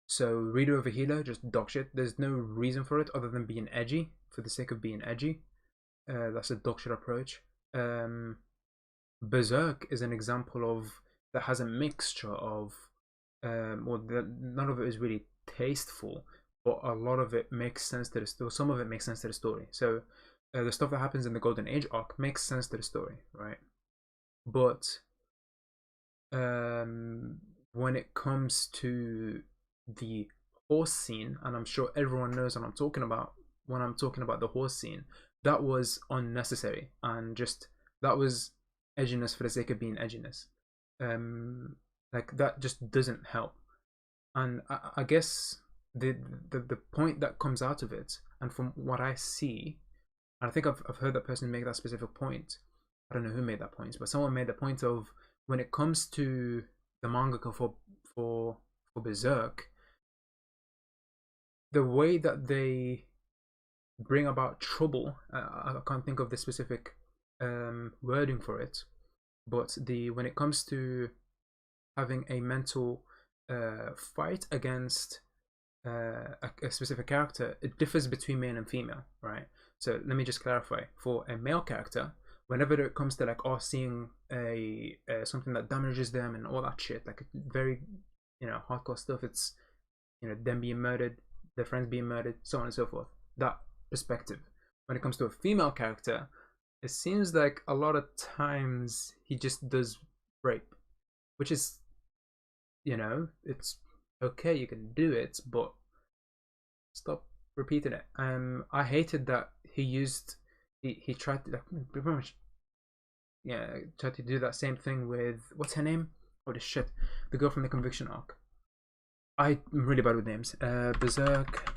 So Reader of a Healer, just dog shit. There's no reason for it other than being edgy for the sake of being edgy. That's a dog shit approach. Berserk is an example of that has a mixture of, none of it is really tasteful, but a lot of it makes sense to the story. Some of it makes sense to the story. So the stuff that happens in the Golden Age arc makes sense to the story, right? But when it comes to the horse scene, and I'm sure everyone knows what I'm talking about when I'm talking about the horse scene, that was unnecessary and just that was edginess for the sake of being edginess. Like that just doesn't help. And I guess the point that comes out of it, and from what I see, and I think I've heard that person make that specific point. I don't know who made that point, but someone made the point of when it comes to the mangaka for Berserk, the way that they bring about trouble. I can't think of the specific wording for it, but when it comes to having a mental fight against a specific character, it differs between male and female, right? So let me just clarify. For a male character, whenever it comes to like seeing a something that damages them and all that shit, like very hardcore stuff, it's them being murdered, their friends being murdered, so on and so forth. That perspective. When it comes to a female character, it seems like a lot of times he just does rape, which is, it's okay, you can do it, but stop repeating it. I hated that he tried to pretty much, tried to do that same thing with what's her name? Oh, the shit, the girl from the Conviction arc. I'm really bad with names. Berserk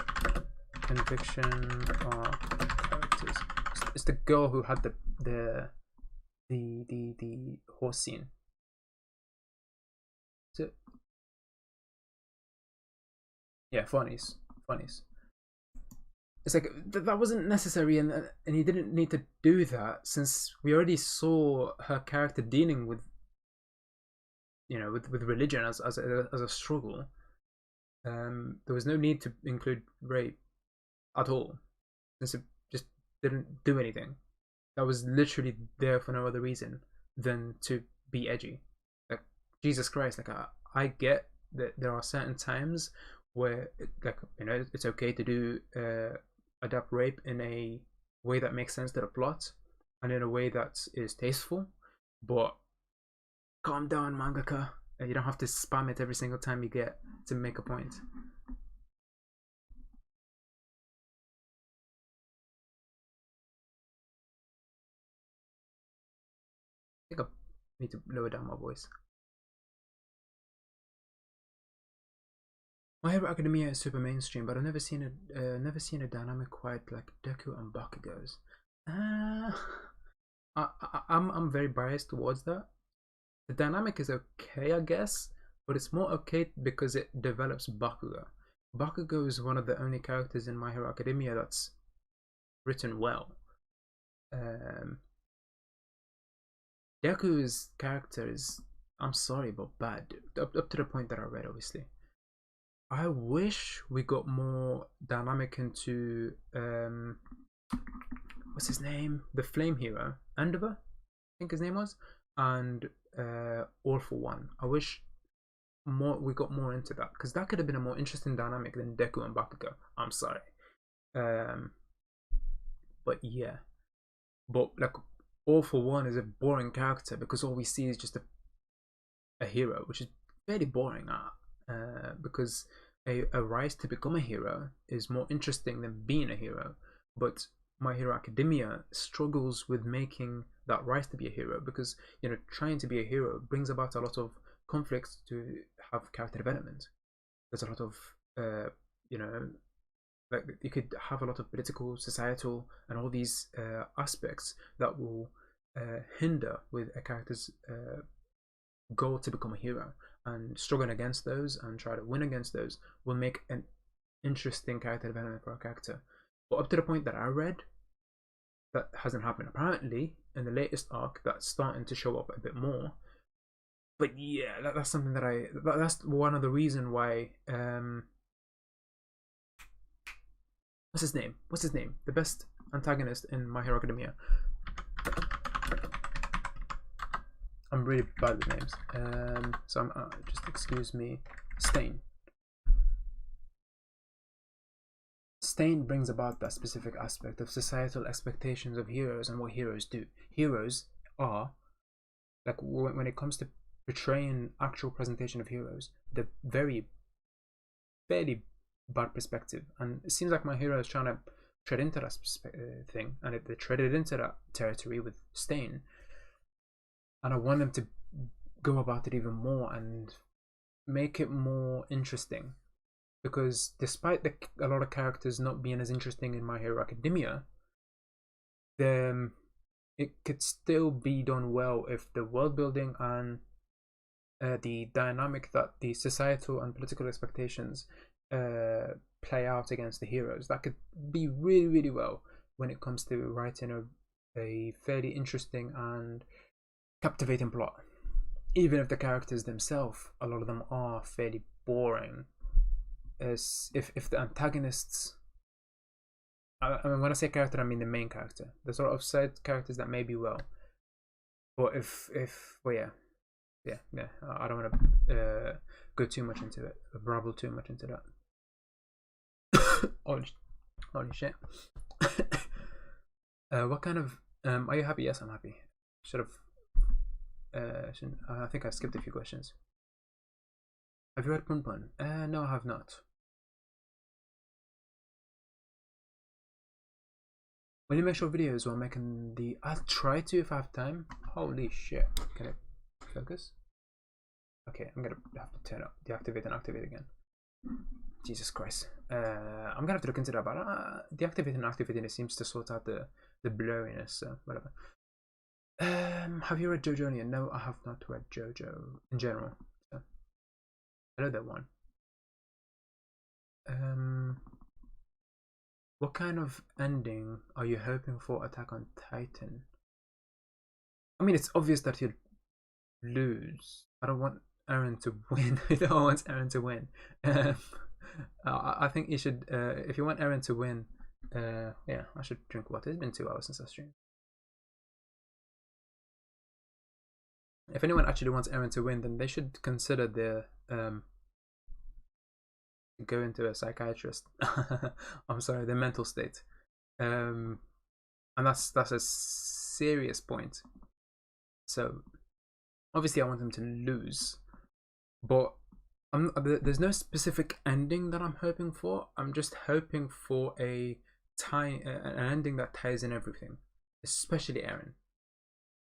Conviction arc characters. It's the girl who had the horse scene. So, Yeah, funnies. It's like that wasn't necessary, and he didn't need to do that since we already saw her character dealing with, with religion as a struggle. There was no need to include rape at all, since it just didn't do anything. That was literally there for no other reason than to be edgy. Like, Jesus Christ, like I get that there are certain times where it's okay to do adapt rape in a way that makes sense to the plot and in a way that is tasteful, but calm down, mangaka. You don't have to spam it every single time you get to make a point. I think I need to lower down my voice. My Hero Academia is super mainstream, but I've never seen a dynamic quite like Deku and Bakugo's. I'm very biased towards that. The dynamic is okay, I guess, but it's more okay because it develops Bakugo. Bakugo is one of the only characters in My Hero Academia that's written well. Deku's character is, I'm sorry, but bad. Up to the point that I read, obviously. I wish we got more dynamic into what's his name? The Flame Hero, Endeavor, I think his name was, and All for One. I wish we got more into that, because that could have been a more interesting dynamic than Deku and Bakugo. I'm sorry, but yeah, but like All for One is a boring character because all we see is just a hero, which is very boring. Because a rise to become a hero is more interesting than being a hero. But My Hero Academia struggles with making that rise to be a hero, because trying to be a hero brings about a lot of conflicts to have character development. There's a lot of like you could have a lot of political, societal, and all these aspects that will hinder with a character's goal to become a hero, and struggling against those and try to win against those will make an interesting character development for a character. But up to the point that I read, that hasn't happened. Apparently, in the latest arc, that's starting to show up a bit more. But yeah, that's something that's one of the reason why. What's his name? The best antagonist in My Hero Academia. I'm really bad with names. So I'm just excuse me. Stain. Stain brings about that specific aspect of societal expectations of heroes and what heroes do. Heroes are, like, when it comes to portraying actual presentation of heroes, the very fairly bad perspective, and it seems like My Hero is trying to tread into that thing, and they treaded into that territory with Stain, and I want them to go about it even more and make it more interesting, because despite a lot of characters not being as interesting in My Hero Academia, it could still be done well if the world building and the dynamic that the societal and political expectations play out against the heroes, that could be really, really well when it comes to writing a fairly interesting and captivating plot, even if the characters themselves, a lot of them are fairly boring. As if the antagonists, I mean, when I say character, I mean the main character. The sort of side characters that may be well, but well, yeah, I don't want to go too much into it, brabble too much into that. Holy shit. What kind of are you happy? Yes, I'm happy. Should have I think I skipped a few questions. Have you read Pun Pun? No, I have not. Will you make short videos while making the... I'll try to if I have time. Holy shit. Can it focus? Okay, I'm gonna have to turn up, deactivate and activate again. Jesus Christ. I'm gonna have to look into that, but deactivating and activating it seems to sort out the blurriness, so whatever. Have you read JoJo Onion? No, I have not read JoJo in general. So. I know that one. What kind of ending are you hoping for Attack on Titan? I mean, it's obvious that he'd lose. I don't want Eren to win. I don't want Eren to win. Um, I think you should. If you want Eren to win, yeah, I should drink water. It's been 2 hours since I streamed. If anyone actually wants Eren to win, then they should consider the go into a psychiatrist. I'm sorry, the mental state. And that's a serious point. So obviously, I want him to lose, but there's no specific ending that I'm hoping for. I'm just hoping for an ending that ties in everything, especially Eren.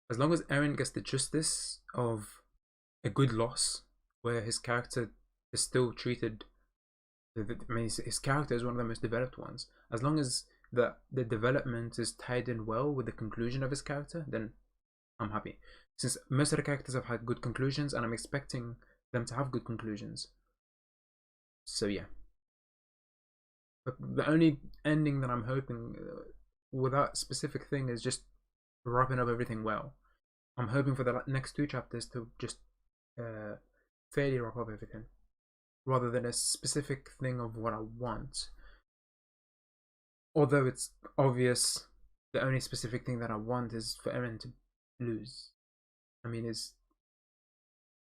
As long as Eren gets the justice of a good loss, where his character is still treated. I mean, his character is one of the most developed ones. As long as the development is tied in well with the conclusion of his character, then I'm happy. Since most of the characters have had good conclusions, and I'm expecting them to have good conclusions. So yeah. But the only ending that I'm hoping without specific thing is just wrapping up everything well. I'm hoping for the next 2 chapters to just fairly wrap up everything, rather than a specific thing of what I want. Although it's obvious the only specific thing that I want is for Eren to lose. I mean, is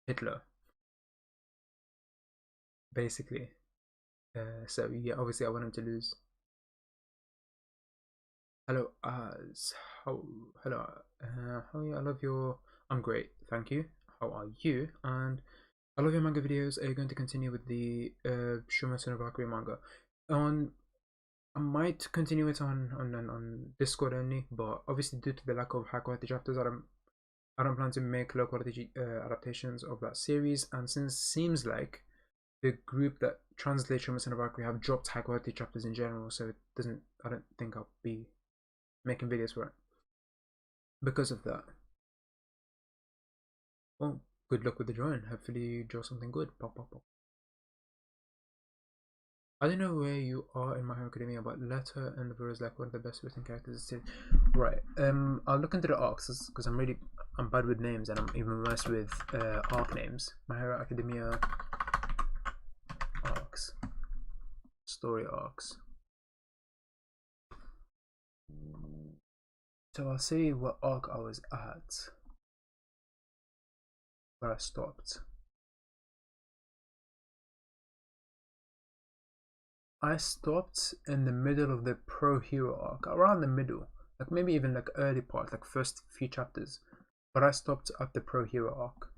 Hitler, basically. So yeah, obviously I want him to lose. Hello, hello, how are you? I love your. I'm great, thank you. How are you? And I love your manga videos. Are you going to continue with the Shumatsu no Valkyrie manga? I might continue it on Discord only, but obviously due to the lack of high quality chapters, I don't plan to make low quality adaptations of that series. And since it seems like the group that translates Shumatsu no Valkyrie have dropped high quality chapters in general, so it doesn't. I don't think I'll be making videos for it because of that. Well, good luck with the drawing. Hopefully you draw something good. Pop, pop, pop. I don't know where you are in My Hero Academia, but Letter and Vera is like one of the best written characters. Right. I'll look into the arcs because I'm bad with names and I'm even worse with arc names. My Hero Academia arcs, story arcs. So I'll see what arc I was at, where I stopped. I stopped in the middle of the pro hero arc, around the middle, like maybe even like early part, like first few chapters, but I stopped at the pro hero arc.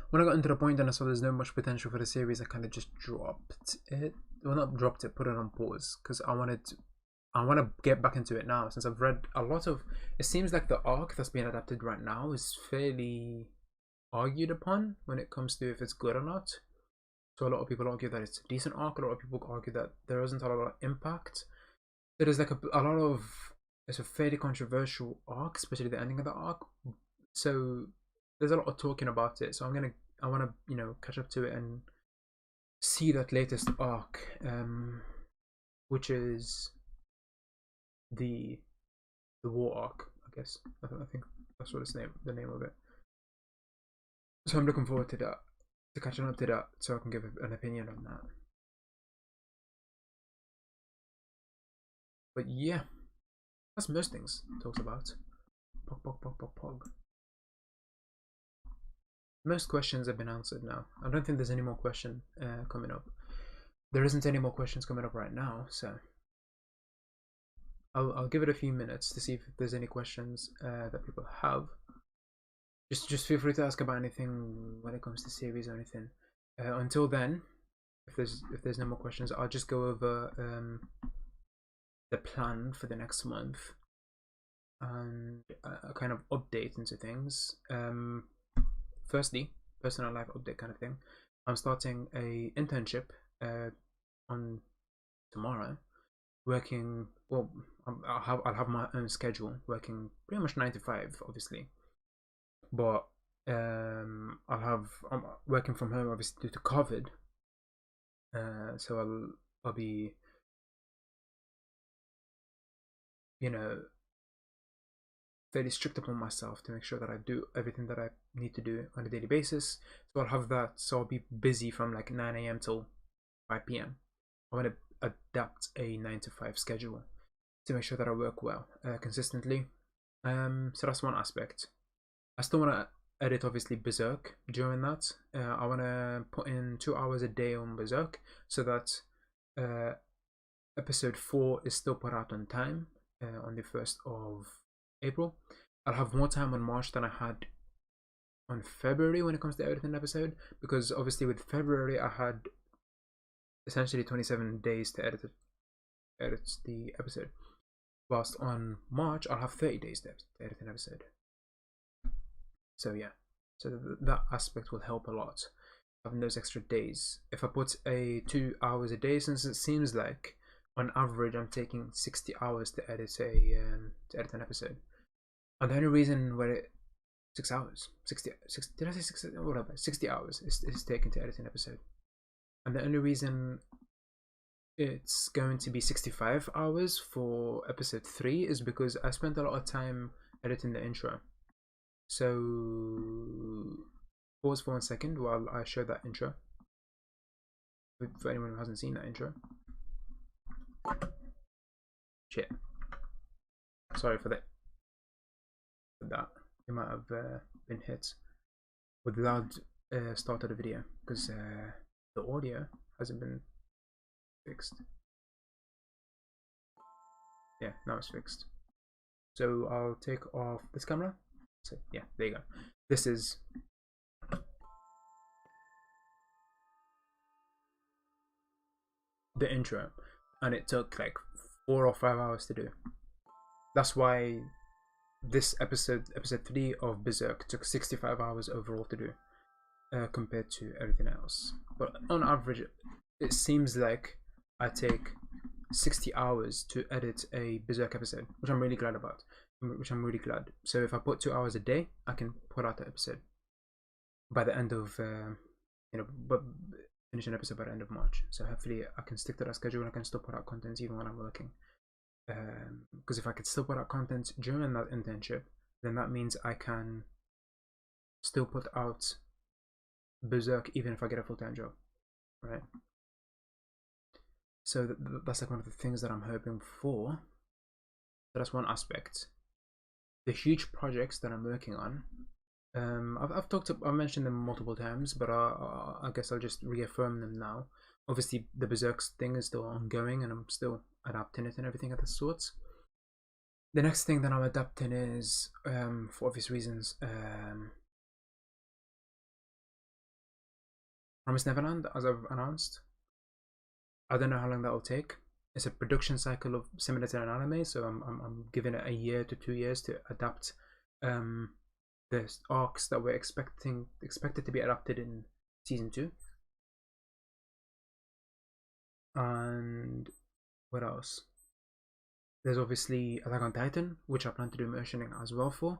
When I got into the point and I saw there's no much potential for the series, I kind of just dropped it. Well, not dropped it, put it on pause because I want to get back into it now since I've read a lot of. It seems like the arc that's being adapted right now is fairly argued upon when it comes to if it's good or not. So a lot of people argue that it's a decent arc. A lot of people argue that there isn't a lot of impact. There is like a lot of. It's a fairly controversial arc, especially the ending of the arc. So there's a lot of talking about it. So I want to catch up to it and see that latest arc, which is the war arc. I guess I think that's what the name of it. So I'm looking forward to that, to catching up to that, so I can give an opinion on that. But yeah, that's most things it talks about. Pog, pog, pog, pog, pog. Most questions have been answered now. I don't think there's any more question coming up. There isn't any more questions coming up right now, so I'll give it a few minutes to see if there's any questions that people have. Just feel free to ask about anything when it comes to series or anything. Until then, if there's no more questions, I'll just go over the plan for the next month and a kind of update into things. Firstly, personal life update kind of thing. I'm starting a internship on tomorrow. Working well, I'll have my own schedule. Working pretty much 9 to 5, obviously, but I'm working from home obviously due to COVID. So I'll be, you know, fairly strict upon myself to make sure that I do everything that I need to do on a daily basis. So I'll have that. So I'll be busy from like 9 a.m. till 5 p.m. I want to adapt a 9 to 5 schedule to make sure that I work well consistently. So that's one aspect. I still want to edit obviously Berserk during that. I want to put in 2 hours a day on Berserk so that episode 4 is still put out on time on the 1st of April. I'll have more time on March than I had on February when it comes to editing an episode, because obviously with February I had essentially 27 days to edit the episode, whilst on March I'll have 30 days to edit an episode. So yeah, so that aspect will help a lot, having those extra days. If I put a 2 hours a day, since it seems like on average I'm taking 60 hours to edit an episode, and the only reason where it 6 hours, 60 did I say 60? Whatever, 60 hours is taken to edit an episode, and the only reason it's going to be 65 hours for episode 3 is because I spent a lot of time editing the intro. So pause for 1 second while I show that intro for anyone who hasn't seen that intro. Shit, sorry for that. You might have been hit with the loud start of the video because the audio hasn't been fixed. Yeah, now it's fixed. So I'll take off this camera. So yeah, there you go. This is the intro, and it took like 4 or 5 hours to do. That's why this episode 3 of Berserk took 65 hours overall to do, compared to everything else. But on average, it seems like I take 60 hours to edit a Berserk episode, which I'm really glad about. So if I put 2 hours a day, I can put out the episode by the end of but finish an episode by the end of March. So hopefully I can stick to that schedule and I can still put out content even when I'm working. Because if I could still put out content during that internship, then that means I can still put out Berserk even if I get a full-time job, right? So that's like one of the things that I'm hoping for. So that's one aspect. The huge projects that I'm working on, I've mentioned them multiple times, but I guess I'll just reaffirm them now. Obviously, the Berserk thing is still ongoing, and I'm still adapting it and everything of the sorts. The next thing that I'm adapting is, for obvious reasons, Promised Neverland, as I've announced. I don't know how long that will take. It's a production cycle of similar to an anime, so I'm giving it 1 year to 2 years to adapt the arcs that we're expected to be adapted in season 2. And what else? There's obviously Attack on Titan, which I plan to do motioning as well for.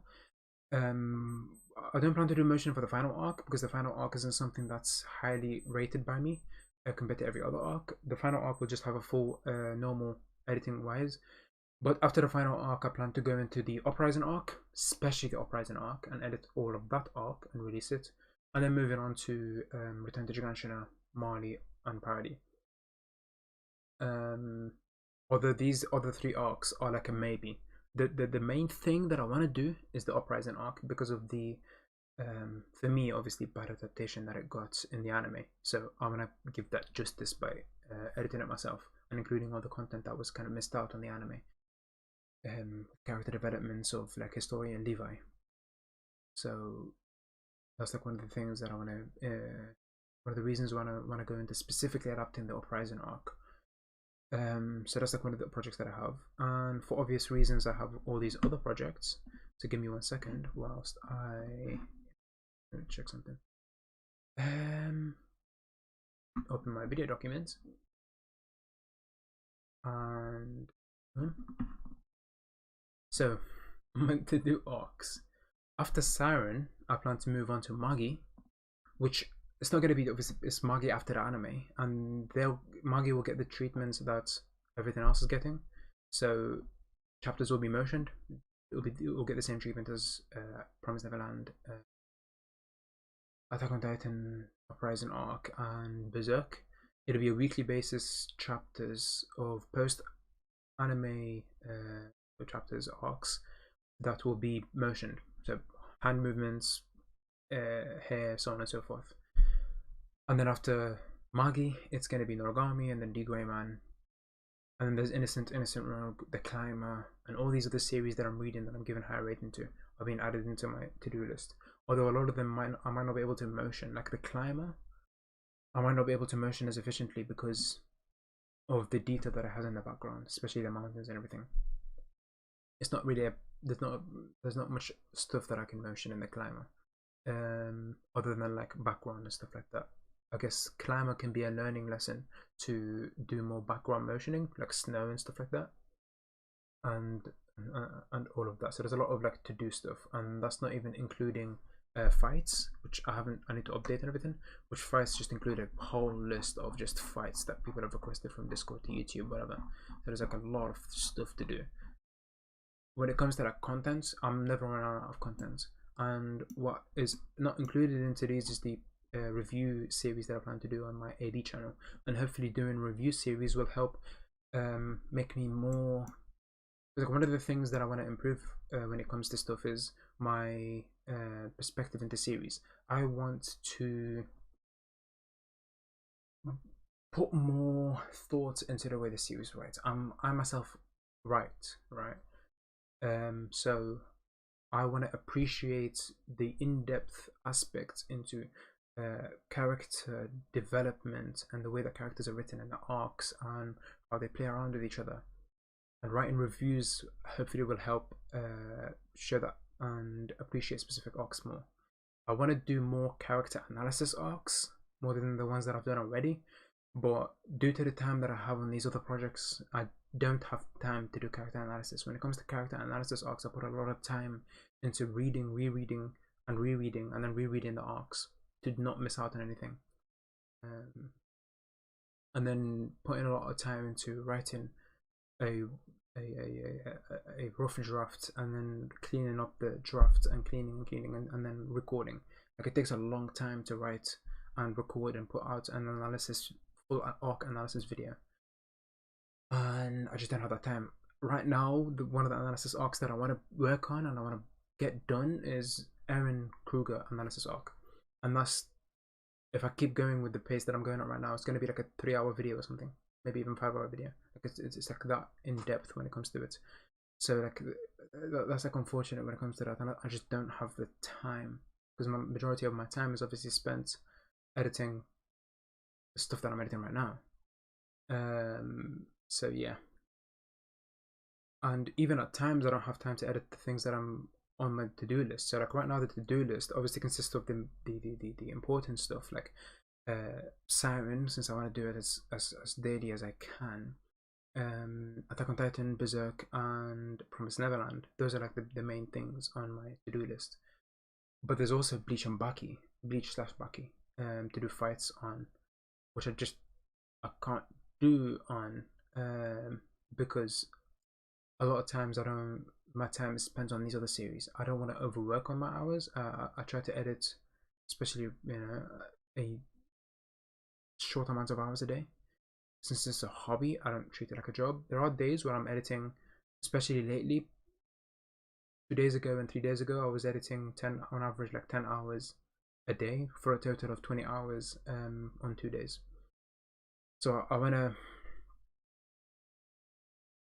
I don't plan to do motion for the final arc because the final arc isn't something that's highly rated by me compared to every other arc. The final arc will just have a full normal editing wise. But after the final arc, I plan to go into the Uprising arc, especially the Uprising arc, and edit all of that arc and release it. And then moving on to Return to Giganshina, Marley, and Parody. Although these other 3 arcs are like a maybe. The main thing that I want to do is the Uprising arc because of the for me obviously bad adaptation that it got in the anime. So I want to give that justice by editing it myself and including all the content that was kind of missed out on the anime. Character developments of like Historia and Levi. So that's like one of the things that I want to one of the reasons why I want to go into specifically adapting the Uprising arc. So that's like one of the projects that I have, and for obvious reasons I have all these other projects. So give me 1 second whilst I check something. Open my video documents and so I'm going to do arcs. After Siren, I plan to move on to Magi, which it's not going to be obviously it's Magi after the anime, and Magi will get the treatments that everything else is getting. So chapters will be motioned. It will get the same treatment as Promised Neverland, Attack on Titan, Uprising Arc, and Berserk. It'll be a weekly basis chapters of post anime chapters arcs that will be motioned. So hand movements, hair, so on and so forth. And then after Magi, it's going to be Noragami, and then D Gray Man, and then there's Innocent Rogue, The Climber, and all these other series that I'm reading that I'm giving higher rating to are being added into my to-do list. Although a lot of them I might not be able to motion, like The Climber, I might not be able to motion as efficiently because of the detail that it has in the background, especially the mountains and everything. It's not really there's not much stuff that I can motion in The Climber, other than like background and stuff like that. I guess Climber can be a learning lesson to do more background motioning, like snow and stuff like that, and all of that. So there's a lot of like to do stuff, and that's not even including fights, which I need to update and everything. Which fights just include a whole list of just fights that people have requested from Discord to YouTube, whatever. So there's like a lot of stuff to do. When it comes to like content, I'm never running out of content, and what is not included into these is the review series that I plan to do on my AD channel, and hopefully doing review series will help make me more, like, one of the things that I want to improve when it comes to stuff is my perspective into series. I want to put more thought into the way the series writes. I myself write, right? So I want to appreciate the in-depth aspects into character development and the way that characters are written and the arcs and how they play around with each other. And writing reviews hopefully will help show that and appreciate specific arcs more. I want to do more character analysis arcs more than the ones that I've done already, but due to the time that I have on these other projects, I don't have time to do character analysis. When it comes to character analysis arcs, I put a lot of time into reading, rereading, and rereading, and then rereading the arcs to not miss out on anything, and then putting a lot of time into writing a rough draft, and then cleaning up the draft and cleaning and then recording. Like, it takes a long time to write and record and put out an analysis, full arc analysis video, and I just don't have that time right now. One of the analysis arcs that I want to work on and I want to get done is Eren Kruger analysis arc, and that's, if I keep going with the pace that I'm going at right now, it's going to be like a 3-hour video or something, maybe even 5-hour video. Like, it's like that in depth when it comes to it. So like that's like unfortunate when it comes to that, and I just don't have the time, because my majority of my time is obviously spent editing the stuff that I'm editing right now. So yeah, and even at times I don't have time to edit the things that I'm on my to-do list. So like right now the to-do list obviously consists of the important stuff, like Siren, since I want to do it as daily as I can, Attack on Titan, Berserk, and Promised Neverland. Those are like the main things on my to-do list. But there's also Bleach and Baki, Bleach/Baki, to do fights on, which I can't do on because a lot of times my time is spent on these other series. I don't want to overwork on my hours. I try to edit, especially a short amount of hours a day. Since it's a hobby, I don't treat it like a job. There are days where I'm editing, especially lately. 2 days ago and 3 days ago, I was editing on average like 10 hours a day for a total of 20 hours on 2 days. So I wanna,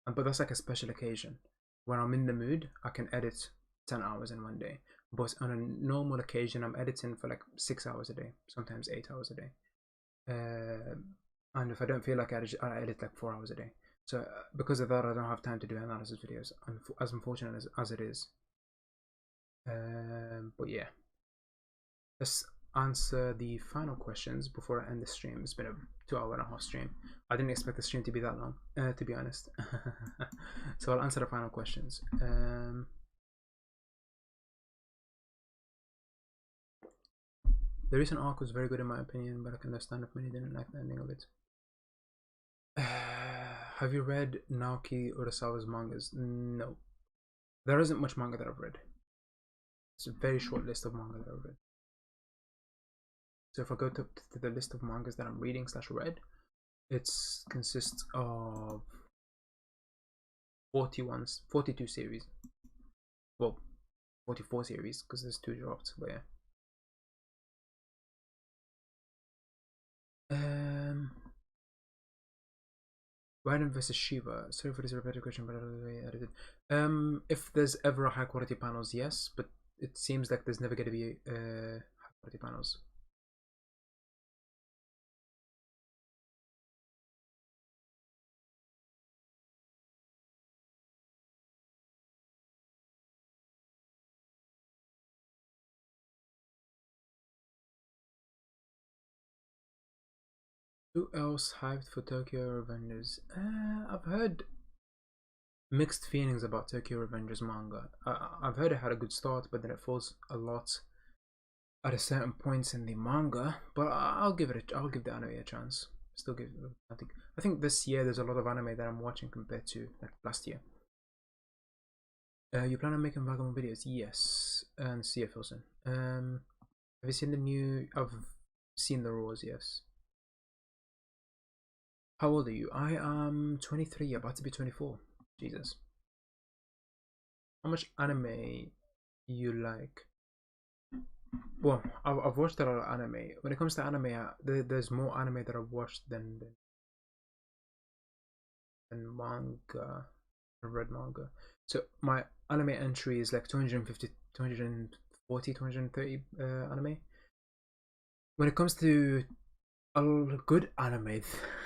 but that's like a special occasion. When I'm in the mood, I can edit 10 hours in one day. But on a normal occasion, I'm editing for like 6 hours a day, sometimes 8 hours a day. And if I don't feel like I edit like 4 hours a day. So because of that, I don't have time to do analysis videos, as unfortunate as it is. But yeah, let's answer the final questions before I end the stream. It's been a 2.5-hour stream. I didn't expect the stream to be that long, to be honest. So I'll answer the final questions. The recent arc was very good in my opinion, but I can understand if many didn't like the ending of it. Have you read Naoki Urasawa's mangas? No. There isn't much manga that I've read. It's a very short list of manga that I've read. So if I go to the list of mangas that I'm reading / read, it consists of 42 series. Well, 44 series because there's 2 dropped, but yeah. Raiden versus Shiva. Sorry for this repetitive question, but I edited. If there's ever a high quality panels, yes, but it seems like there's never going to be high quality panels. Who else hyped for Tokyo Revengers? I've heard mixed feelings about Tokyo Revengers manga. I've heard it had a good start, but then it falls a lot at a certain points in the manga. But I'll give the anime a chance. Still give. I think this year there's a lot of anime that I'm watching compared to like last year. You plan on making Vagabond videos? Yes. And see if Wilson. Have you seen the new? I've seen the Raws. Yes. How old are you? I am 23, about to be 24. Jesus. How much anime you like? Well, I've watched a lot of anime. When it comes to anime, there's more anime that I've watched than manga. I've read manga. So my anime entry is like 250, 240, 230 anime. When it comes to a good anime,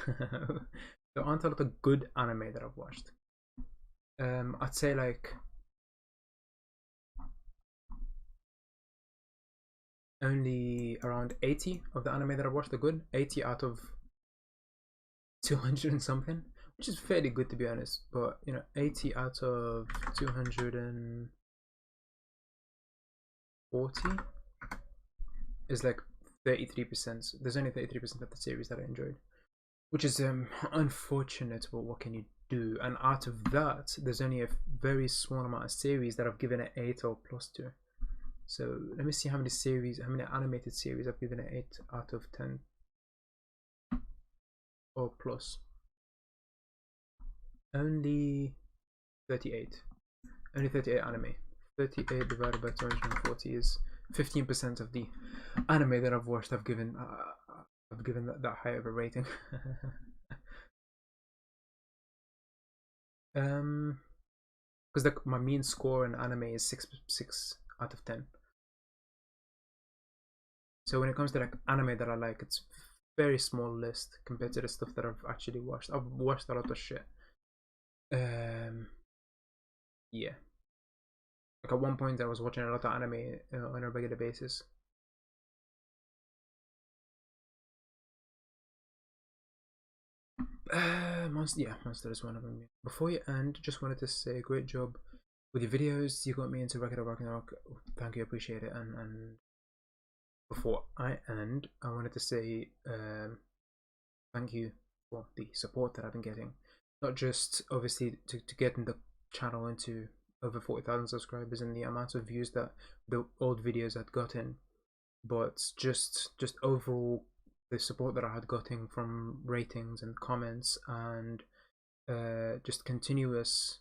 there aren't a lot of good anime that I've watched. I'd say like only around 80 of the anime that I've watched are good. 80 out of 200 and something, which is fairly good to be honest. But you know, 80 out of 240 is like 33%. There's only 33% of the series that I enjoyed, which is unfortunate, but what can you do? And out of that, there's only a very small amount of series that I've given an 8 or plus to. So let me see how many animated series I've given an 8 out of 10 or plus. Only 38. Only 38 anime. 38 divided by 240 is 15% of the anime that I've watched. I've given that high of a rating. Because my mean score in anime is 6 out of 10. So when it comes to like anime that I like, it's very small list compared to the stuff that I've actually watched. I've watched a lot of shit. Yeah. Like at one point I was watching a lot of anime on a regular basis. Monster is one of them. Before you end, just wanted to say great job with your videos. You got me into Record of Ragnarok. Thank you, appreciate it. And before I end, I wanted to say thank you for the support that I've been getting. Not just obviously to getting the channel into over 40,000 subscribers and the amount of views that the old videos had gotten, but just overall the support that I had gotten from ratings and comments and just continuous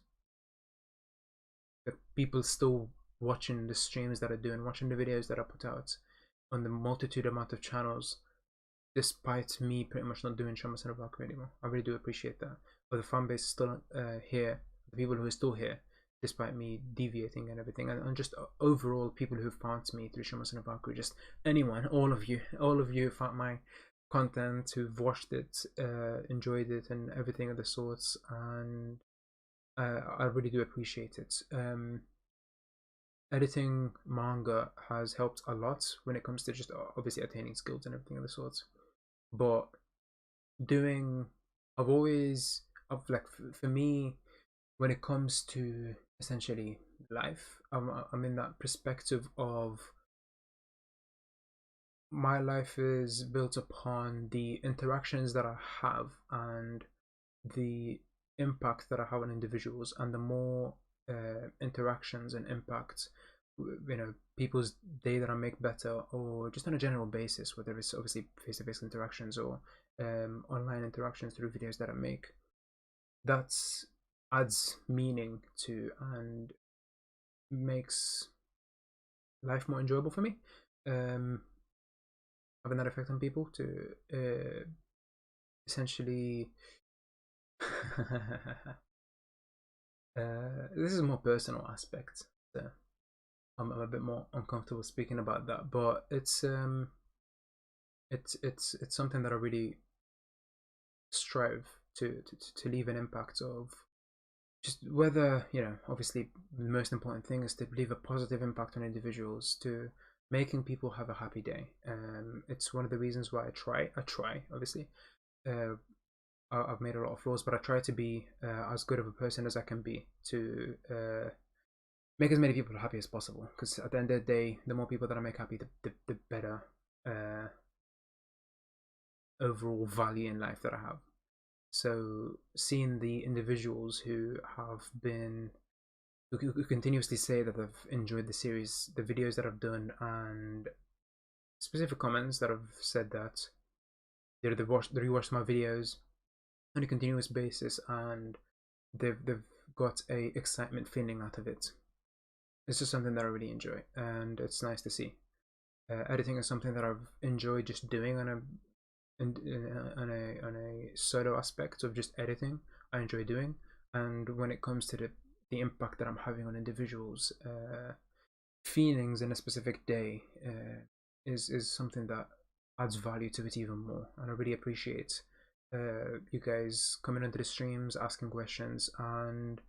people still watching the streams that I do and watching the videos that I put out on the multitude amount of channels, despite me pretty much not doing Shama Senobaka anymore. I really do appreciate that. But the fan base is still here, the people who are still here despite me deviating and everything, and just overall people who found me through Shama Senobaka, just anyone, all of you found my content, who've watched it, enjoyed it and everything of the sorts, and I really do appreciate it. Editing manga has helped a lot when it comes to just obviously attaining skills and everything of the sorts, but for me, when it comes to essentially life, I'm in that perspective of my life is built upon the interactions that I have and the impact that I have on individuals, and the more interactions and impacts, people's day that I make better, or just on a general basis, whether it's obviously face-to-face interactions or online interactions through videos that I make, that's adds meaning to and makes life more enjoyable for me. Having that effect on people to essentially this is a more personal aspect, so I'm a bit more uncomfortable speaking about that, but it's something that I really strive to leave an impact of, just whether, obviously the most important thing is to leave a positive impact on individuals, to making people have a happy day. It's one of the reasons why I try obviously. I've made a lot of flaws, but I try to be as good of a person as I can be to make as many people happy as possible, because at the end of the day, the more people that I make happy, the better overall value in life that I have. So seeing the individuals who continuously say that they've enjoyed the series, the videos that I've done, and specific comments that have said that they rewatched my videos on a continuous basis and they've got a excitement feeling out of it. It's just something that I really enjoy, and it's nice to see. Editing is something that I've enjoyed just doing on a solo aspect of just editing. I enjoy doing, and when it comes to the impact that I'm having on individuals' feelings in a specific day, is something that adds value to it even more, and I really appreciate you guys coming into the streams, asking questions, and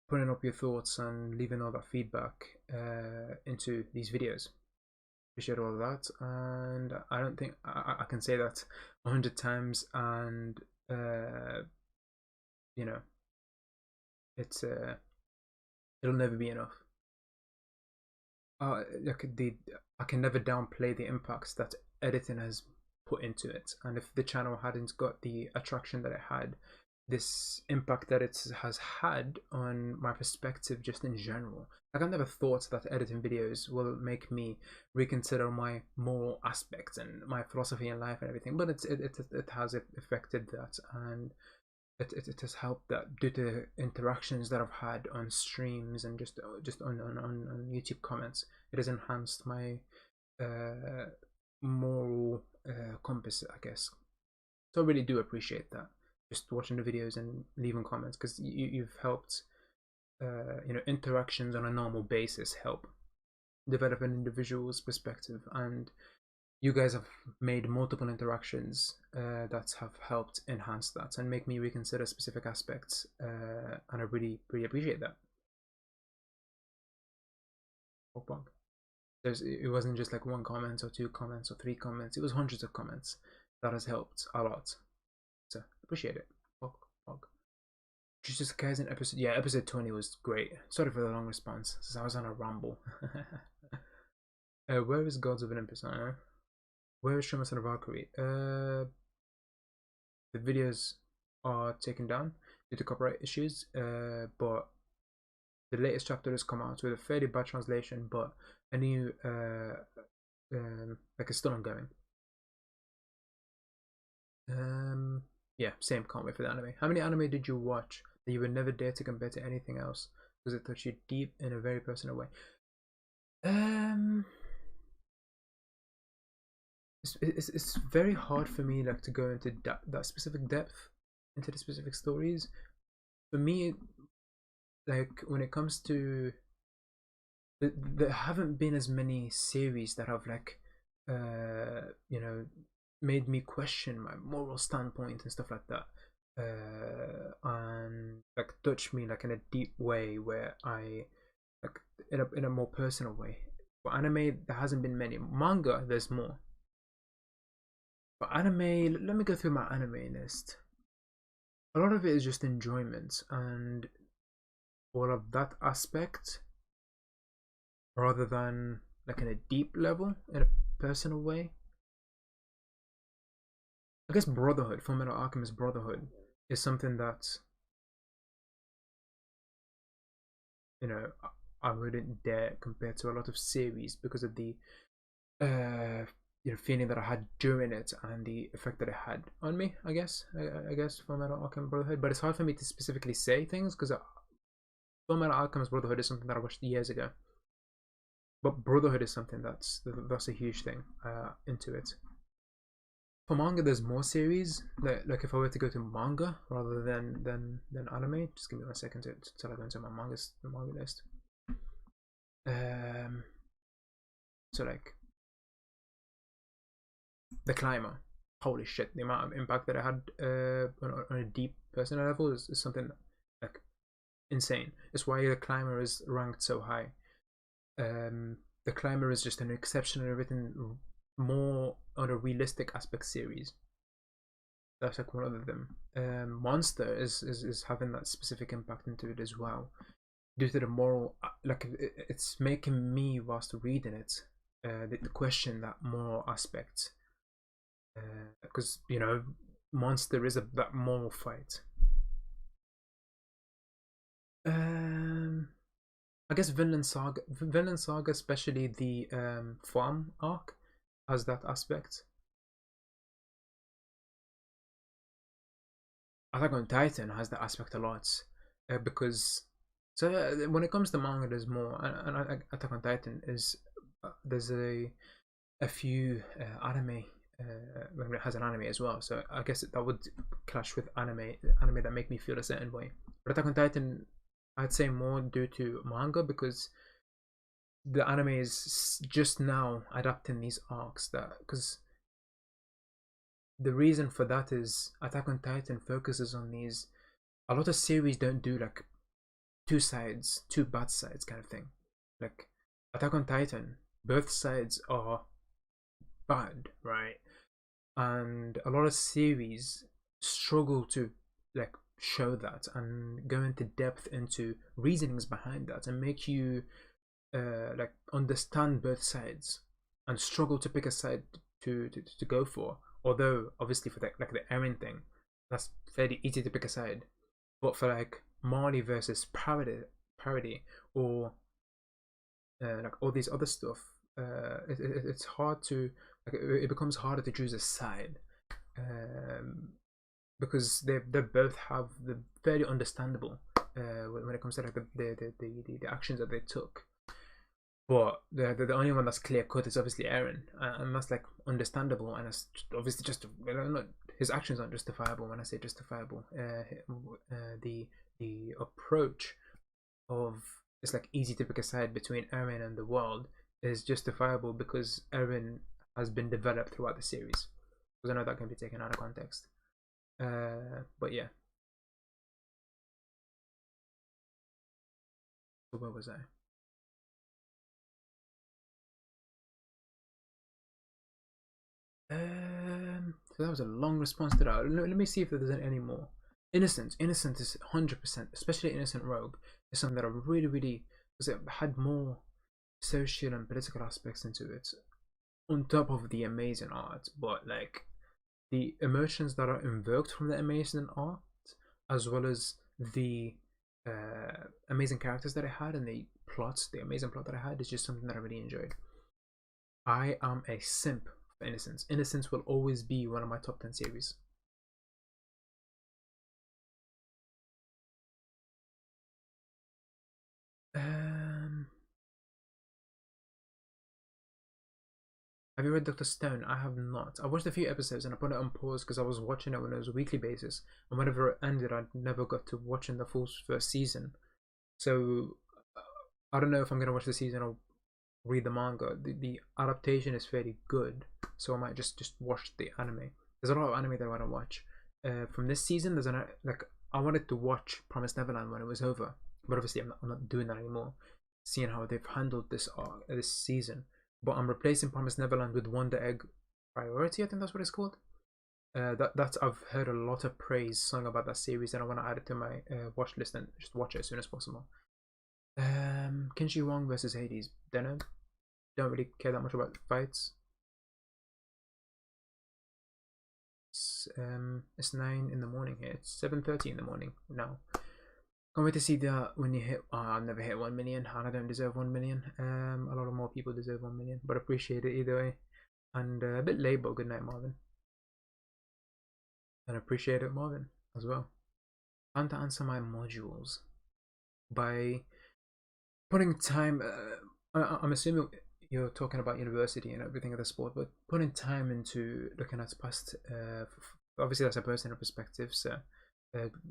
putting up your thoughts and leaving all that feedback into these videos. Appreciate all of that, and I don't think I can say that 100 times, and it's it'll never be enough. I can never downplay the impacts that editing has put into it, and if the channel hadn't got the attraction that it had, this impact that it has had on my perspective just in general, like I've never thought that editing videos will make me reconsider my moral aspects and my philosophy in life and everything, but it has affected that, and it has helped that due to interactions that I've had on streams and just on YouTube comments. It has enhanced my moral compass, I guess. So I really do appreciate that, just watching the videos and leaving comments, because you've helped interactions on a normal basis help develop an individual's perspective, and you guys have made multiple interactions that have helped enhance that and make me reconsider specific aspects, and I really appreciate that. It wasn't just like one comment or two comments or three comments, it was hundreds of comments. That has helped a lot, so appreciate it. Jujutsu Kaisen episode 20 was great. Sorry for the long response, since I was on a ramble. Where is Gods of Olympus? Where is Shuma Son of Valkyrie? The videos are taken down due to copyright issues, but the latest chapter has come out with a fairly bad translation, but a new it's still ongoing. Yeah, same. Can't wait for the anime. How many anime did you watch that you would never dare to compare to anything else because it touched you deep in a very personal way? It's very hard for me to go into that specific depth into the specific stories. For me, when it comes to there haven't been as many series that have made me question my moral standpoint and stuff like that, and touch me in a deep way where I in a more personal way. For anime, there hasn't been many. Manga, there's more. But anime, let me go through my anime list. A lot of it is just enjoyment and all of that aspect, rather than in a deep level, in a personal way. I guess Brotherhood, Fullmetal Alchemist Brotherhood, is something that, you know, I wouldn't dare compare to a lot of series because of the feeling that I had during it and the effect that it had on me. I guess Fullmetal Alchemist Brotherhood, but it's hard for me to specifically say things because Fullmetal Alchemist Brotherhood is something that I watched years ago, but Brotherhood is something that's a huge thing into it. For manga, there's more series. Like if I were to go to manga rather than anime, just give me 1 second to I go into my manga list. So like The Climber, holy shit, the amount of impact that it had on a deep personal level is something like insane. It's why The Climber is ranked so high. The Climber is just an exceptionally written, more on a realistic aspect series. That's like one of them. Monster is having that specific impact into it as well, due to the moral. Like it's making me, whilst reading it, the question that moral aspect, because Monster is that moral fight. I guess Vinland Saga, especially the farm arc, has that aspect. Attack on Titan has that aspect a lot, because when it comes to manga, there's more, and Attack on Titan is there's a few anime. It has an anime as well, so I guess that would clash with anime that make me feel a certain way. But Attack on Titan, I'd say more due to manga because the anime is just now adapting these arcs, that because the reason for that is Attack on Titan focuses on these. A lot of series don't do like two sides, two bad sides kind of thing. Like Attack on Titan, both sides are bad, right? And a lot of series struggle to like show that and go into depth into reasonings behind that and make you like understand both sides and struggle to pick a side to go for. Although obviously for the Eren thing, that's fairly easy to pick a side, but for like Marley versus parody or like all these other stuff, it's hard to like it becomes harder to choose a side, because they both have the very understandable when it comes to like the actions that they took. But the only one that's clear cut is obviously Eren, and that's like understandable, and it's obviously just his actions aren't justifiable. When I say justifiable, the approach of it's like easy to pick a side between Eren and the world is justifiable because Eren has been developed throughout the series. Because I know that can be taken out of context. But yeah. So where was I? So that was a long response to that. Let me see if there's any more. Innocent is 100%, especially Innocent Rogue, is something that I really because it had more social and political aspects into it, on top of the amazing art. But like the emotions that are invoked from the amazing art, as well as the amazing characters that I had and the amazing plot that I had, is just something that I really enjoyed. I am a simp for Innocence. Innocence will always be one of my top 10 series. Have you read Dr. Stone? I have not. I watched a few episodes and I put it on pause because I was watching it when it was a weekly basis, and whenever it ended, I never got to watching the full first season. So I don't know if I'm gonna watch the season or read the manga. The adaptation is fairly good, so I might just watch the anime. There's a lot of anime that I want to watch. From this season, there's like I wanted to watch Promised Neverland when it was over, but obviously I'm not doing that anymore. Seeing how they've handled this season, but I'm replacing Promised Neverland with Wonder Egg Priority. I think that's what it's called. That's I've heard a lot of praise sung about that series, and I want to add it to my watch list and just watch it as soon as possible. Kenshi Wong versus Hades. Don't really care that much about fights. it's 9 in the morning here. It's 7:30 in the morning now. Can't wait to see that when you hit. I've never hit 1 million, and I don't deserve 1 million. A lot of more people deserve 1 million, but appreciate it either way. And a bit late, but good night, Marvin. And appreciate it, Marvin, as well. And to answer my modules by putting time. I'm assuming you're talking about university and everything of the sport, but putting time into looking at past. Obviously, that's a personal perspective. So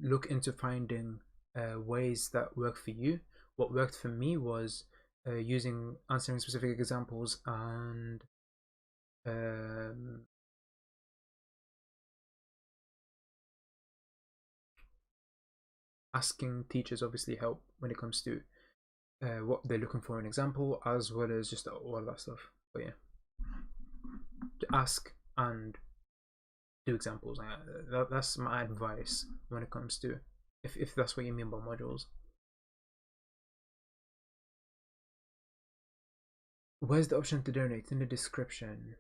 look into finding ways that work for you. What worked for me was answering specific examples and asking teachers obviously help when it comes to what they're looking for in an example, as well as just all of that stuff. But yeah, to ask and do examples. That's my advice when it comes to if that's what you mean by modules. Where's the option to donate? In the description.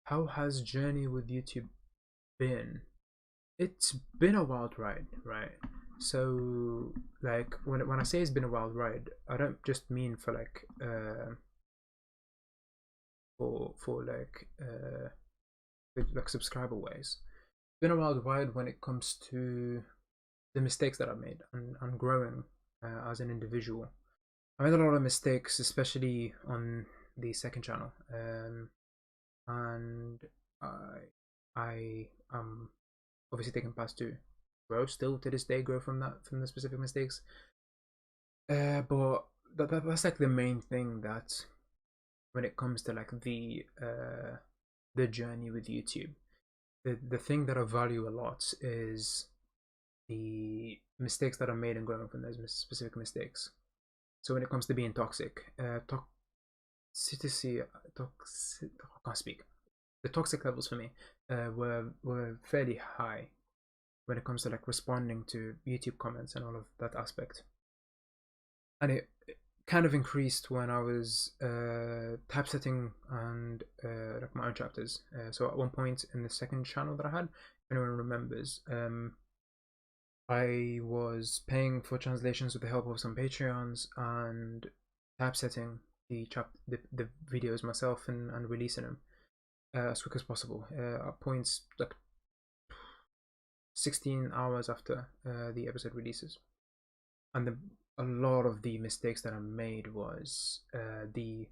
How has journey with YouTube been? It's been a wild ride, right? So like when I say it's been a wild ride, I don't just mean for like like subscriber ways. It's been a wild ride when it comes to the mistakes that I've made and growing as an individual. I made a lot of mistakes, especially on the second channel, and I am obviously taking paths to grow still to this day, grow from the specific mistakes. But that's like the main thing that when it comes to like the journey with YouTube, the thing that I value a lot is the mistakes that are made and growing from those specific mistakes. So when it comes to being toxic, toxicity, I can't speak. The toxic levels for me were fairly high when it comes to like responding to YouTube comments and all of that aspect. And it kind of increased when I was typesetting and like my own chapters. So at one point in the second channel that I had, if anyone remembers, I was paying for translations with the help of some Patreons and typesetting the videos myself and releasing them as quick as possible. At points like 16 hours after the episode releases. And a lot of the mistakes that I made was the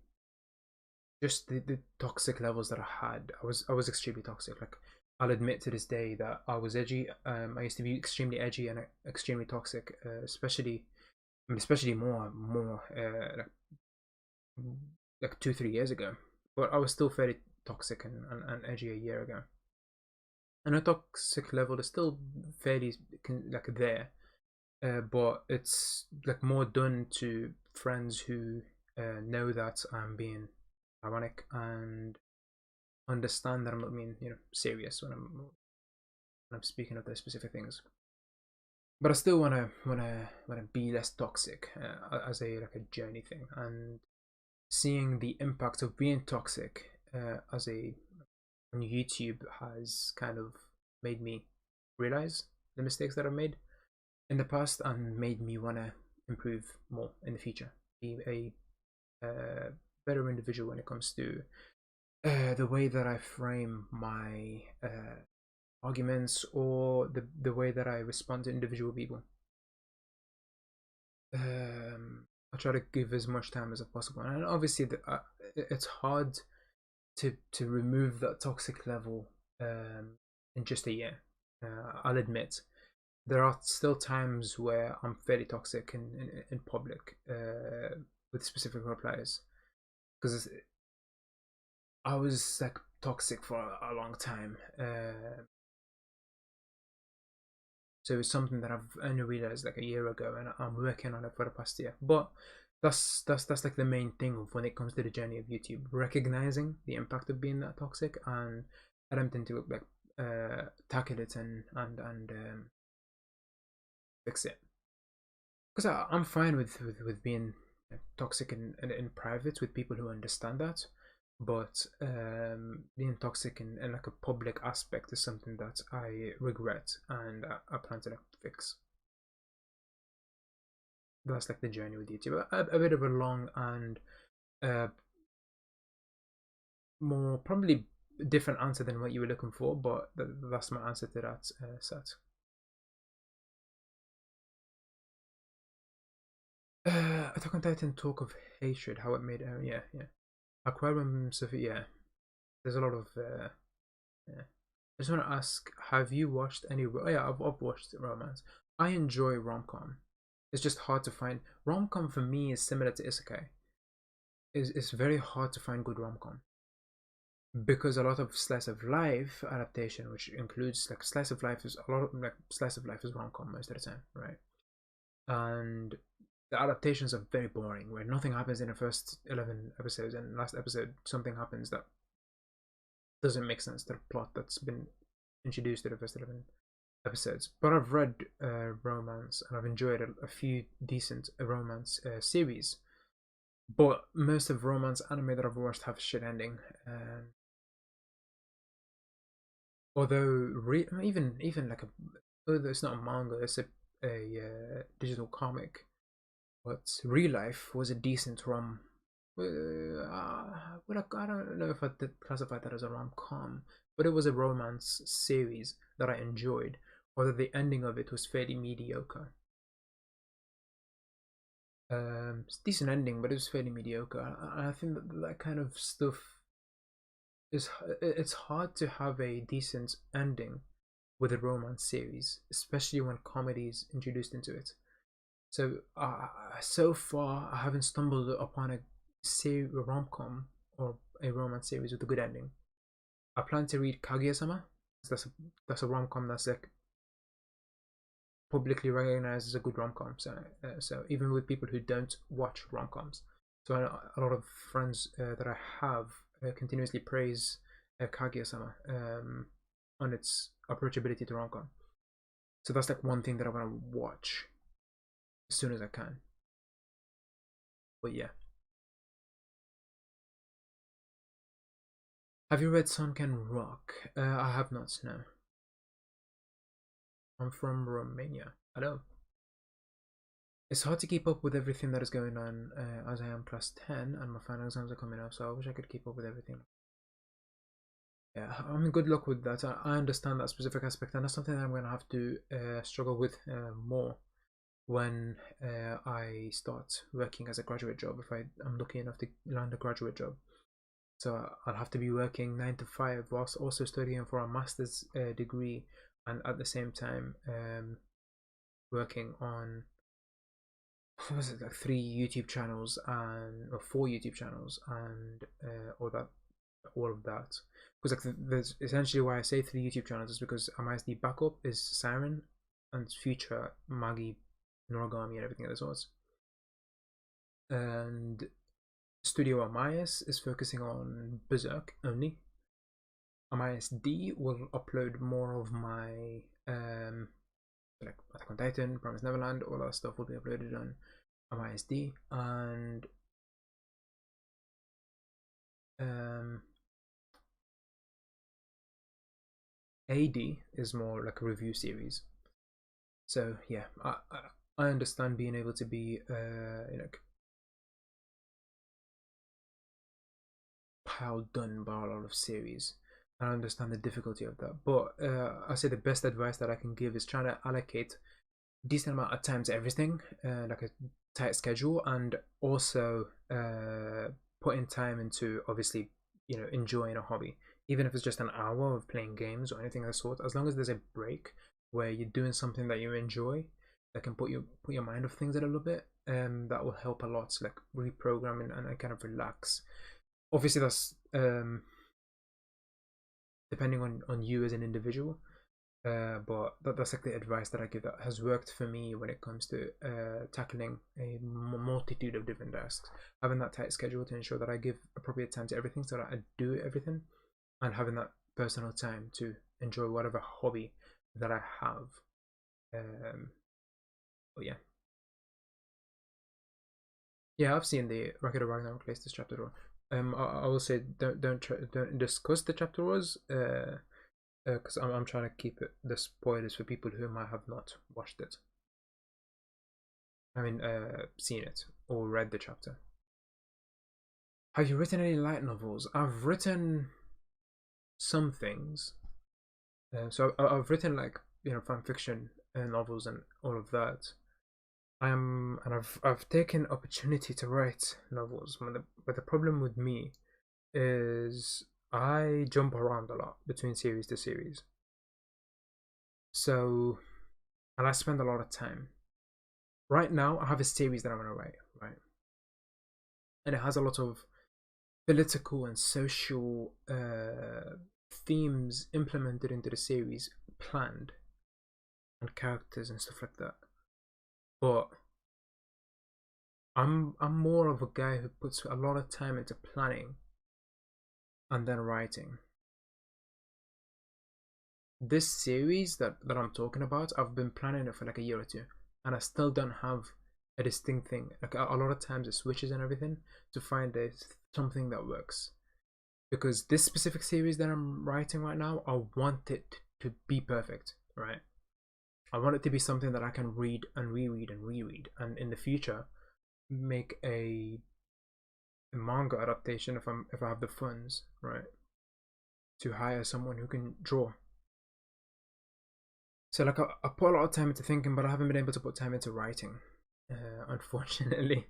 toxic levels that I had. I was extremely toxic. Like I'll admit to this day that I was edgy. I used to be extremely edgy and extremely toxic, especially more like 2-3 years ago. But I was still fairly toxic and edgy a year ago. And a toxic level is still fairly like there, but it's like more done to friends who know that I'm being ironic and understand that I'm not being serious when I'm speaking of those specific things. But I still wanna be less toxic as a journey thing, and seeing the impact of being toxic as a on YouTube has kind of made me realize the mistakes that I've made in the past and made me want to improve more in the future, be a better individual when it comes to the way that I frame my arguments or the way that I respond to individual people. I try to give as much time as possible, and obviously it's hard to remove that toxic level in just a year. I'll admit there are still times where I'm fairly toxic in public with specific replies, because I was like toxic for a long time. So it's something that I've only realized like a year ago, and I'm working on it for the past year. But that's like the main thing of when it comes to the journey of YouTube, recognizing the impact of being that toxic and attempting to like tackle it and fix it. Because I'm fine with being toxic in private with people who understand that, but being toxic in like a public aspect is something that I regret, and I plan to like fix. That's like the journey with YouTube. A bit of a long and uh, more probably different answer than what you were looking for, but that's my answer to that set. Attack on Titan talk of hatred, how it made yeah. Aquarium Sophie, yeah. There's a lot of yeah. I just want to ask, have you watched any? Oh yeah, I've watched romance. I enjoy rom com. It's just hard to find rom com for me is similar to isekai. It's very hard to find good rom com because a lot of slice of life adaptation, which includes like slice of life, is a lot of like slice of life is rom com most of the time, right? And the adaptations are very boring, where nothing happens in the first 11 episodes, and last episode something happens that doesn't make sense to the plot that's been introduced to the first 11 episodes. But I've read romance and I've enjoyed a few decent romance series. But most of romance anime that I've watched have shit ending. Although even like although it's not a manga, it's a digital comic. But Real Life was a decent rom. I don't know if I did classify that as a rom com, but it was a romance series that I enjoyed. Although the ending of it was fairly mediocre. It's a decent ending, but it was fairly mediocre. I think that kind of stuff is it's hard to have a decent ending with a romance series, especially when comedy is introduced into it. So so far I haven't stumbled upon a rom com or a romance series with a good ending. I plan to read Kaguya-sama. That's a rom com that's like publicly recognized as a good rom com. So even with people who don't watch rom coms, so a lot of friends that I have continuously praise Kaguya-sama on its approachability to rom com. So that's like one thing that I want to watch as soon as I can. But yeah. Have you read Sunken Rock? I have not, no. I'm from Romania. Hello. It's hard to keep up with everything that is going on as I am class 10 and my final exams are coming up, so I wish I could keep up with everything. Yeah, I mean, good luck with that. I understand that specific aspect, and that's something that I'm going to have to struggle with more when I start working as a graduate job, if I'm lucky enough to land a graduate job. So I'll have to be working 9 to 5 whilst also studying for a master's degree, and at the same time working on what was it, like 3 YouTube channels and or 4 YouTube channels and all of that. Because like there's essentially why I say 3 YouTube channels is because MISD backup is Siren and Future, Magi, Noragami, and everything of the sorts. And Studio Amias is focusing on Berserk only. MISD will upload more of my like Attack on Titan, Promise Neverland, all that stuff will be uploaded on MISD, and AD is more like a review series. So yeah, I understand being able to be piled done by a lot of series. I understand the difficulty of that, but I say the best advice that I can give is trying to allocate a decent amount of time to everything, like a tight schedule, and also putting time into obviously enjoying a hobby, even if it's just an hour of playing games or anything of the sort. As long as there's a break where you're doing something that you enjoy, that can put your mind off things a little bit, that will help a lot. Like reprogramming and kind of relax. Obviously, that's depending on you as an individual. But that's like the advice that I give that has worked for me when it comes to tackling a multitude of different tasks. Having that tight schedule to ensure that I give appropriate time to everything so that I do everything, and having that personal time to enjoy whatever hobby that I have. But yeah. Yeah, I've seen the Rocket of Ragnarok latest chapter. I will say don't discuss the chapter was because I'm trying to keep the spoilers for people who might have not watched it. I mean, seen it or read the chapter. Have you written any light novels? I've written some things. So I've written like fan fiction novels and all of that. And I've taken opportunity to write novels, but the problem with me is I jump around a lot between series to series. So, and I spend a lot of time. Right now, I have a series that I want to write, right? And it has a lot of political and social themes implemented into the series, planned, and characters and stuff like that. But I'm more of a guy who puts a lot of time into planning and then writing. This series that I'm talking about, I've been planning it for like a year or two, and I still don't have a distinct thing. Like a lot of times it switches and everything to find something that works. Because this specific series that I'm writing right now, I want it to be perfect, right? I want it to be something that I can read and reread and reread, and in the future make a manga adaptation if I have the funds, right, to hire someone who can draw. So like I put a lot of time into thinking, but I haven't been able to put time into writing, unfortunately.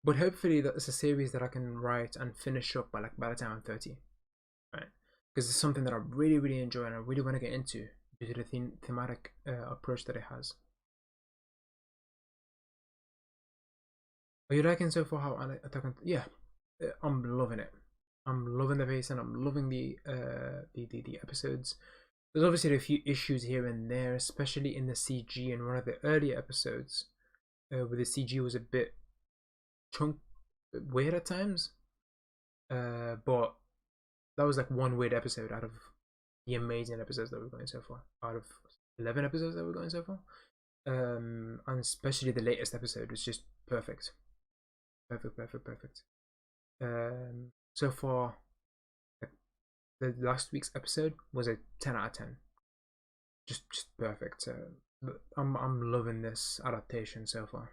But hopefully that's a series that I can write and finish up by the time I'm 30, right? Because it's something that I really really enjoy and I really want to get into due to the thematic approach that it has. Are you liking so far how Attack on? Yeah, I'm loving it. I'm loving the pace and I'm loving the episodes. There's obviously a few issues here and there, especially in the CG. In one of the earlier episodes, where the CG was a bit weird at times. But that was like one weird episode out of the amazing episodes that we're going so far. Out of 11 episodes that we're going so far, and especially the latest episode was just perfect. Perfect. So far, the last week's episode was a 10 out of 10. Just perfect. I'm loving this adaptation so far.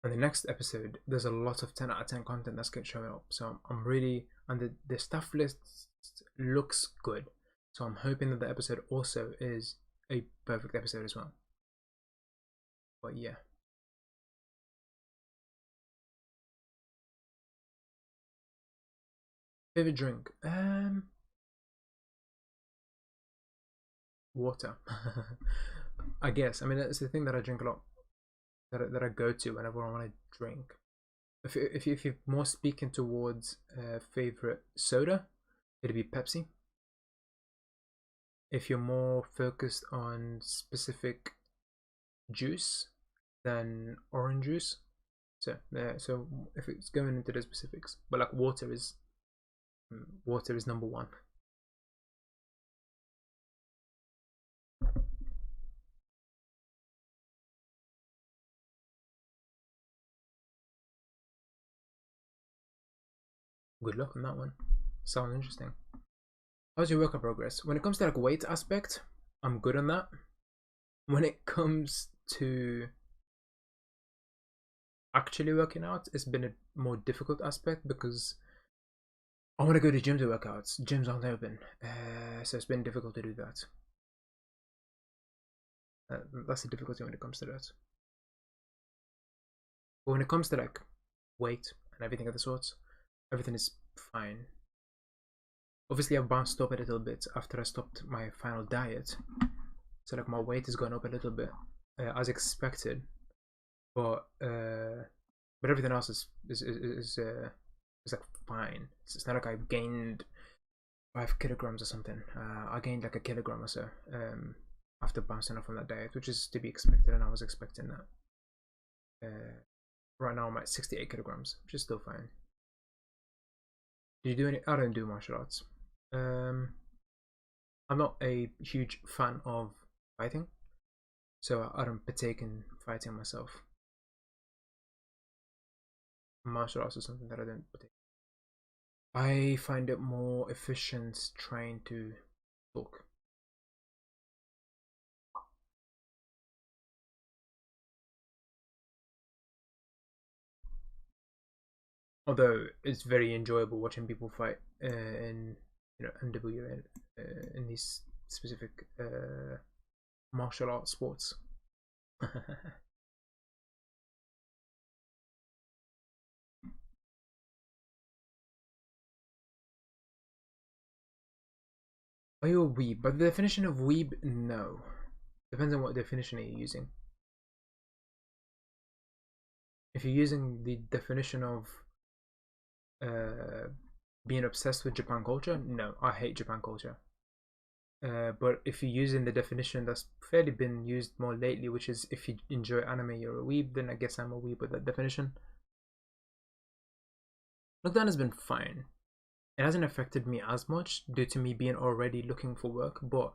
And the next episode, there's a lot of 10 out of 10 content that's showing up. So I'm really, and the staff list looks good. So I'm hoping that the episode also is a perfect episode as well. But yeah. Favorite drink? Water. I guess. I mean, it's the thing that I drink a lot. That I go to whenever I want to drink. If you're more speaking towards favorite soda, it'd be Pepsi. If you're more focused on specific juice, then orange juice. So if it's going into the specifics, but like water is number one. Good luck on that one. Sounds interesting. How's your workout progress? When it comes to like weight aspect, I'm good on that. When it comes to actually working out, it's been a more difficult aspect because I want to go to gym to work out. Gyms aren't open, so it's been difficult to do that. That's the difficulty when it comes to that. But when it comes to like weight and everything of the sorts, everything is fine. Obviously, I've bounced up a little bit after I stopped my final diet, so like my weight has gone up a little bit as expected. But everything else is like fine. It's not like I've gained 5 kilograms or something. I gained like a kilogram or so after bouncing off from that diet, which is to be expected, and I was expecting that. Right now I'm at 68 kilograms, which is still fine. Do you do any? I don't do martial arts. I'm not a huge fan of fighting, so I don't partake in fighting myself. martial arts is something that I don't take. I find it more efficient trying to talk. Although it's very enjoyable watching people fight in NWA in these specific martial arts sports. Are you a weeb? But the definition of weeb, no. Depends on what definition you're using. If you're using the definition of being obsessed with Japan culture, no, I hate Japan culture. But if you're using the definition that's fairly been used more lately, which is if you enjoy anime, you're a weeb, then I guess I'm a weeb with that definition. Lockdown has been fine. It hasn't affected me as much due to me being already looking for work, but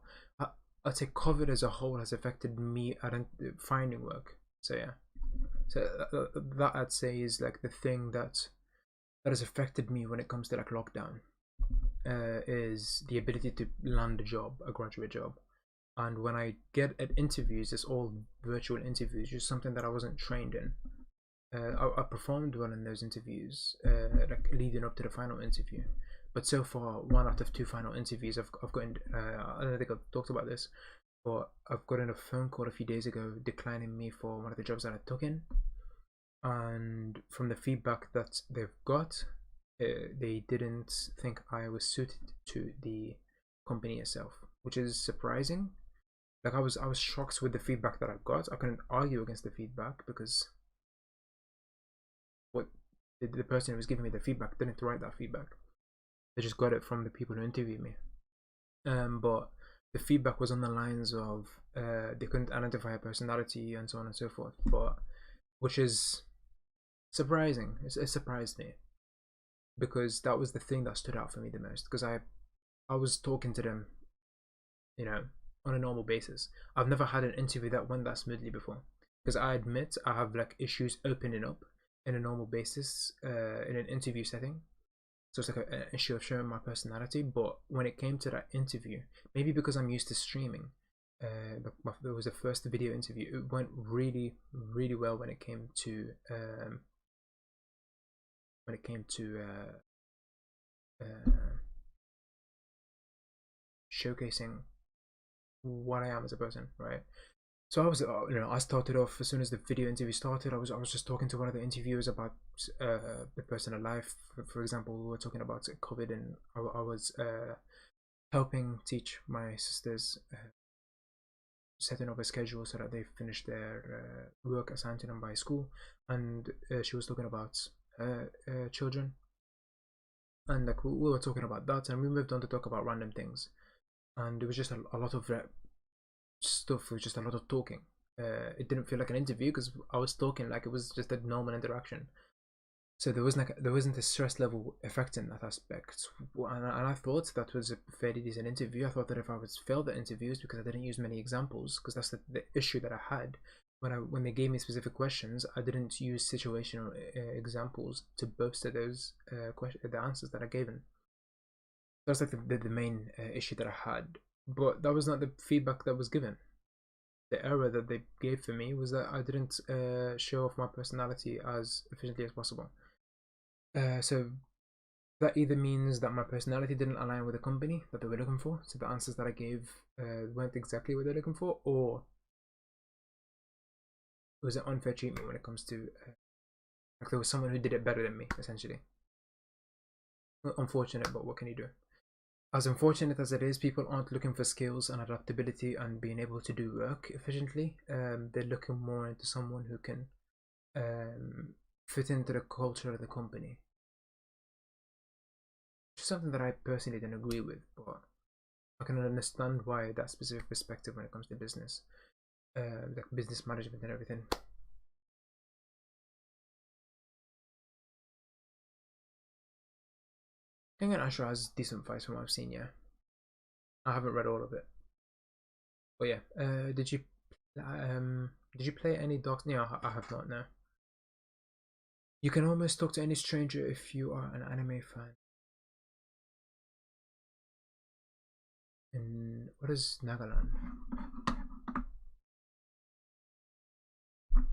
I'd say COVID as a whole has affected me finding work. So yeah, so that I'd say is like the thing that has affected me when it comes to like lockdown. Is the ability to land a job, a graduate job. And when I get at interviews, it's all virtual interviews, just something that I wasn't trained in. I performed well in those interviews, like leading up to the final interview. But so far, 1 out of 2 final interviews, I've gotten. I don't think I've talked about this, but I've gotten a phone call a few days ago declining me for one of the jobs that I took in. And from the feedback that they've got, they didn't think I was suited to the company itself, which is surprising. Like I was shocked with the feedback that I got. I couldn't argue against the feedback because what the person who was giving me the feedback didn't write that feedback. They just got it from the people who interviewed me. But the feedback was on the lines of they couldn't identify a personality and so on and so forth. But which is surprising. It surprised me because that was the thing that stood out for me the most. Because I was talking to them, on a normal basis. I've never had an interview that went that smoothly before. Because I admit I have like issues opening up in a normal basis in an interview setting. So it's like an issue of showing my personality. But when it came to that interview, maybe because I'm used to streaming, there was a first video interview. It went really, really well when it came to showcasing what I am as a person, right? So I was, I started off as soon as the video interview started. I was just talking to one of the interviewers about the personal life. For example, we were talking about COVID, and I was helping teach my sisters, setting up a schedule so that they finish their work assigned to them by school. And she was talking about children, and like we were talking about that, and we moved on to talk about random things. And it was just a lot of stuff. It was just a lot of talking. It didn't feel like an interview because I was talking like it was just a normal interaction. So there wasn't a stress level affecting that aspect, and I thought that was a fairly decent interview. I thought that if I was failed at interviews because I didn't use many examples, because that's the issue that I had when they gave me specific questions, I didn't use situational examples to bolster those the answers that I gave them. That's like the main issue that I had, but that was not the feedback that was given. The error that they gave for me was that I didn't show off my personality as efficiently as possible. So that either means that my personality didn't align with the company that they were looking for, so the answers that I gave weren't exactly what they're looking for, or it was an unfair treatment when it comes to like there was someone who did it better than me, essentially. Unfortunate, but what can you do? As unfortunate as it is, people aren't looking for skills and adaptability and being able to do work efficiently. They're looking more into someone who can fit into the culture of the company. Which is something that I personally don't agree with, but I can understand why that specific perspective when it comes to business, like business management and everything. Kengan Ashura has decent fights from what I've seen, yeah. I haven't read all of it. But yeah, did you play any Dark? Yeah, I have not, no. You can almost talk to any stranger if you are an anime fan. And what is Nagaland?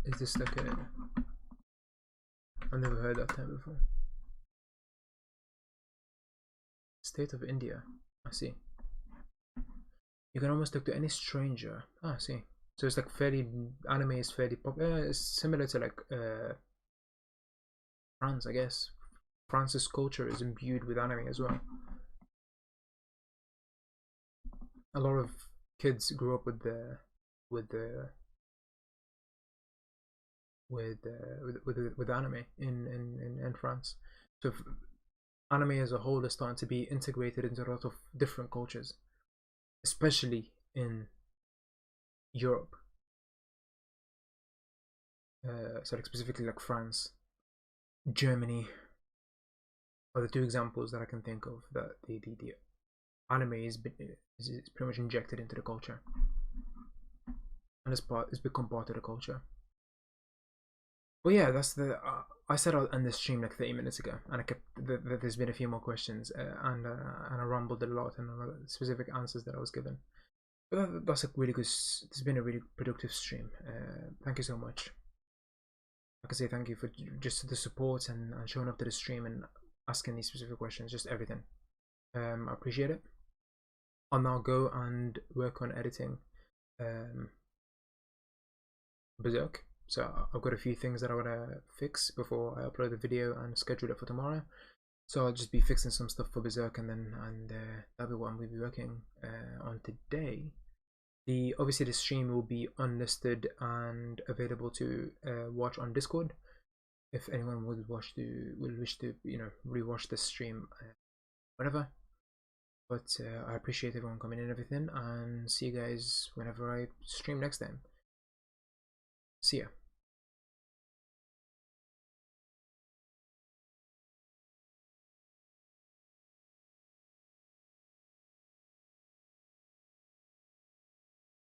Is this like a... I've never heard that term before. State of India. I see. You can almost talk to any stranger. Ah, I see. So it's like fairly... Anime is fairly popular. It's similar to like France, I guess. France's culture is imbued with anime as well. A lot of kids grew up with anime in France. So anime as a whole is starting to be integrated into a lot of different cultures, especially in Europe. So like specifically like France, Germany are the two examples that I can think of that the anime is pretty much injected into the culture, and it's become part of the culture. But yeah, that's the. I said I'll end this stream like 30 minutes ago, and I kept. There's been a few more questions, and I rambled a lot and specific answers that I was given. But that's a really good. It's been a really productive stream. Thank you so much. I can say thank you for just the support and showing up to the stream and asking these specific questions, just everything. I appreciate it. I'll now go and work on editing Berserk. So I've got a few things that I want to fix before I upload the video and schedule it for tomorrow. So I'll just be fixing some stuff for Berserk, and that'll be what I'm going to be working on today. Obviously the stream will be unlisted and available to watch on Discord. If anyone would wish to rewatch the stream, whatever. But I appreciate everyone coming in and everything, and see you guys whenever I stream next time. See ya.